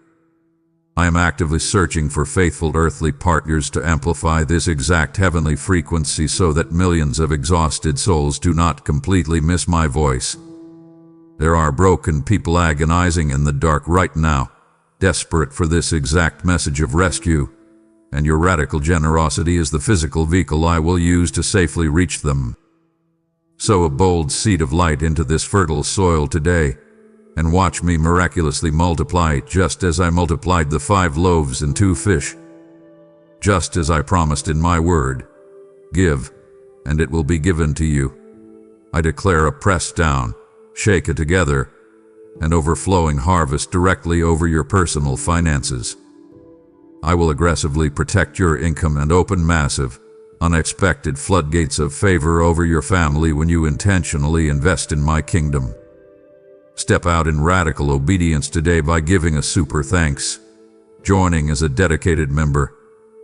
S1: I am actively searching for faithful earthly partners to amplify this exact heavenly frequency so that millions of exhausted souls do not completely miss my voice. There are broken people agonizing in the dark right now, desperate for this exact message of rescue, and your radical generosity is the physical vehicle I will use to safely reach them. Sow a bold seed of light into this fertile soil today, and watch me miraculously multiply it just as I multiplied the 5 loaves and 2 fish. Just as I promised in my word, give, and it will be given to you. I declare a pressed down, shake it together, and overflowing harvest directly over your personal finances. I will aggressively protect your income and open massive, unexpected floodgates of favor over your family when you intentionally invest in my kingdom. Step out in radical obedience today by giving a super thanks, joining as a dedicated member,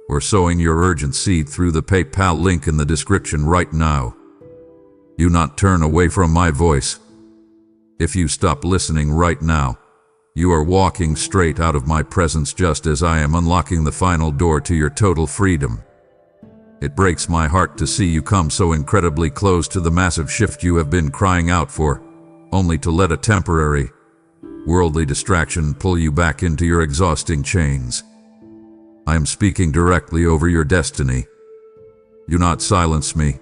S1: or sowing your urgent seed through the PayPal link in the description right now. Do not turn away from my voice. If you stop listening right now, you are walking straight out of my presence just as I am unlocking the final door to your total freedom. It breaks my heart to see you come so incredibly close to the massive shift you have been crying out for, only to let a temporary, worldly distraction pull you back into your exhausting chains. I am speaking directly over your destiny. Do not silence me.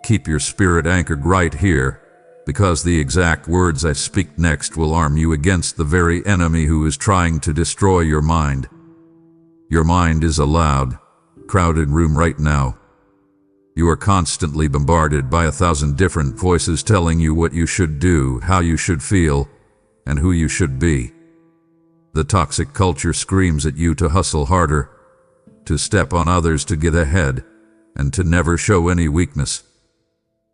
S1: Keep your spirit anchored right here, because the exact words I speak next will arm you against the very enemy who is trying to destroy your mind. Your mind is a loud, crowded room right now. You are constantly bombarded by 1,000 different voices telling you what you should do, how you should feel, and who you should be. The toxic culture screams at you to hustle harder, to step on others to get ahead, and to never show any weakness.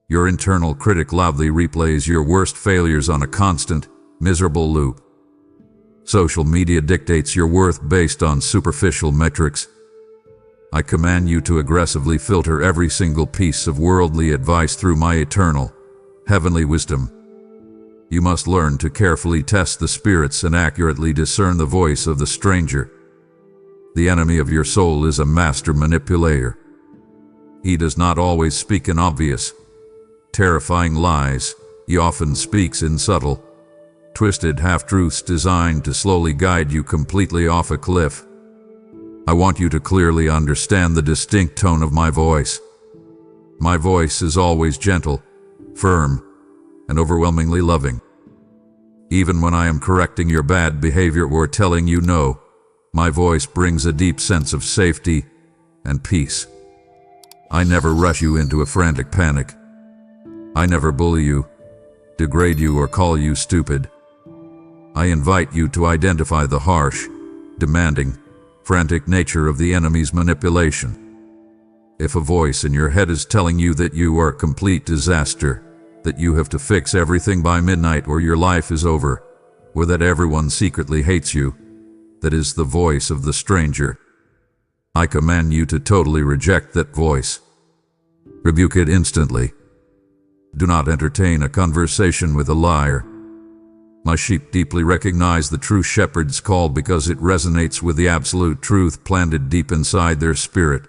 S1: Your internal critic loudly replays your worst failures on a constant, miserable loop. Social media dictates your worth based on superficial metrics. I command you to aggressively filter every single piece of worldly advice through my eternal, heavenly wisdom. You must learn to carefully test the spirits and accurately discern the voice of the stranger. The enemy of your soul is a master manipulator. He does not always speak in obvious, terrifying lies. He often speaks in subtle, twisted half-truths designed to slowly guide you completely off a cliff. I want you to clearly understand the distinct tone of my voice. My voice is always gentle, firm, and overwhelmingly loving. Even when I am correcting your bad behavior or telling you no, my voice brings a deep sense of safety and peace. I never rush you into a frantic panic. I never bully you, degrade you, or call you stupid. I invite you to identify the harsh, demanding, frantic nature of the enemy's manipulation. If a voice in your head is telling you that you are a complete disaster, that you have to fix everything by midnight or your life is over, or that everyone secretly hates you, that is the voice of the stranger. I command you to totally reject that voice. Rebuke it instantly. Do not entertain a conversation with a liar. My sheep deeply recognize the true shepherd's call because it resonates with the absolute truth planted deep inside their spirit.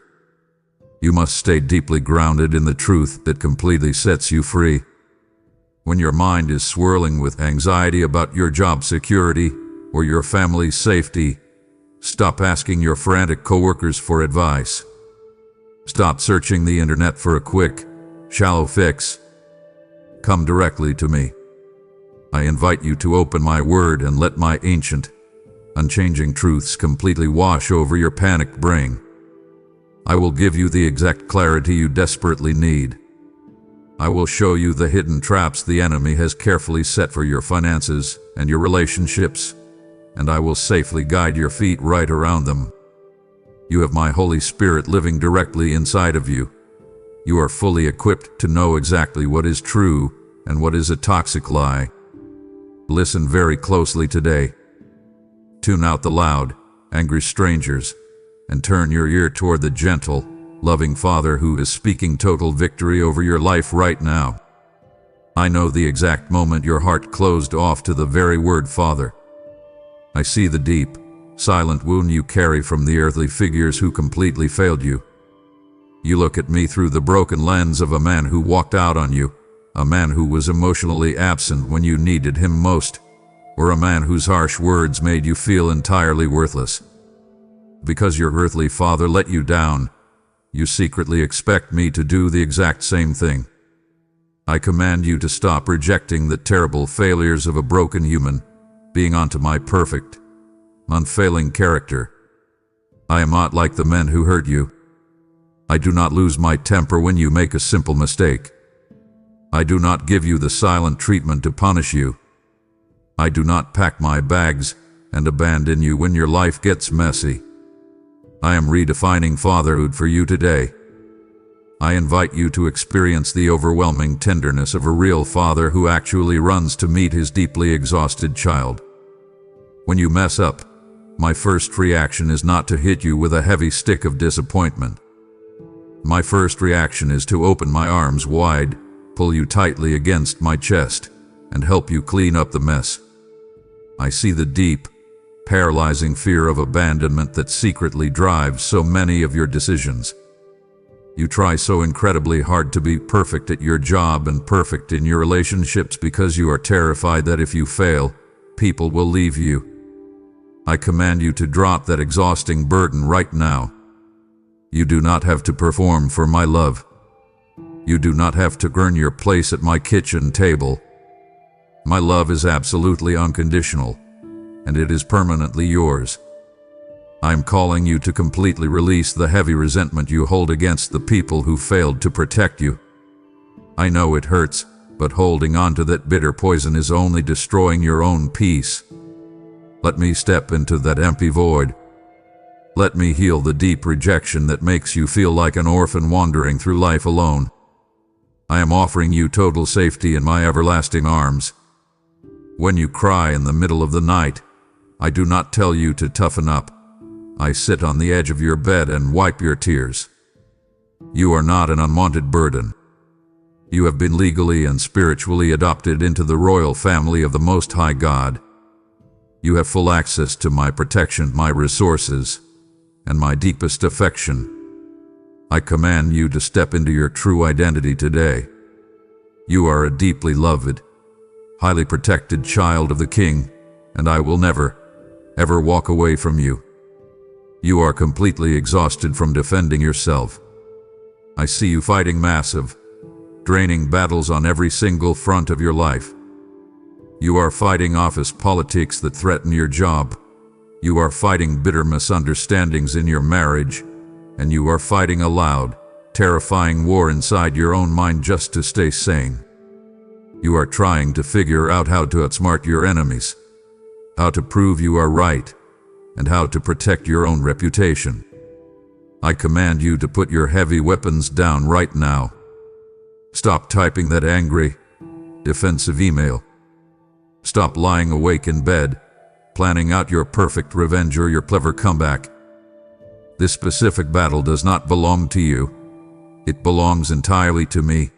S1: You must stay deeply grounded in the truth that completely sets you free. When your mind is swirling with anxiety about your job security or your family's safety, stop asking your frantic coworkers for advice. Stop searching the internet for a quick, shallow fix. Come directly to me. I invite you to open my word and let my ancient, unchanging truths completely wash over your panicked brain. I will give you the exact clarity you desperately need. I will show you the hidden traps the enemy has carefully set for your finances and your relationships, and I will safely guide your feet right around them. You have my Holy Spirit living directly inside of you. You are fully equipped to know exactly what is true and what is a toxic lie. Listen very closely today. Tune out the loud, angry strangers, and turn your ear toward the gentle, loving Father who is speaking total victory over your life right now. I know the exact moment your heart closed off to the very word Father. I see the deep, silent wound you carry from the earthly figures who completely failed you. You look at me through the broken lens of a man who walked out on you, a man who was emotionally absent when you needed him most, or a man whose harsh words made you feel entirely worthless. Because your earthly father let you down, you secretly expect me to do the exact same thing. I command you to stop rejecting the terrible failures of a broken human being onto my perfect, unfailing character. I am not like the men who hurt you. I do not lose my temper when you make a simple mistake. I do not give you the silent treatment to punish you. I do not pack my bags and abandon you when your life gets messy. I am redefining fatherhood for you today. I invite you to experience the overwhelming tenderness of a real father who actually runs to meet his deeply exhausted child. When you mess up, my first reaction is not to hit you with a heavy stick of disappointment. My first reaction is to open my arms wide, pull you tightly against my chest, and help you clean up the mess. I see the deep, paralyzing fear of abandonment that secretly drives so many of your decisions. You try so incredibly hard to be perfect at your job and perfect in your relationships because you are terrified that if you fail, people will leave you. I command you to drop that exhausting burden right now. You do not have to perform for my love. You do not have to earn your place at my kitchen table. My love is absolutely unconditional, and it is permanently yours. I am calling you to completely release the heavy resentment you hold against the people who failed to protect you. I know it hurts, but holding on to that bitter poison is only destroying your own peace. Let me step into that empty void. Let me heal the deep rejection that makes you feel like an orphan wandering through life alone. I am offering you total safety in my everlasting arms. When you cry in the middle of the night, I do not tell you to toughen up. I sit on the edge of your bed and wipe your tears. You are not an unwanted burden. You have been legally and spiritually adopted into the royal family of the Most High God. You have full access to my protection, my resources, and my deepest affection. I command you to step into your true identity today. You are a deeply loved, highly protected child of the King, and I will never, ever walk away from you. You are completely exhausted from defending yourself. I see you fighting massive, draining battles on every single front of your life. You are fighting office politics that threaten your job. You are fighting bitter misunderstandings in your marriage, and you are fighting a loud, terrifying war inside your own mind just to stay sane. You are trying to figure out how to outsmart your enemies, how to prove you are right, and how to protect your own reputation. I command you to put your heavy weapons down right now. Stop typing that angry, defensive email. Stop lying awake in bed, planning out your perfect revenge or your clever comeback. This specific battle does not belong to you. It belongs entirely to me.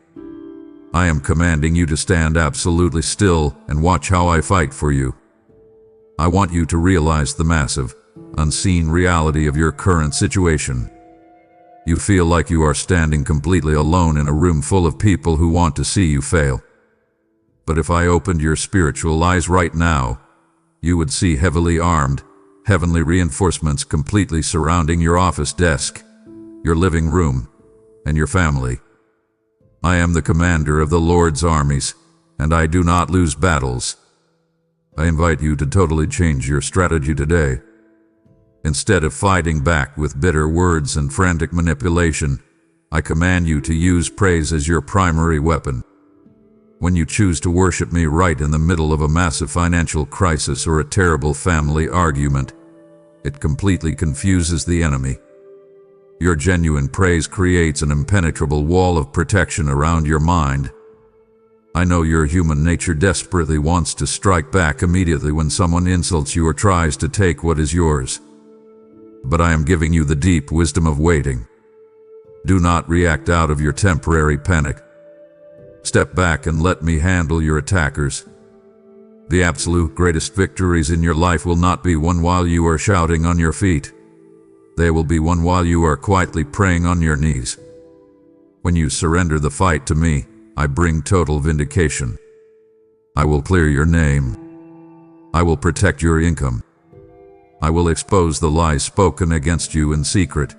S1: I am commanding you to stand absolutely still and watch how I fight for you. I want you to realize the massive, unseen reality of your current situation. You feel like you are standing completely alone in a room full of people who want to see you fail. But if I opened your spiritual eyes right now, you would see heavily armed, heavenly reinforcements completely surrounding your office desk, your living room, and your family. I am the commander of the Lord's armies, and I do not lose battles. I invite you to totally change your strategy today. Instead of fighting back with bitter words and frantic manipulation, I command you to use praise as your primary weapon. When you choose to worship me right in the middle of a massive financial crisis or a terrible family argument, it completely confuses the enemy. Your genuine praise creates an impenetrable wall of protection around your mind. I know your human nature desperately wants to strike back immediately when someone insults you or tries to take what is yours. But I am giving you the deep wisdom of waiting. Do not react out of your temporary panic. Step back and let me handle your attackers. The absolute greatest victories in your life will not be won while you are shouting on your feet. They will be won while you are quietly praying on your knees. When you surrender the fight to me, I bring total vindication. I will clear your name. I will protect your income. I will expose the lies spoken against you in secret.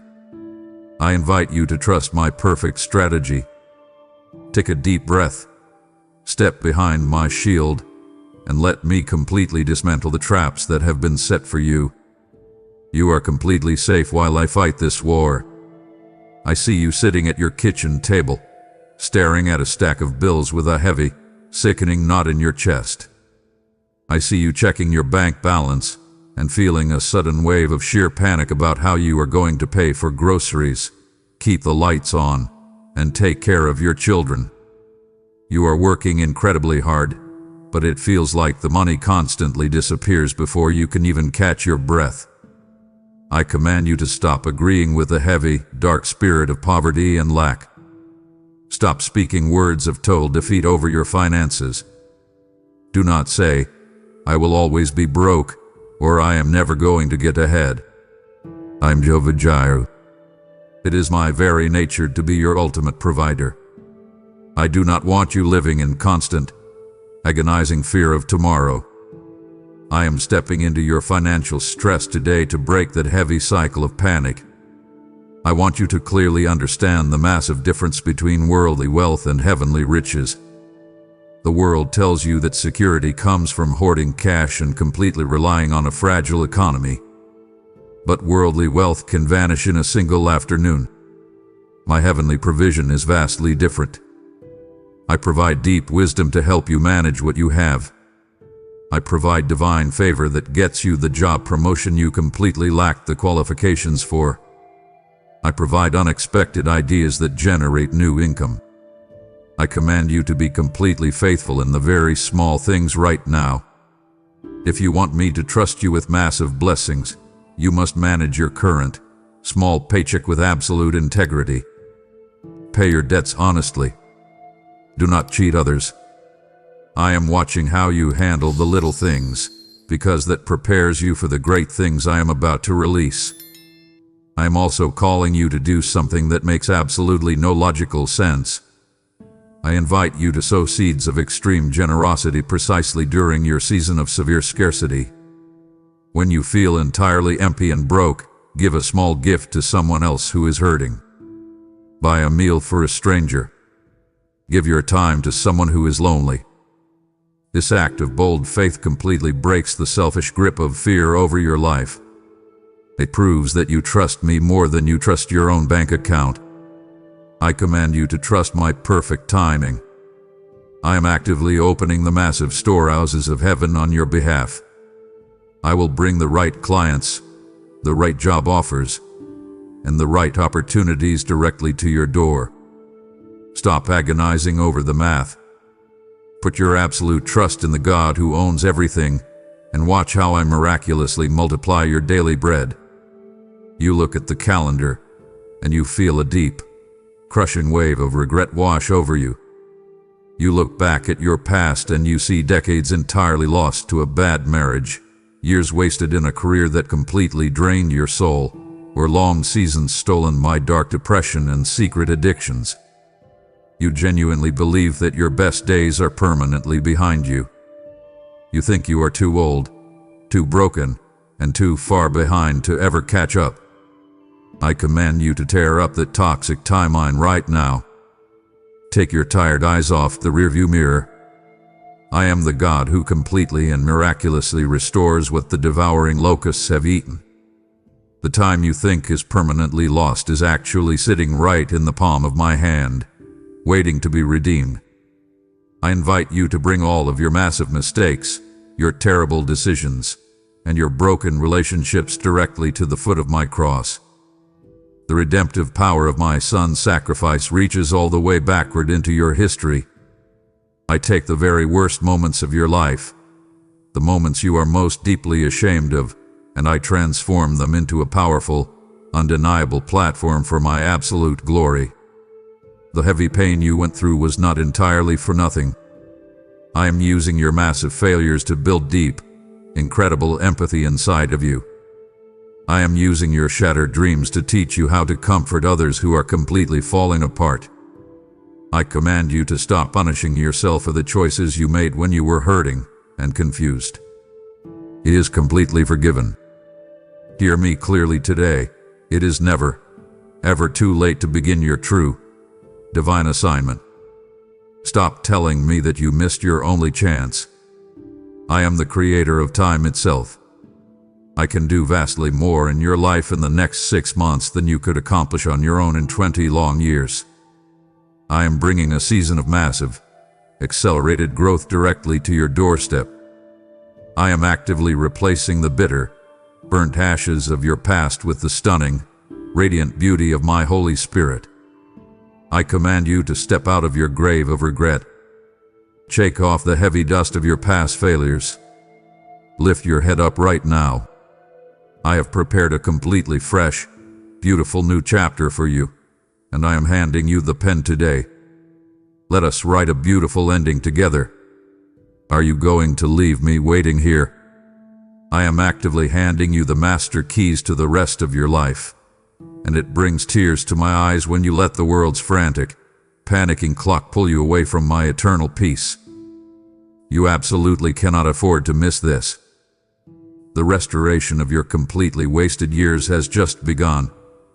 S1: I invite you to trust my perfect strategy. Take a deep breath. Step behind my shield, and let me completely dismantle the traps that have been set for you. You are completely safe while I fight this war. I see you sitting at your kitchen table, staring at a stack of bills with a heavy, sickening knot in your chest. I see you checking your bank balance and feeling a sudden wave of sheer panic about how you are going to pay for groceries, keep the lights on, and take care of your children. You are working incredibly hard, but it feels like the money constantly disappears before you can even catch your breath. I command you to stop agreeing with the heavy, dark spirit of poverty and lack. Stop speaking words of total defeat over your finances. Do not say, "I will always be broke," or "I am never going to get ahead." I'm Jehovah-Jireh. It is my very nature to be your ultimate provider. I do not want you living in constant, agonizing fear of tomorrow. I am stepping into your financial stress today to break that heavy cycle of panic. I want you to clearly understand the massive difference between worldly wealth and heavenly riches. The world tells you that security comes from hoarding cash and completely relying on a fragile economy. But worldly wealth can vanish in a single afternoon. My heavenly provision is vastly different. I provide deep wisdom to help you manage what you have. I provide divine favor that gets you the job promotion you completely lack the qualifications for. I provide unexpected ideas that generate new income. I command you to be completely faithful in the very small things right now. If you want me to trust you with massive blessings, you must manage your current, small paycheck with absolute integrity. Pay your debts honestly. Do not cheat others. I am watching how you handle the little things, because that prepares you for the great things I am about to release. I am also calling you to do something that makes absolutely no logical sense. I invite you to sow seeds of extreme generosity precisely during your season of severe scarcity. When you feel entirely empty and broke, give a small gift to someone else who is hurting. Buy a meal for a stranger. Give your time to someone who is lonely. This act of bold faith completely breaks the selfish grip of fear over your life. It proves that you trust me more than you trust your own bank account. I command you to trust my perfect timing. I am actively opening the massive storehouses of heaven on your behalf. I will bring the right clients, the right job offers, and the right opportunities directly to your door. Stop agonizing over the math. Put your absolute trust in the God who owns everything, and watch how I miraculously multiply your daily bread. You look at the calendar, and you feel a deep, crushing wave of regret wash over you. You look back at your past and you see decades entirely lost to a bad marriage, years wasted in a career that completely drained your soul, or long seasons stolen by dark depression and secret addictions. You genuinely believe that your best days are permanently behind you. You think you are too old, too broken, and too far behind to ever catch up. I command you to tear up that toxic timeline right now. Take your tired eyes off the rearview mirror. I am the God who completely and miraculously restores what the devouring locusts have eaten. The time you think is permanently lost is actually sitting right in the palm of my hand, waiting to be redeemed. I invite you to bring all of your massive mistakes, your terrible decisions, and your broken relationships directly to the foot of my cross. The redemptive power of my Son's sacrifice reaches all the way backward into your history. I take the very worst moments of your life, the moments you are most deeply ashamed of, and I transform them into a powerful, undeniable platform for my absolute glory. The heavy pain you went through was not entirely for nothing. I am using your massive failures to build deep, incredible empathy inside of you. I am using your shattered dreams to teach you how to comfort others who are completely falling apart. I command you to stop punishing yourself for the choices you made when you were hurting and confused. It is completely forgiven. Hear me clearly today. It is never, ever too late to begin your true, divine assignment. Stop telling me that you missed your only chance. I am the creator of time itself. I can do vastly more in your life in the next 6 months than you could accomplish on your own in 20 long years. I am bringing a season of massive, accelerated growth directly to your doorstep. I am actively replacing the bitter, burnt ashes of your past with the stunning, radiant beauty of my Holy Spirit. I command you to step out of your grave of regret. Shake off the heavy dust of your past failures. Lift your head up right now. I have prepared a completely fresh, beautiful new chapter for you, and I am handing you the pen today. Let us write a beautiful ending together. Are you going to leave me waiting here? I am actively handing you the master keys to the rest of your life, and it brings tears to my eyes when you let the world's frantic, panicking clock pull you away from my eternal peace. You absolutely cannot afford to miss this. The restoration of your completely wasted years has just begun,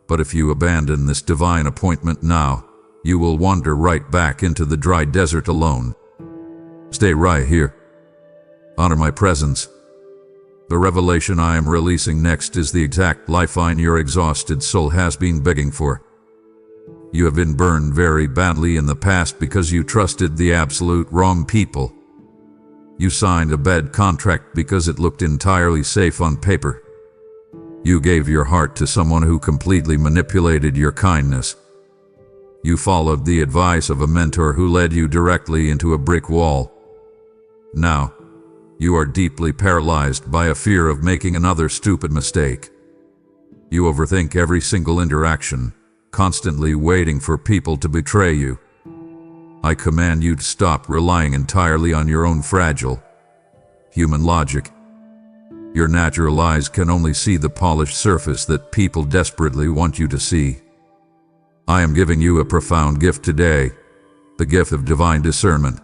S1: but if you abandon this divine appointment now, you will wander right back into the dry desert alone. Stay right here. Honor my presence. The revelation I am releasing next is the exact lifeline your exhausted soul has been begging for. You have been burned very badly in the past because you trusted the absolute wrong people. You signed a bad contract because it looked entirely safe on paper. You gave your heart to someone who completely manipulated your kindness. You followed the advice of a mentor who led you directly into a brick wall. Now, you are deeply paralyzed by a fear of making another stupid mistake. You overthink every single interaction, constantly waiting for people to betray you. I command you to stop relying entirely on your own fragile, human logic. Your natural eyes can only see the polished surface that people desperately want you to see. I am giving you a profound gift today, the gift of divine discernment.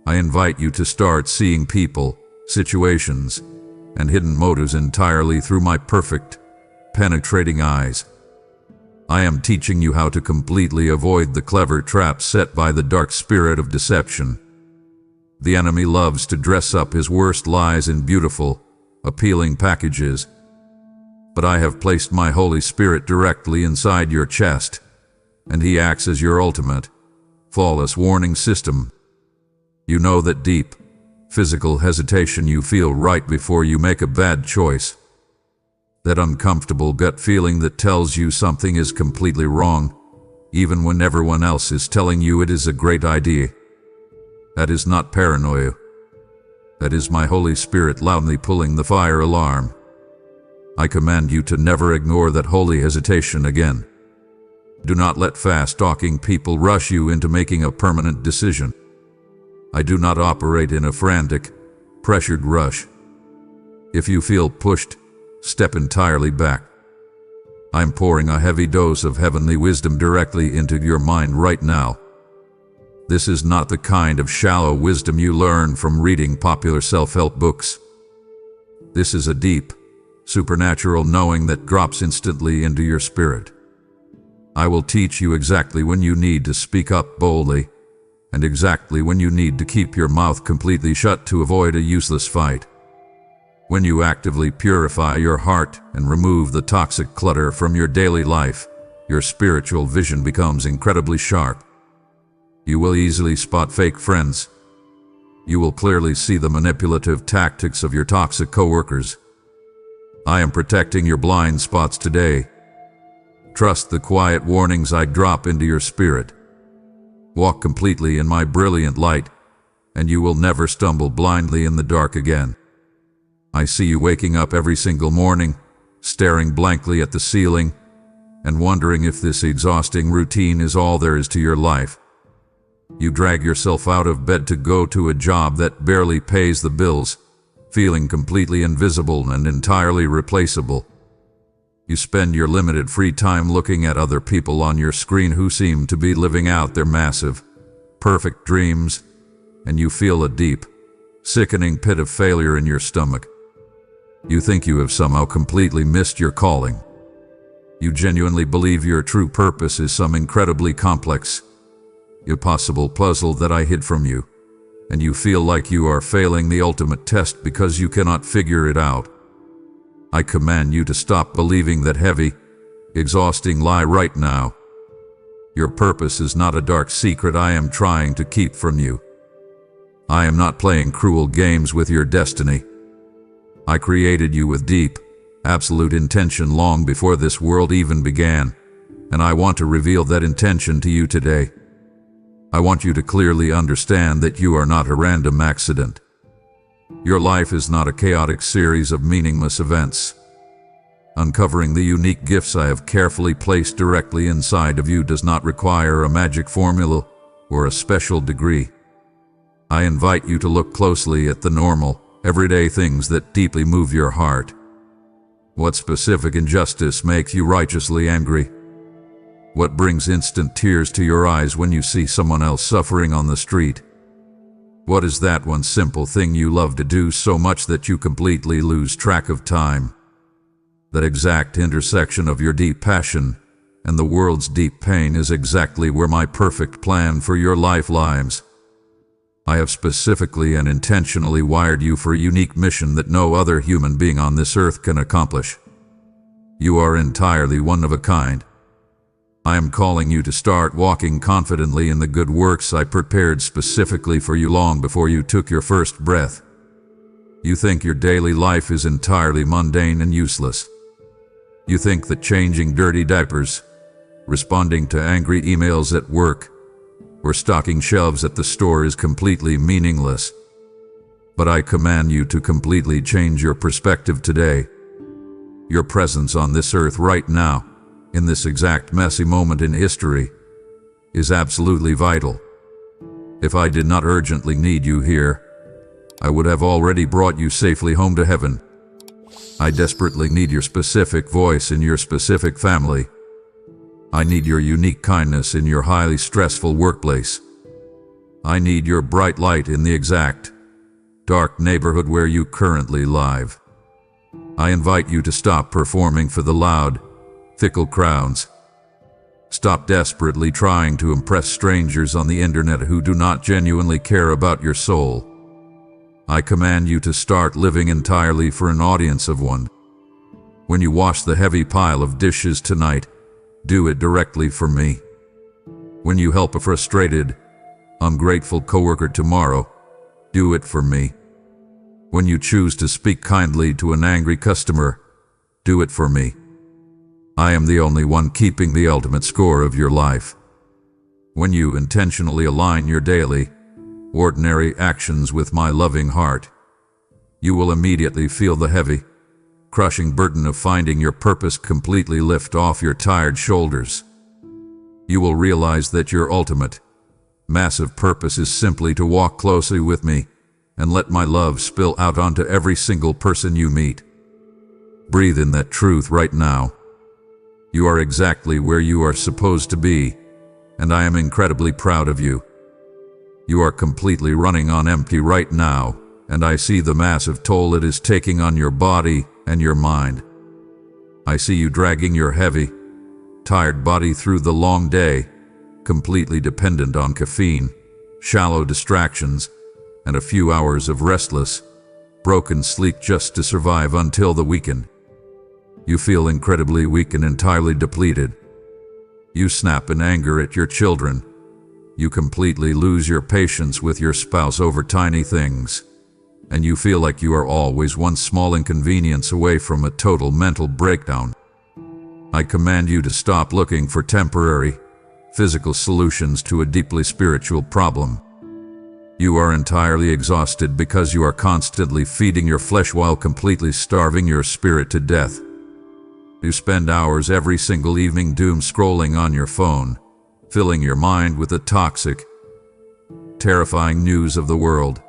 S1: I invite you to start seeing people, situations, and hidden motives entirely through my perfect, penetrating eyes. I am teaching you how to completely avoid the clever traps set by the dark spirit of deception. The enemy loves to dress up his worst lies in beautiful, appealing packages. But I have placed my Holy Spirit directly inside your chest, and he acts as your ultimate, flawless warning system. You know that deep, physical hesitation you feel right before you make a bad choice. That uncomfortable gut feeling that tells you something is completely wrong, even when everyone else is telling you it is a great idea. That is not paranoia. That is my Holy Spirit loudly pulling the fire alarm. I command you to never ignore that holy hesitation again. Do not let fast-talking people rush you into making a permanent decision. I do not operate in a frantic, pressured rush. If you feel pushed, step entirely back. I'm pouring a heavy dose of heavenly wisdom directly into your mind right now. This is not the kind of shallow wisdom you learn from reading popular self-help books. This is a deep, supernatural knowing that drops instantly into your spirit. I will teach you exactly when you need to speak up boldly, and exactly when you need to keep your mouth completely shut to avoid a useless fight. When you actively purify your heart and remove the toxic clutter from your daily life, your spiritual vision becomes incredibly sharp. You will easily spot fake friends. You will clearly see the manipulative tactics of your toxic coworkers. I am protecting your blind spots today. Trust the quiet warnings I drop into your spirit. Walk completely in my brilliant light, and you will never stumble blindly in the dark again. I see you waking up every single morning, staring blankly at the ceiling, and wondering if this exhausting routine is all there is to your life. You drag yourself out of bed to go to a job that barely pays the bills, feeling completely invisible and entirely replaceable. You spend your limited free time looking at other people on your screen who seem to be living out their massive, perfect dreams, and you feel a deep, sickening pit of failure in your stomach. You think you have somehow completely missed your calling. You genuinely believe your true purpose is some incredibly complex, impossible puzzle that I hid from you, and you feel like you are failing the ultimate test because you cannot figure it out. I command you to stop believing that heavy, exhausting lie right now. Your purpose is not a dark secret I am trying to keep from you. I am not playing cruel games with your destiny. I created you with deep, absolute intention long before this world even began, and I want to reveal that intention to you today. I want you to clearly understand that you are not a random accident. Your life is not a chaotic series of meaningless events. Uncovering the unique gifts I have carefully placed directly inside of you does not require a magic formula or a special degree. I invite you to look closely at the normal, everyday things that deeply move your heart. What specific injustice makes you righteously angry? What brings instant tears to your eyes when you see someone else suffering on the street? What is that one simple thing you love to do so much that you completely lose track of time? That exact intersection of your deep passion and the world's deep pain is exactly where my perfect plan for your life lies. I have specifically and intentionally wired you for a unique mission that no other human being on this earth can accomplish. You are entirely one of a kind. I am calling you to start walking confidently in the good works I prepared specifically for you long before you took your first breath. You think your daily life is entirely mundane and useless. You think that changing dirty diapers, responding to angry emails at work, or stocking shelves at the store is completely meaningless. But I command you to completely change your perspective today. Your presence on this earth right now, in this exact messy moment in history, is absolutely vital. If I did not urgently need you here, I would have already brought you safely home to heaven. I desperately need your specific voice in your specific family. I need your unique kindness in your highly stressful workplace. I need your bright light in the exact, dark neighborhood where you currently live. I invite you to stop performing for the loud, fickle crowds. Stop desperately trying to impress strangers on the internet who do not genuinely care about your soul. I command you to start living entirely for an audience of one. When you wash the heavy pile of dishes tonight, do it directly for me. When you help a frustrated, ungrateful coworker tomorrow, do it for me. When you choose to speak kindly to an angry customer, do it for me. I am the only one keeping the ultimate score of your life. When you intentionally align your daily, ordinary actions with my loving heart, you will immediately feel the heavy, crushing burden of finding your purpose completely lift off your tired shoulders. You will realize that your ultimate, massive purpose is simply to walk closely with me and let my love spill out onto every single person you meet. Breathe in that truth right now. You are exactly where you are supposed to be, and I am incredibly proud of you. You are completely running on empty right now, and I see the massive toll it is taking on your body and your mind. I see you dragging your heavy, tired body through the long day, completely dependent on caffeine, shallow distractions, and a few hours of restless, broken sleep just to survive until the weekend. You feel incredibly weak and entirely depleted. You snap in anger at your children. You completely lose your patience with your spouse over tiny things. And you feel like you are always one small inconvenience away from a total mental breakdown. I command you to stop looking for temporary, physical solutions to a deeply spiritual problem. You are entirely exhausted because you are constantly feeding your flesh while completely starving your spirit to death. You spend hours every single evening doom scrolling on your phone, filling your mind with the toxic, terrifying news of the world,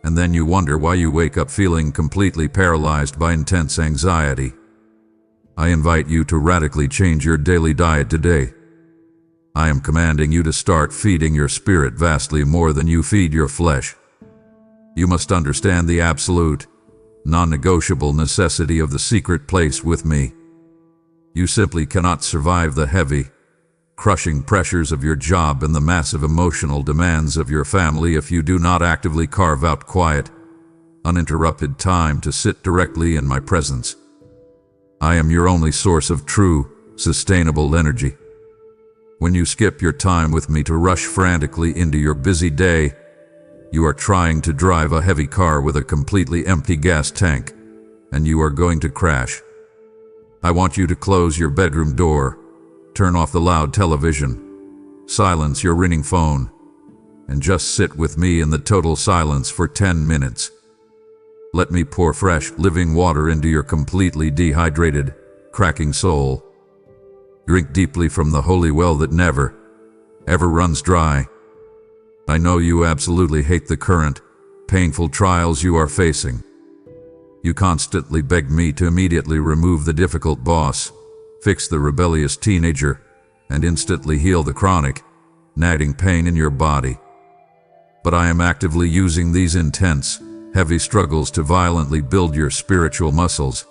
S1: and then you wonder why you wake up feeling completely paralyzed by intense anxiety. I invite you to radically change your daily diet today. I am commanding you to start feeding your spirit vastly more than you feed your flesh. You must understand the absolute, non-negotiable necessity of the secret place with me. You simply cannot survive the heavy, crushing pressures of your job and the massive emotional demands of your family if you do not actively carve out quiet, uninterrupted time to sit directly in my presence. I am your only source of true, sustainable energy. When you skip your time with me to rush frantically into your busy day, you are trying to drive a heavy car with a completely empty gas tank, and you are going to crash. I want you to close your bedroom door, turn off the loud television, silence your ringing phone, and just sit with me in the total silence for 10 minutes. Let me pour fresh, living water into your completely dehydrated, cracking soul. Drink deeply from the holy well that never, ever runs dry. I know you absolutely hate the current, painful trials you are facing. You constantly beg me to immediately remove the difficult boss, fix the rebellious teenager, and instantly heal the chronic, nagging pain in your body. But I am actively using these intense, heavy struggles to violently build your spiritual muscles.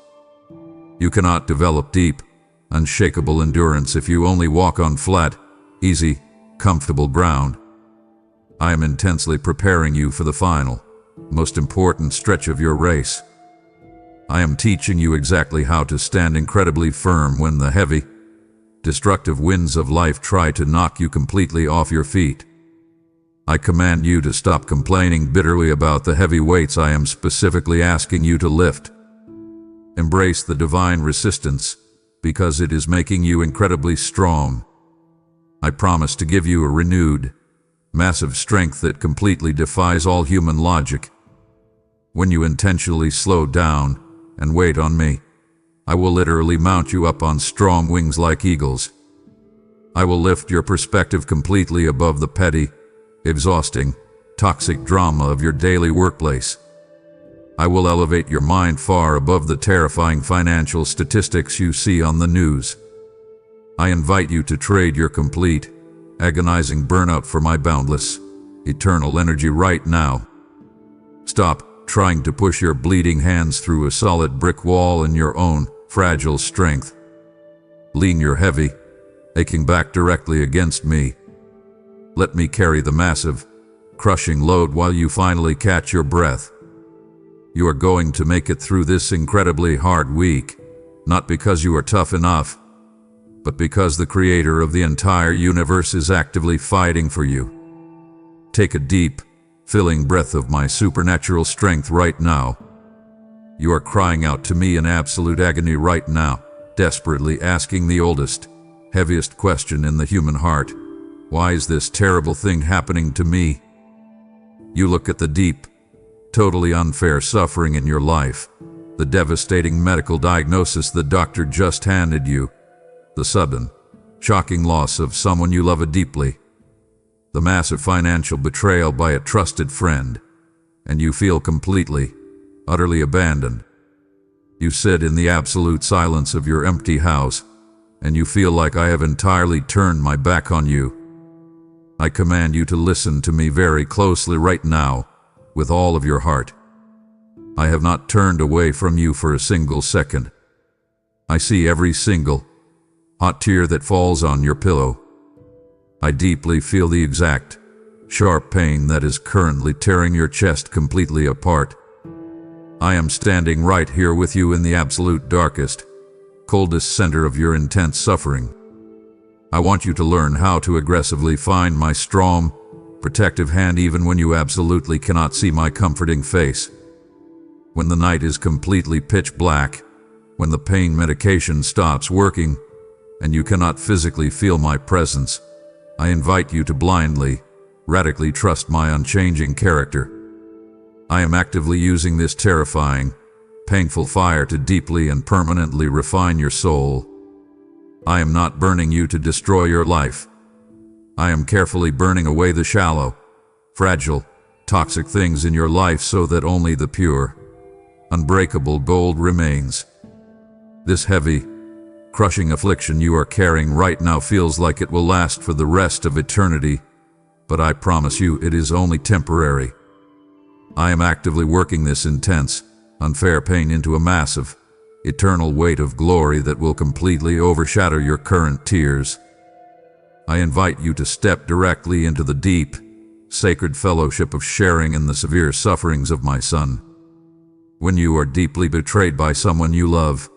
S1: You cannot develop deep, unshakable endurance if you only walk on flat, easy, comfortable ground. I am intensely preparing you for the final, most important stretch of your race. I am teaching you exactly how to stand incredibly firm when the heavy, destructive winds of life try to knock you completely off your feet. I command you to stop complaining bitterly about the heavy weights I am specifically asking you to lift. Embrace the divine resistance, because it is making you incredibly strong. I promise to give you a renewed, massive strength that completely defies all human logic. When you intentionally slow down and wait on me, I will literally mount you up on strong wings like eagles. I will lift your perspective completely above the petty, exhausting, toxic drama of your daily workplace. I will elevate your mind far above the terrifying financial statistics you see on the news. I invite you to trade your complete, agonizing burnout for my boundless, eternal energy right now. Stop trying to push your bleeding hands through a solid brick wall in your own fragile strength. Lean your heavy, aching back directly against me. Let me carry the massive, crushing load while you finally catch your breath. You are going to make it through this incredibly hard week, not because you are tough enough, but because the creator of the entire universe is actively fighting for you. Take a deep, filling breath of my supernatural strength right now. You are crying out to me in absolute agony right now, desperately asking the oldest, heaviest question in the human heart. Why is this terrible thing happening to me? You look at the deep, totally unfair suffering in your life, the devastating medical diagnosis the doctor just handed you, the sudden, shocking loss of someone you love deeply, the massive financial betrayal by a trusted friend, and you feel completely, utterly abandoned. You sit in the absolute silence of your empty house, and you feel like I have entirely turned my back on you. I command you to listen to me very closely right now, with all of your heart. I have not turned away from you for a single second. I see every single hot tear that falls on your pillow. I deeply feel the exact, sharp pain that is currently tearing your chest completely apart. I am standing right here with you in the absolute darkest, coldest center of your intense suffering. I want you to learn how to aggressively find my strong, protective hand even when you absolutely cannot see my comforting face. When the night is completely pitch black, when the pain medication stops working, and you cannot physically feel my presence, I invite you to blindly, radically trust my unchanging character. I am actively using this terrifying, painful fire to deeply and permanently refine your soul. I am not burning you to destroy your life. I am carefully burning away the shallow, fragile, toxic things in your life so that only the pure, unbreakable gold remains. This heavy, crushing affliction you are carrying right now feels like it will last for the rest of eternity, but I promise you it is only temporary. I am actively working this intense, unfair pain into a massive, eternal weight of glory that will completely overshadow your current tears. I invite you to step directly into the deep, sacred fellowship of sharing in the severe sufferings of my Son. When you are deeply betrayed by someone you love,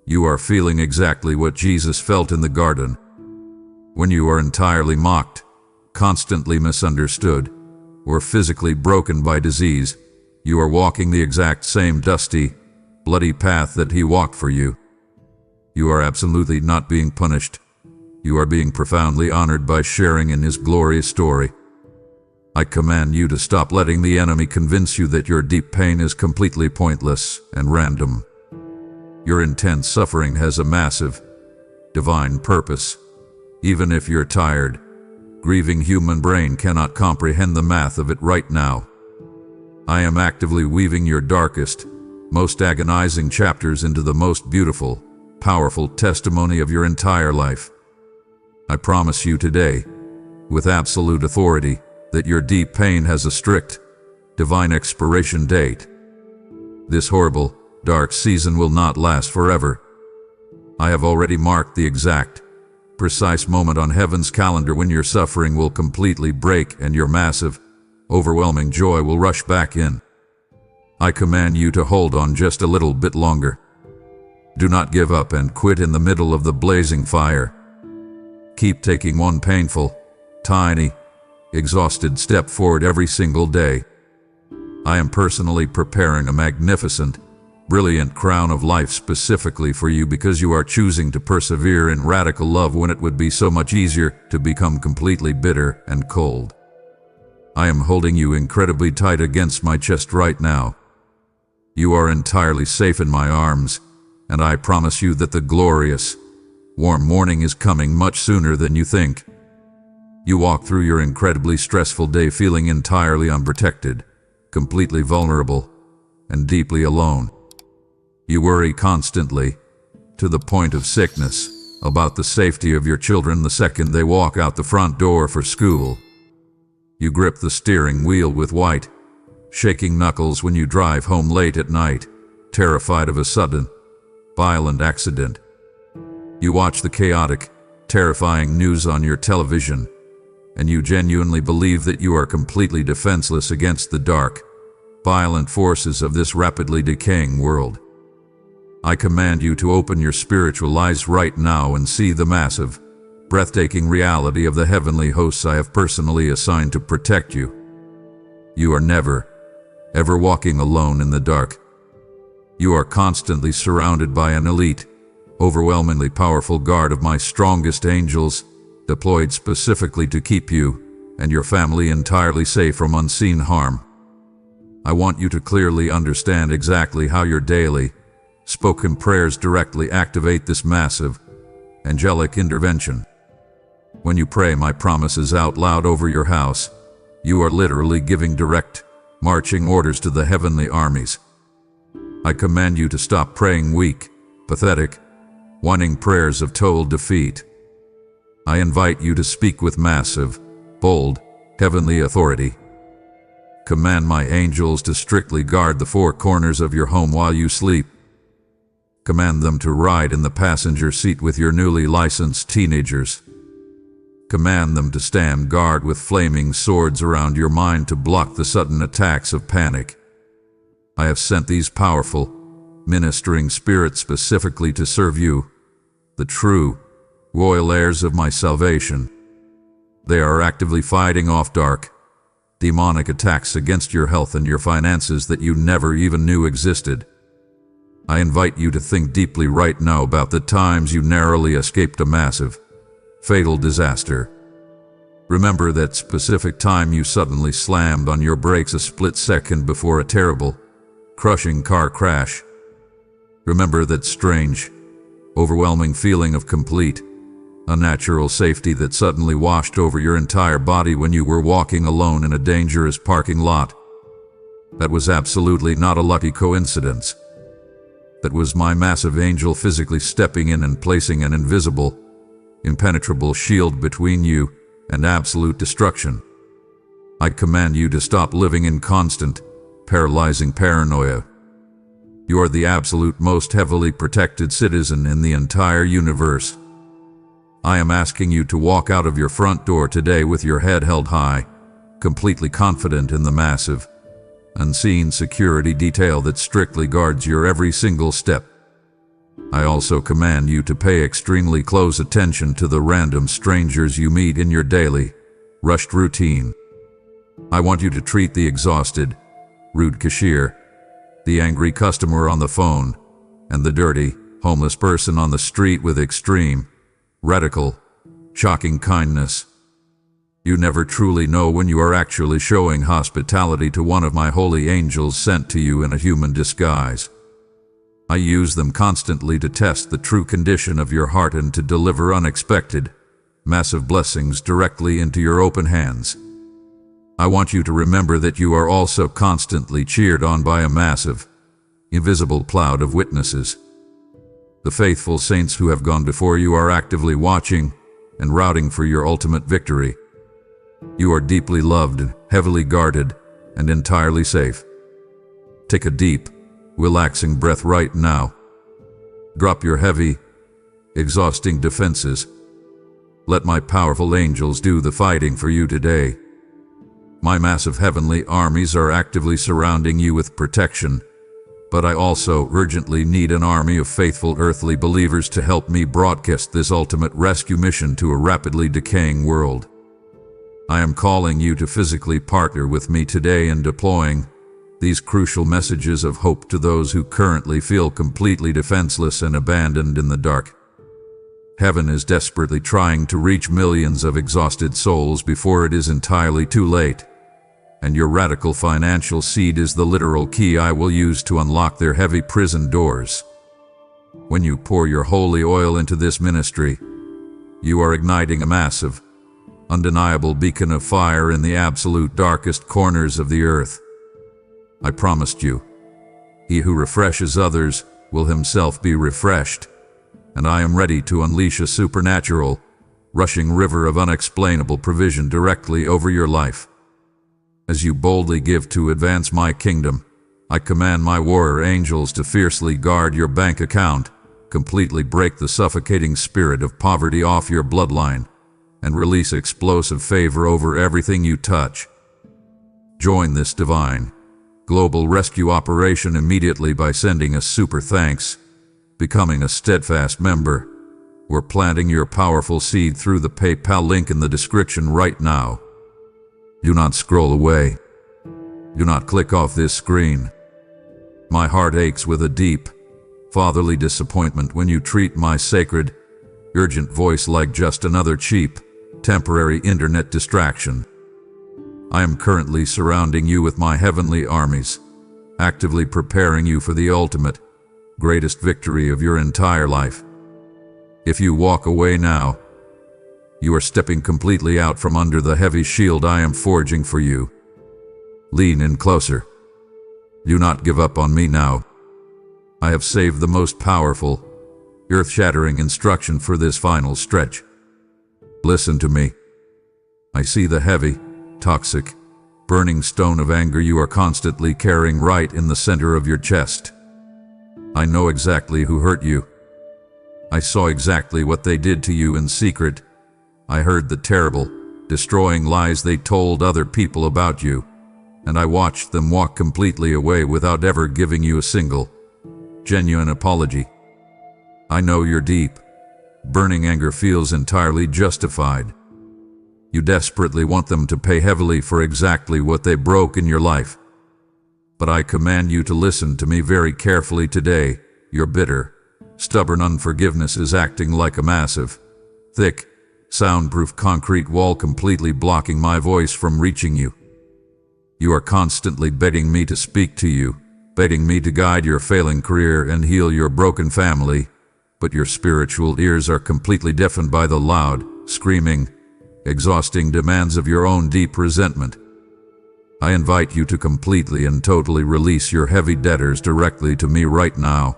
S1: you are feeling exactly what Jesus felt in the garden. When you are entirely mocked, constantly misunderstood, or physically broken by disease, you are walking the exact same dusty, bloody path that he walked for you. You are absolutely not being punished. You are being profoundly honored by sharing in his glorious story. I command you to stop letting the enemy convince you that your deep pain is completely pointless and random. Your intense suffering has a massive, divine purpose. Even if your tired, grieving human brain cannot comprehend the math of it right now. I am actively weaving your darkest, most agonizing chapters into the most beautiful, powerful testimony of your entire life. I promise you today, with absolute authority, that your deep pain has a strict, divine expiration date. This horrible, dark season will not last forever. I have already marked the exact, precise moment on heaven's calendar when your suffering will completely break and your massive, overwhelming joy will rush back in. I command you to hold on just a little bit longer. Do not give up and quit in the middle of the blazing fire. Keep taking one painful, tiny, exhausted step forward every single day. I am personally preparing a magnificent, brilliant crown of life specifically for you because you are choosing to persevere in radical love when it would be so much easier to become completely bitter and cold. I am holding you incredibly tight against my chest right now. You are entirely safe in my arms, and I promise you that the glorious, warm morning is coming much sooner than you think. You walk through your incredibly stressful day feeling entirely unprotected, completely vulnerable, and deeply alone. You worry constantly, to the point of sickness, about the safety of your children the second they walk out the front door for school. You grip the steering wheel with white, shaking knuckles when you drive home late at night, terrified of a sudden, violent accident. You watch the chaotic, terrifying news on your television, and you genuinely believe that you are completely defenseless against the dark, violent forces of this rapidly decaying world. I command you to open your spiritual eyes right now and see the massive, breathtaking reality of the heavenly hosts I have personally assigned to protect you. You are never, ever walking alone in the dark. You are constantly surrounded by an elite, overwhelmingly powerful guard of my strongest angels, deployed specifically to keep you and your family entirely safe from unseen harm. I want you to clearly understand exactly how your daily, spoken prayers directly activate this massive, angelic intervention. When you pray my promises out loud over your house, you are literally giving direct, marching orders to the heavenly armies. I command you to stop praying weak, pathetic, whining prayers of total defeat. I invite you to speak with massive, bold, heavenly authority. Command my angels to strictly guard the four corners of your home while you sleep. Command them to ride in the passenger seat with your newly licensed teenagers. Command them to stand guard with flaming swords around your mind to block the sudden attacks of panic. I have sent these powerful, ministering spirits specifically to serve you, the true, royal heirs of my salvation. They are actively fighting off dark, demonic attacks against your health and your finances that you never even knew existed. I invite you to think deeply right now about the times you narrowly escaped a massive, fatal disaster. Remember that specific time you suddenly slammed on your brakes a split second before a terrible, crushing car crash. Remember that strange, overwhelming feeling of complete, unnatural safety that suddenly washed over your entire body when you were walking alone in a dangerous parking lot. That was absolutely not a lucky coincidence. That was my massive angel physically stepping in and placing an invisible, impenetrable shield between you and absolute destruction. I command you to stop living in constant, paralyzing paranoia. You are the absolute most heavily protected citizen in the entire universe. I am asking you to walk out of your front door today with your head held high, completely confident in the massive, unseen security detail that strictly guards your every single step. I also command you to pay extremely close attention to the random strangers you meet in your daily, rushed routine. I want you to treat the exhausted, rude cashier, the angry customer on the phone, and the dirty, homeless person on the street with extreme, radical, shocking kindness. You never truly know when you are actually showing hospitality to one of my holy angels sent to you in a human disguise. I use them constantly to test the true condition of your heart and to deliver unexpected, massive blessings directly into your open hands. I want you to remember that you are also constantly cheered on by a massive, invisible cloud of witnesses. The faithful saints who have gone before you are actively watching and rooting for your ultimate victory. You are deeply loved, heavily guarded, and entirely safe. Take a deep, relaxing breath right now. Drop your heavy, exhausting defenses. Let my powerful angels do the fighting for you today. My massive heavenly armies are actively surrounding you with protection, but I also urgently need an army of faithful earthly believers to help me broadcast this ultimate rescue mission to a rapidly decaying world. I am calling you to physically partner with me today in deploying these crucial messages of hope to those who currently feel completely defenseless and abandoned in the dark. Heaven is desperately trying to reach millions of exhausted souls before it is entirely too late, and your radical financial seed is the literal key I will use to unlock their heavy prison doors. When you pour your holy oil into this ministry, you are igniting a massive, undeniable beacon of fire in the absolute darkest corners of the earth. I promised you, he who refreshes others will himself be refreshed, and I am ready to unleash a supernatural, rushing river of unexplainable provision directly over your life. as you boldly give to advance my kingdom. I command my warrior angels to fiercely guard your bank account, completely break the suffocating spirit of poverty off your bloodline, and release explosive favor over everything you touch. Join this divine, global rescue operation immediately by sending a super thanks, becoming a steadfast member, or planting your powerful seed through the PayPal link in the description right now. Do not scroll away. Do not click off this screen. My heart aches with a deep, fatherly disappointment when you treat my sacred, urgent voice like just another cheap, temporary internet distraction. I am currently surrounding you with my heavenly armies, actively preparing you for the ultimate, greatest victory of your entire life. If you walk away now, you are stepping completely out from under the heavy shield I am forging for you. Lean in closer. Do not give up on me now. I have saved the most powerful, earth-shattering instruction for this final stretch. Listen to me. I see the heavy, toxic, burning stone of anger you are constantly carrying right in the center of your chest. I know exactly who hurt you. I saw exactly what they did to you in secret. I heard the terrible, destroying lies they told other people about you, and I watched them walk completely away without ever giving you a single, genuine apology. I know your deep, burning anger feels entirely justified. You desperately want them to pay heavily for exactly what they broke in your life. But I command you to listen to me very carefully today. Your bitter, stubborn unforgiveness is acting like a massive, thick, soundproof concrete wall completely blocking my voice from reaching you. You are constantly begging me to speak to you, begging me to guide your failing career and heal your broken family, but your spiritual ears are completely deafened by the loud, screaming, exhausting demands of your own deep resentment. I invite you to completely and totally release your heavy debtors directly to me right now.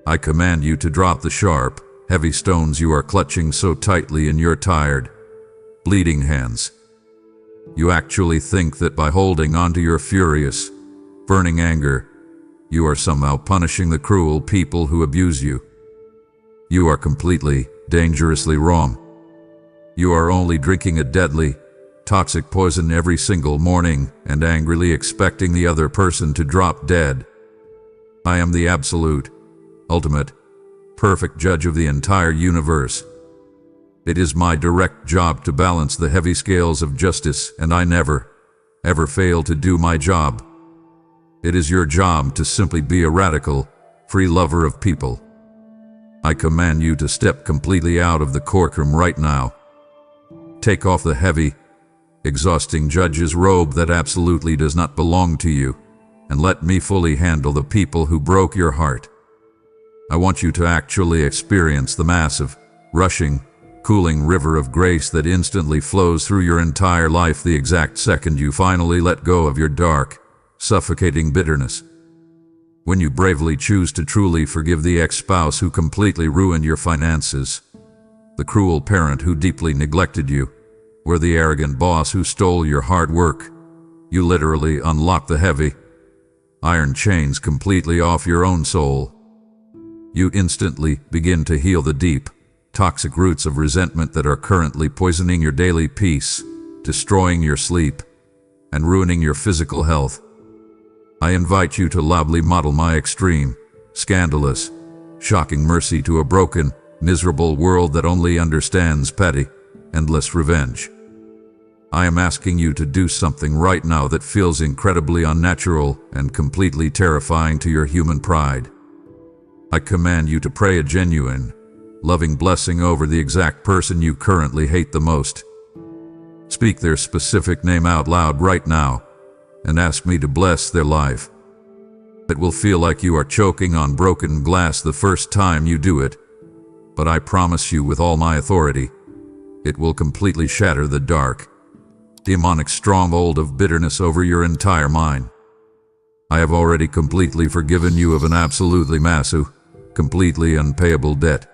S1: I command you to drop the sharp, heavy stones you are clutching so tightly in your tired, bleeding hands. You actually think that by holding onto your furious, burning anger, you are somehow punishing the cruel people who abuse you. You are completely, dangerously wrong. You are only drinking a deadly, toxic poison every single morning and angrily expecting the other person to drop dead. I am the absolute, ultimate, perfect judge of the entire universe. It is my direct job to balance the heavy scales of justice, and I never, ever fail to do my job. It is your job to simply be a radical, free lover of people. I command you to step completely out of the courtroom right now. Take off the heavy, exhausting judge's robe that absolutely does not belong to you, and let me fully handle the people who broke your heart. I want you to actually experience the massive, rushing, cooling river of grace that instantly flows through your entire life the exact second you finally let go of your dark, suffocating bitterness. When you bravely choose to truly forgive the ex-spouse who completely ruined your finances, the cruel parent who deeply neglected you, or the arrogant boss who stole your hard work, you literally unlock the heavy, iron chains completely off your own soul. You instantly begin to heal the deep, toxic roots of resentment that are currently poisoning your daily peace, destroying your sleep, and ruining your physical health. I invite you to loudly model my extreme, scandalous, shocking mercy to a broken, miserable world that only understands petty, endless revenge. I am asking you to do something right now that feels incredibly unnatural and completely terrifying to your human pride. I command you to pray a genuine, loving blessing over the exact person you currently hate the most. Speak their specific name out loud right now, and ask me to bless their life. It will feel like you are choking on broken glass the first time you do it, but I promise you with all my authority, it will completely shatter the dark, demonic stronghold of bitterness over your entire mind. I have already completely forgiven you of an absolutely massive, completely unpayable debt.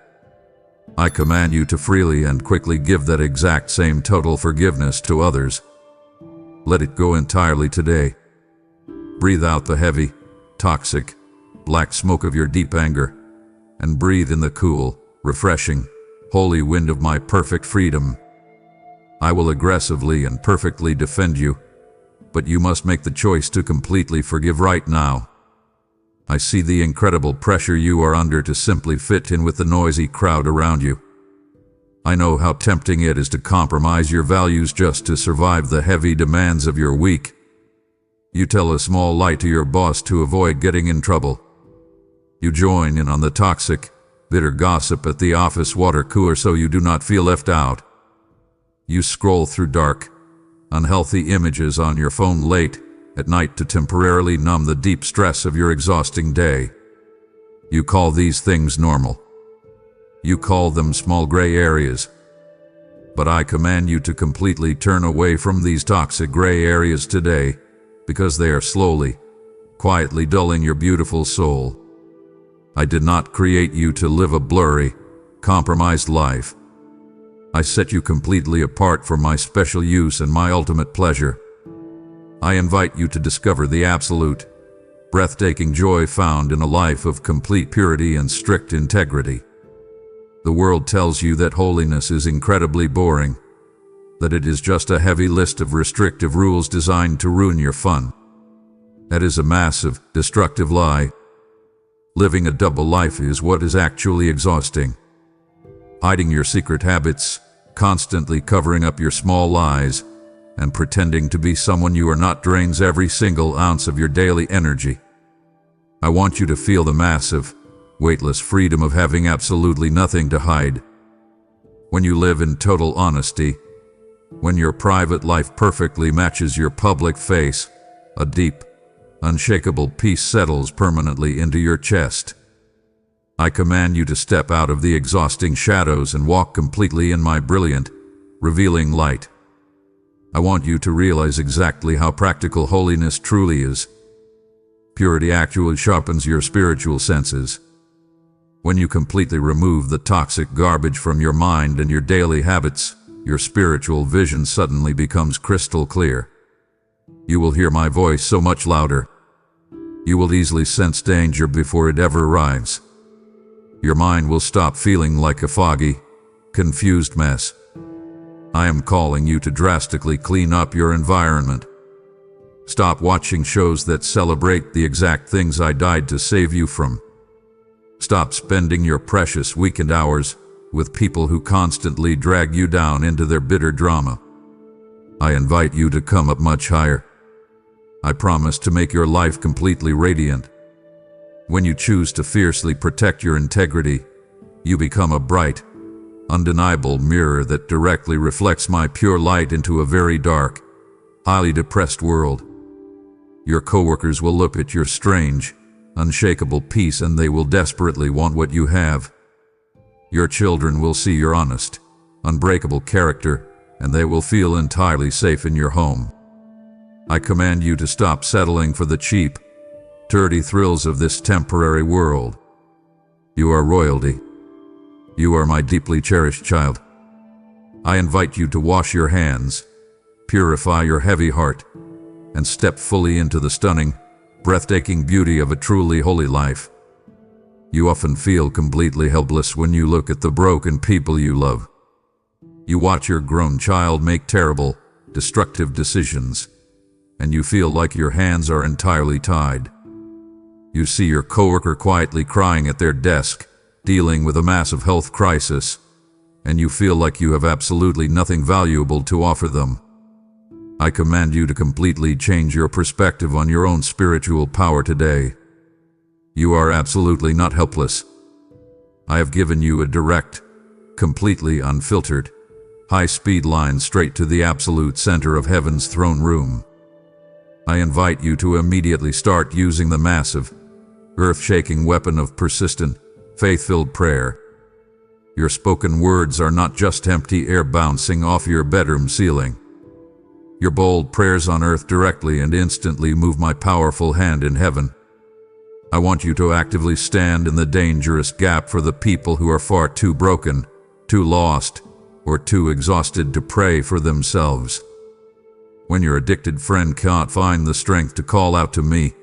S1: I command you to freely and quickly give that exact same total forgiveness to others. Let it go entirely today. Breathe out the heavy, toxic, black smoke of your deep anger, and breathe in the cool, refreshing, holy wind of my perfect freedom. I will aggressively and perfectly defend you, but you must make the choice to completely forgive right now. I see the incredible pressure you are under to simply fit in with the noisy crowd around you. I know how tempting it is to compromise your values just to survive the heavy demands of your week. You tell a small lie to your boss to avoid getting in trouble. You join in on the toxic, bitter gossip at the office water cooler so you do not feel left out. You scroll through dark, unhealthy images on your phone late at night to temporarily numb the deep stress of your exhausting day. You call these things normal. You call them small gray areas. But I command you to completely turn away from these toxic gray areas today, because they are slowly, quietly dulling your beautiful soul. I did not create you to live a blurry, compromised life. I set you completely apart for my special use and my ultimate pleasure. I invite you to discover the absolute, breathtaking joy found in a life of complete purity and strict integrity. The world tells you that holiness is incredibly boring, that it is just a heavy list of restrictive rules designed to ruin your fun. That is a massive, destructive lie. Living a double life is what is actually exhausting. Hiding your secret habits, constantly covering up your small lies, and pretending to be someone you are not drains every single ounce of your daily energy. I want you to feel the massive, weightless freedom of having absolutely nothing to hide. When you live in total honesty, when your private life perfectly matches your public face, a deep, unshakable peace settles permanently into your chest. I command you to step out of the exhausting shadows and walk completely in my brilliant, revealing light. I want you to realize exactly how practical holiness truly is. Purity actually sharpens your spiritual senses. When you completely remove the toxic garbage from your mind and your daily habits, your spiritual vision suddenly becomes crystal clear. You will hear my voice so much louder. You will easily sense danger before it ever arrives. Your mind will stop feeling like a foggy, confused mess. I am calling you to drastically clean up your environment. Stop watching shows that celebrate the exact things I died to save you from. Stop spending your precious weekend hours with people who constantly drag you down into their bitter drama. I invite you to come up much higher. I promise to make your life completely radiant. When you choose to fiercely protect your integrity, you become a bright, undeniable mirror that directly reflects my pure light into a very dark, highly depressed world. Your coworkers will look at your strange, unshakable peace and they will desperately want what you have. Your children will see your honest, unbreakable character and they will feel entirely safe in your home. I command you to stop settling for the cheap, dirty thrills of this temporary world. You are royalty. You are my deeply cherished child. I invite you to wash your hands, purify your heavy heart, and step fully into the stunning, breathtaking beauty of a truly holy life. You often feel completely helpless when you look at the broken people you love. You watch your grown child make terrible, destructive decisions, and you feel like your hands are entirely tied. You see your coworker quietly crying at their desk, dealing with a massive health crisis, and you feel like you have absolutely nothing valuable to offer them. I command you to completely change your perspective on your own spiritual power today. You are absolutely not helpless. I have given you a direct, completely unfiltered, high-speed line straight to the absolute center of heaven's throne room. I invite you to immediately start using the massive, earth-shaking weapon of persistent, faith-filled prayer. Your spoken words are not just empty air bouncing off your bedroom ceiling. Your bold prayers on earth directly and instantly move my powerful hand in heaven. I want you to actively stand in the dangerous gap for the people who are far too broken, too lost, or too exhausted to pray for themselves. When your addicted friend can't find the strength to call out to me,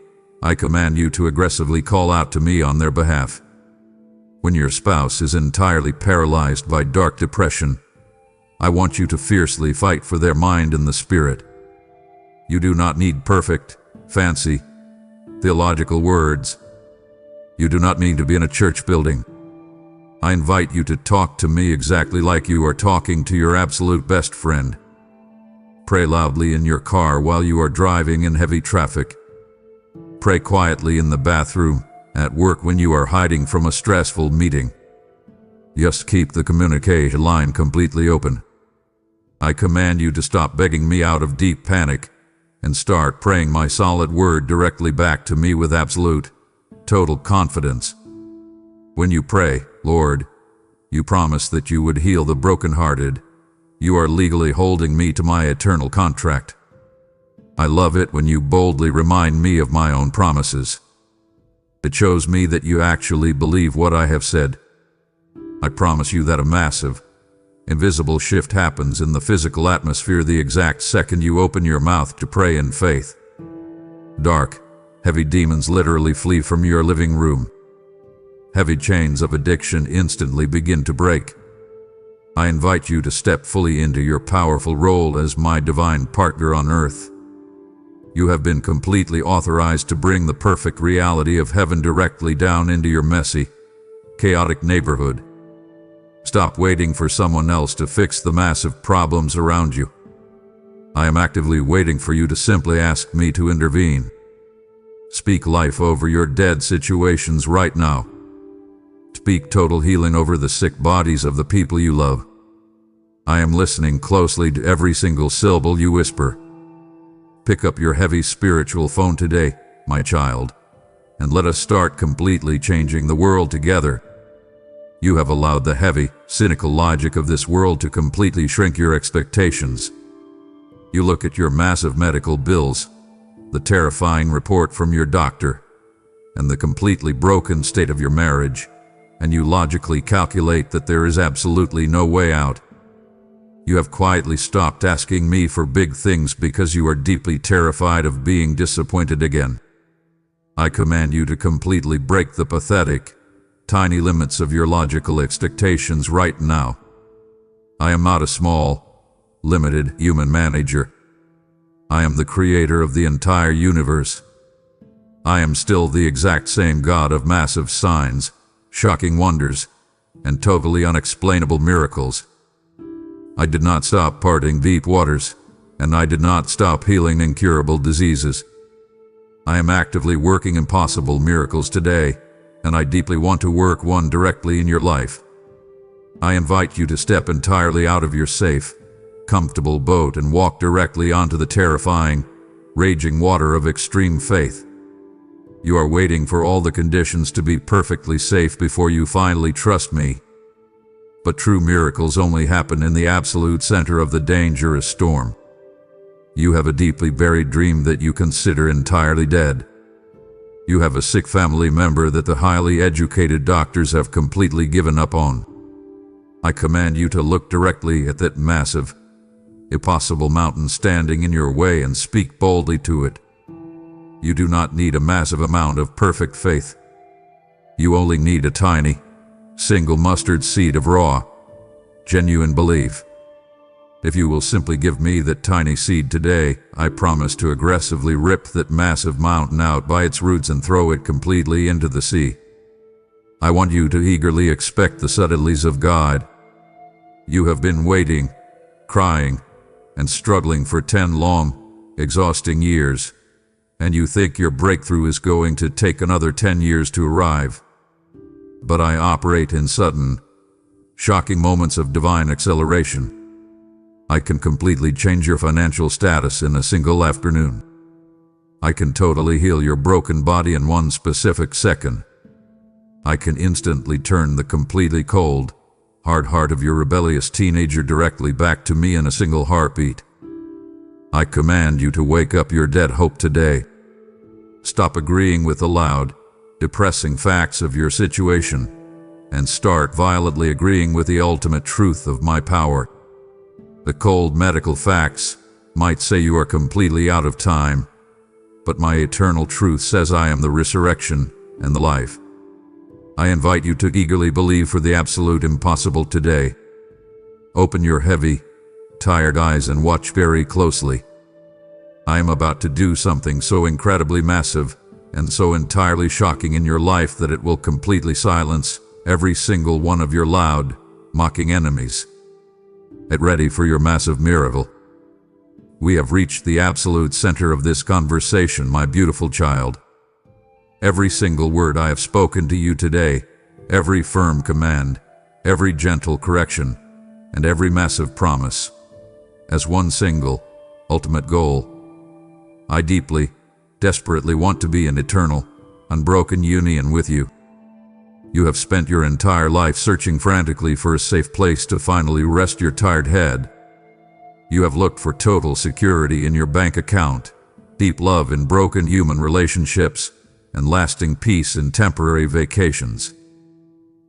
S1: I command you to aggressively call out to me on their behalf. When your spouse is entirely paralyzed by dark depression, I want you to fiercely fight for their mind and the spirit. You do not need perfect, fancy, theological words. You do not need to be in a church building. I invite you to talk to me exactly like you are talking to your absolute best friend. Pray loudly in your car while you are driving in heavy traffic. Pray quietly in the bathroom, at work when you are hiding from a stressful meeting. Just keep the communication line completely open. I command you to stop begging me out of deep panic and start praying my solid word directly back to me with absolute, total confidence. When you pray, Lord, you promised that you would heal the brokenhearted. You are legally holding me to my eternal contract. I love it when you boldly remind me of my own promises. It shows me that you actually believe what I have said. I promise you that a massive, invisible shift happens in the physical atmosphere the exact second you open your mouth to pray in faith. Dark, heavy demons literally flee from your living room. Heavy chains of addiction instantly begin to break. I invite you to step fully into your powerful role as my divine partner on earth. You have been completely authorized to bring the perfect reality of heaven directly down into your messy, chaotic neighborhood. Stop waiting for someone else to fix the massive problems around you. I am actively waiting for you to simply ask me to intervene. Speak life over your dead situations right now. Speak total healing over the sick bodies of the people you love. I am listening closely to every single syllable you whisper. Pick up your heavy spiritual phone today, my child, and let us start completely changing the world together. You have allowed the heavy, cynical logic of this world to completely shrink your expectations. You look at your massive medical bills, the terrifying report from your doctor, and the completely broken state of your marriage, and you logically calculate that there is absolutely no way out. You have quietly stopped asking me for big things because you are deeply terrified of being disappointed again. I command you to completely break the pathetic, tiny limits of your logical expectations right now. I am not a small, limited human manager. I am the creator of the entire universe. I am still the exact same God of massive signs, shocking wonders, and totally unexplainable miracles. I did not stop parting deep waters, and I did not stop healing incurable diseases. I am actively working impossible miracles today, and I deeply want to work one directly in your life. I invite you to step entirely out of your safe, comfortable boat and walk directly onto the terrifying, raging water of extreme faith. You are waiting for all the conditions to be perfectly safe before you finally trust me. But true miracles only happen in the absolute center of the dangerous storm. You have a deeply buried dream that you consider entirely dead. You have a sick family member that the highly educated doctors have completely given up on. I command you to look directly at that massive, impossible mountain standing in your way and speak boldly to it. You do not need a massive amount of perfect faith. You only need a tiny, single mustard seed of raw, genuine belief. If you will simply give me that tiny seed today, I promise to aggressively rip that massive mountain out by its roots and throw it completely into the sea. I want you to eagerly expect the subtleties of God. You have been waiting, crying, and struggling for 10 long, exhausting years, and you think your breakthrough is going to take another 10 years to arrive. But I operate in sudden, shocking moments of divine acceleration. I can completely change your financial status in a single afternoon. I can totally heal your broken body in one specific second. I can instantly turn the completely cold, hard heart of your rebellious teenager directly back to me in a single heartbeat. I command you to wake up your dead hope today. Stop agreeing with the loud, depressing facts of your situation, and start violently agreeing with the ultimate truth of my power. The cold medical facts, might say you are completely out of time, but my eternal truth says I am the resurrection and the life. I invite you to eagerly believe for the absolute impossible today. Open your heavy, tired eyes and watch very closely. I am about to do something so incredibly massive and so entirely shocking in your life that it will completely silence every single one of your loud, mocking enemies. Get ready for your massive miracle. We have reached the absolute center of this conversation, my beautiful child. Every single word I have spoken to you today, every firm command, every gentle correction, and every massive promise, as one single, ultimate goal. I deeply, desperately want to be in eternal, unbroken union with you. You have spent your entire life searching frantically for a safe place to finally rest your tired head. You have looked for total security in your bank account, deep love in broken human relationships, and lasting peace in temporary vacations.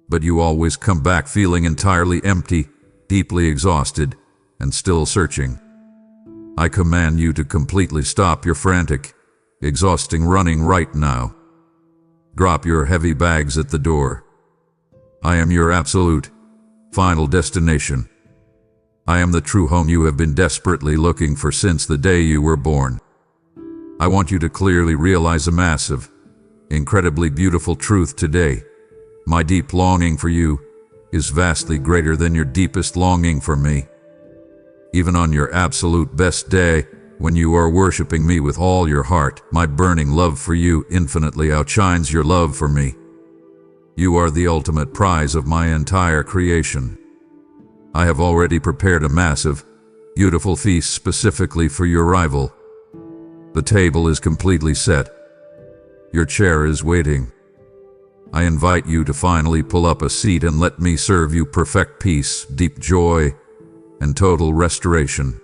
S1: But you always come back feeling entirely empty, deeply exhausted, and still searching. I command you to completely stop your frantic, exhausting running right now. Drop your heavy bags at the door. I am your absolute, final destination. I am the true home you have been desperately looking for since the day you were born. I want you to clearly realize a massive, incredibly beautiful truth today. My deep longing for you is vastly greater than your deepest longing for me. Even on your absolute best day, when you are worshiping me with all your heart, my burning love for you infinitely outshines your love for me. You are the ultimate prize of my entire creation. I have already prepared a massive, beautiful feast specifically for your arrival. The table is completely set. Your chair is waiting. I invite you to finally pull up a seat and let me serve you perfect peace, deep joy, and total restoration.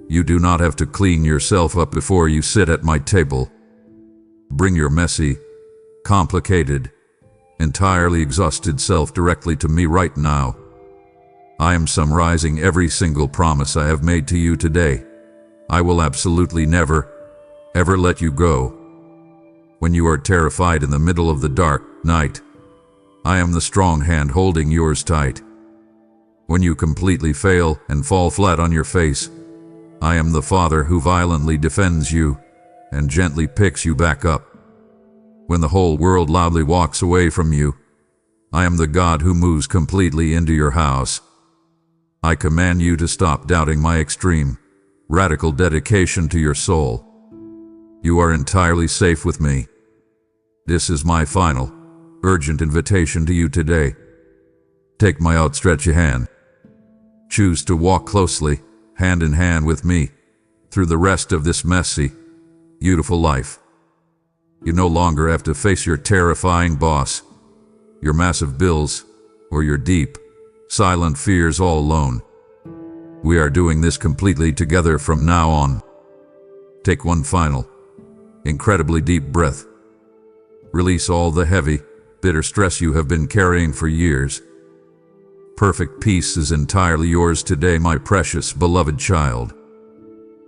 S1: You do not have to clean yourself up before you sit at my table. Bring your messy, complicated, entirely exhausted self directly to me right now. I am summarizing every single promise I have made to you today. I will absolutely never, ever let you go. When you are terrified in the middle of the dark night, I am the strong hand holding yours tight. When you completely fail and fall flat on your face, I am the Father who violently defends you and gently picks you back up. When the whole world loudly walks away from you, I am the God who moves completely into your house. I command you to stop doubting my extreme, radical dedication to your soul. You are entirely safe with me. This is my final, urgent invitation to you today. Take my outstretched hand. Choose to walk closely, hand in hand with me, through the rest of this messy, beautiful life. You no longer have to face your terrifying boss, your massive bills, or your deep, silent fears all alone. We are doing this completely together from now on. Take one final, incredibly deep breath. Release all the heavy, bitter stress you have been carrying for years. Perfect peace is entirely yours today, my precious, beloved child.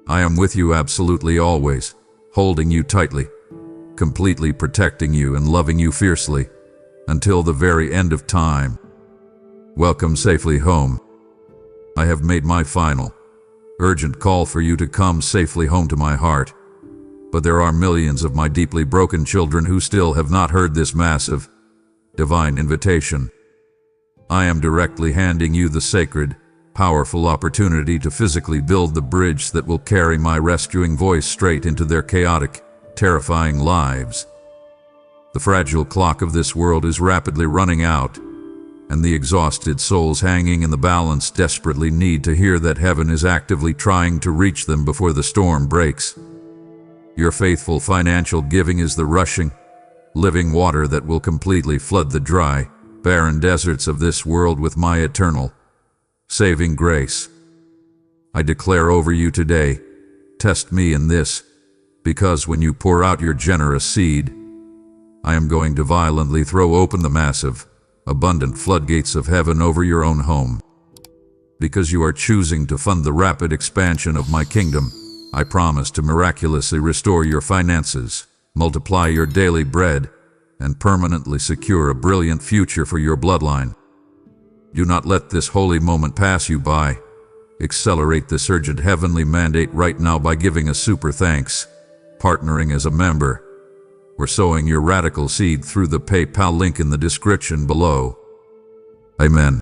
S1: I am with you absolutely always, holding you tightly, completely protecting you and loving you fiercely, until the very end of time. Welcome safely home. I have made my final, urgent call for you to come safely home to my heart. But there are millions of my deeply broken children who still have not heard this massive, divine invitation. I am directly handing you the sacred, powerful opportunity to physically build the bridge that will carry my rescuing voice straight into their chaotic, terrifying lives. The fragile clock of this world is rapidly running out, and the exhausted souls hanging in the balance desperately need to hear that heaven is actively trying to reach them before the storm breaks. Your faithful financial giving is the rushing, living water that will completely flood the dry, barren deserts of this world with my eternal, saving grace. I declare over you today, test me in this, because when you pour out your generous seed, I am going to violently throw open the massive, abundant floodgates of heaven over your own home. Because you are choosing to fund the rapid expansion of my kingdom, I promise to miraculously restore your finances, multiply your daily bread, and permanently secure a brilliant future for your bloodline. Do not let this holy moment pass you by. Accelerate this urgent heavenly mandate right now by giving a super thanks, partnering as a member, or sowing your radical seed through the PayPal link in the description below. Amen.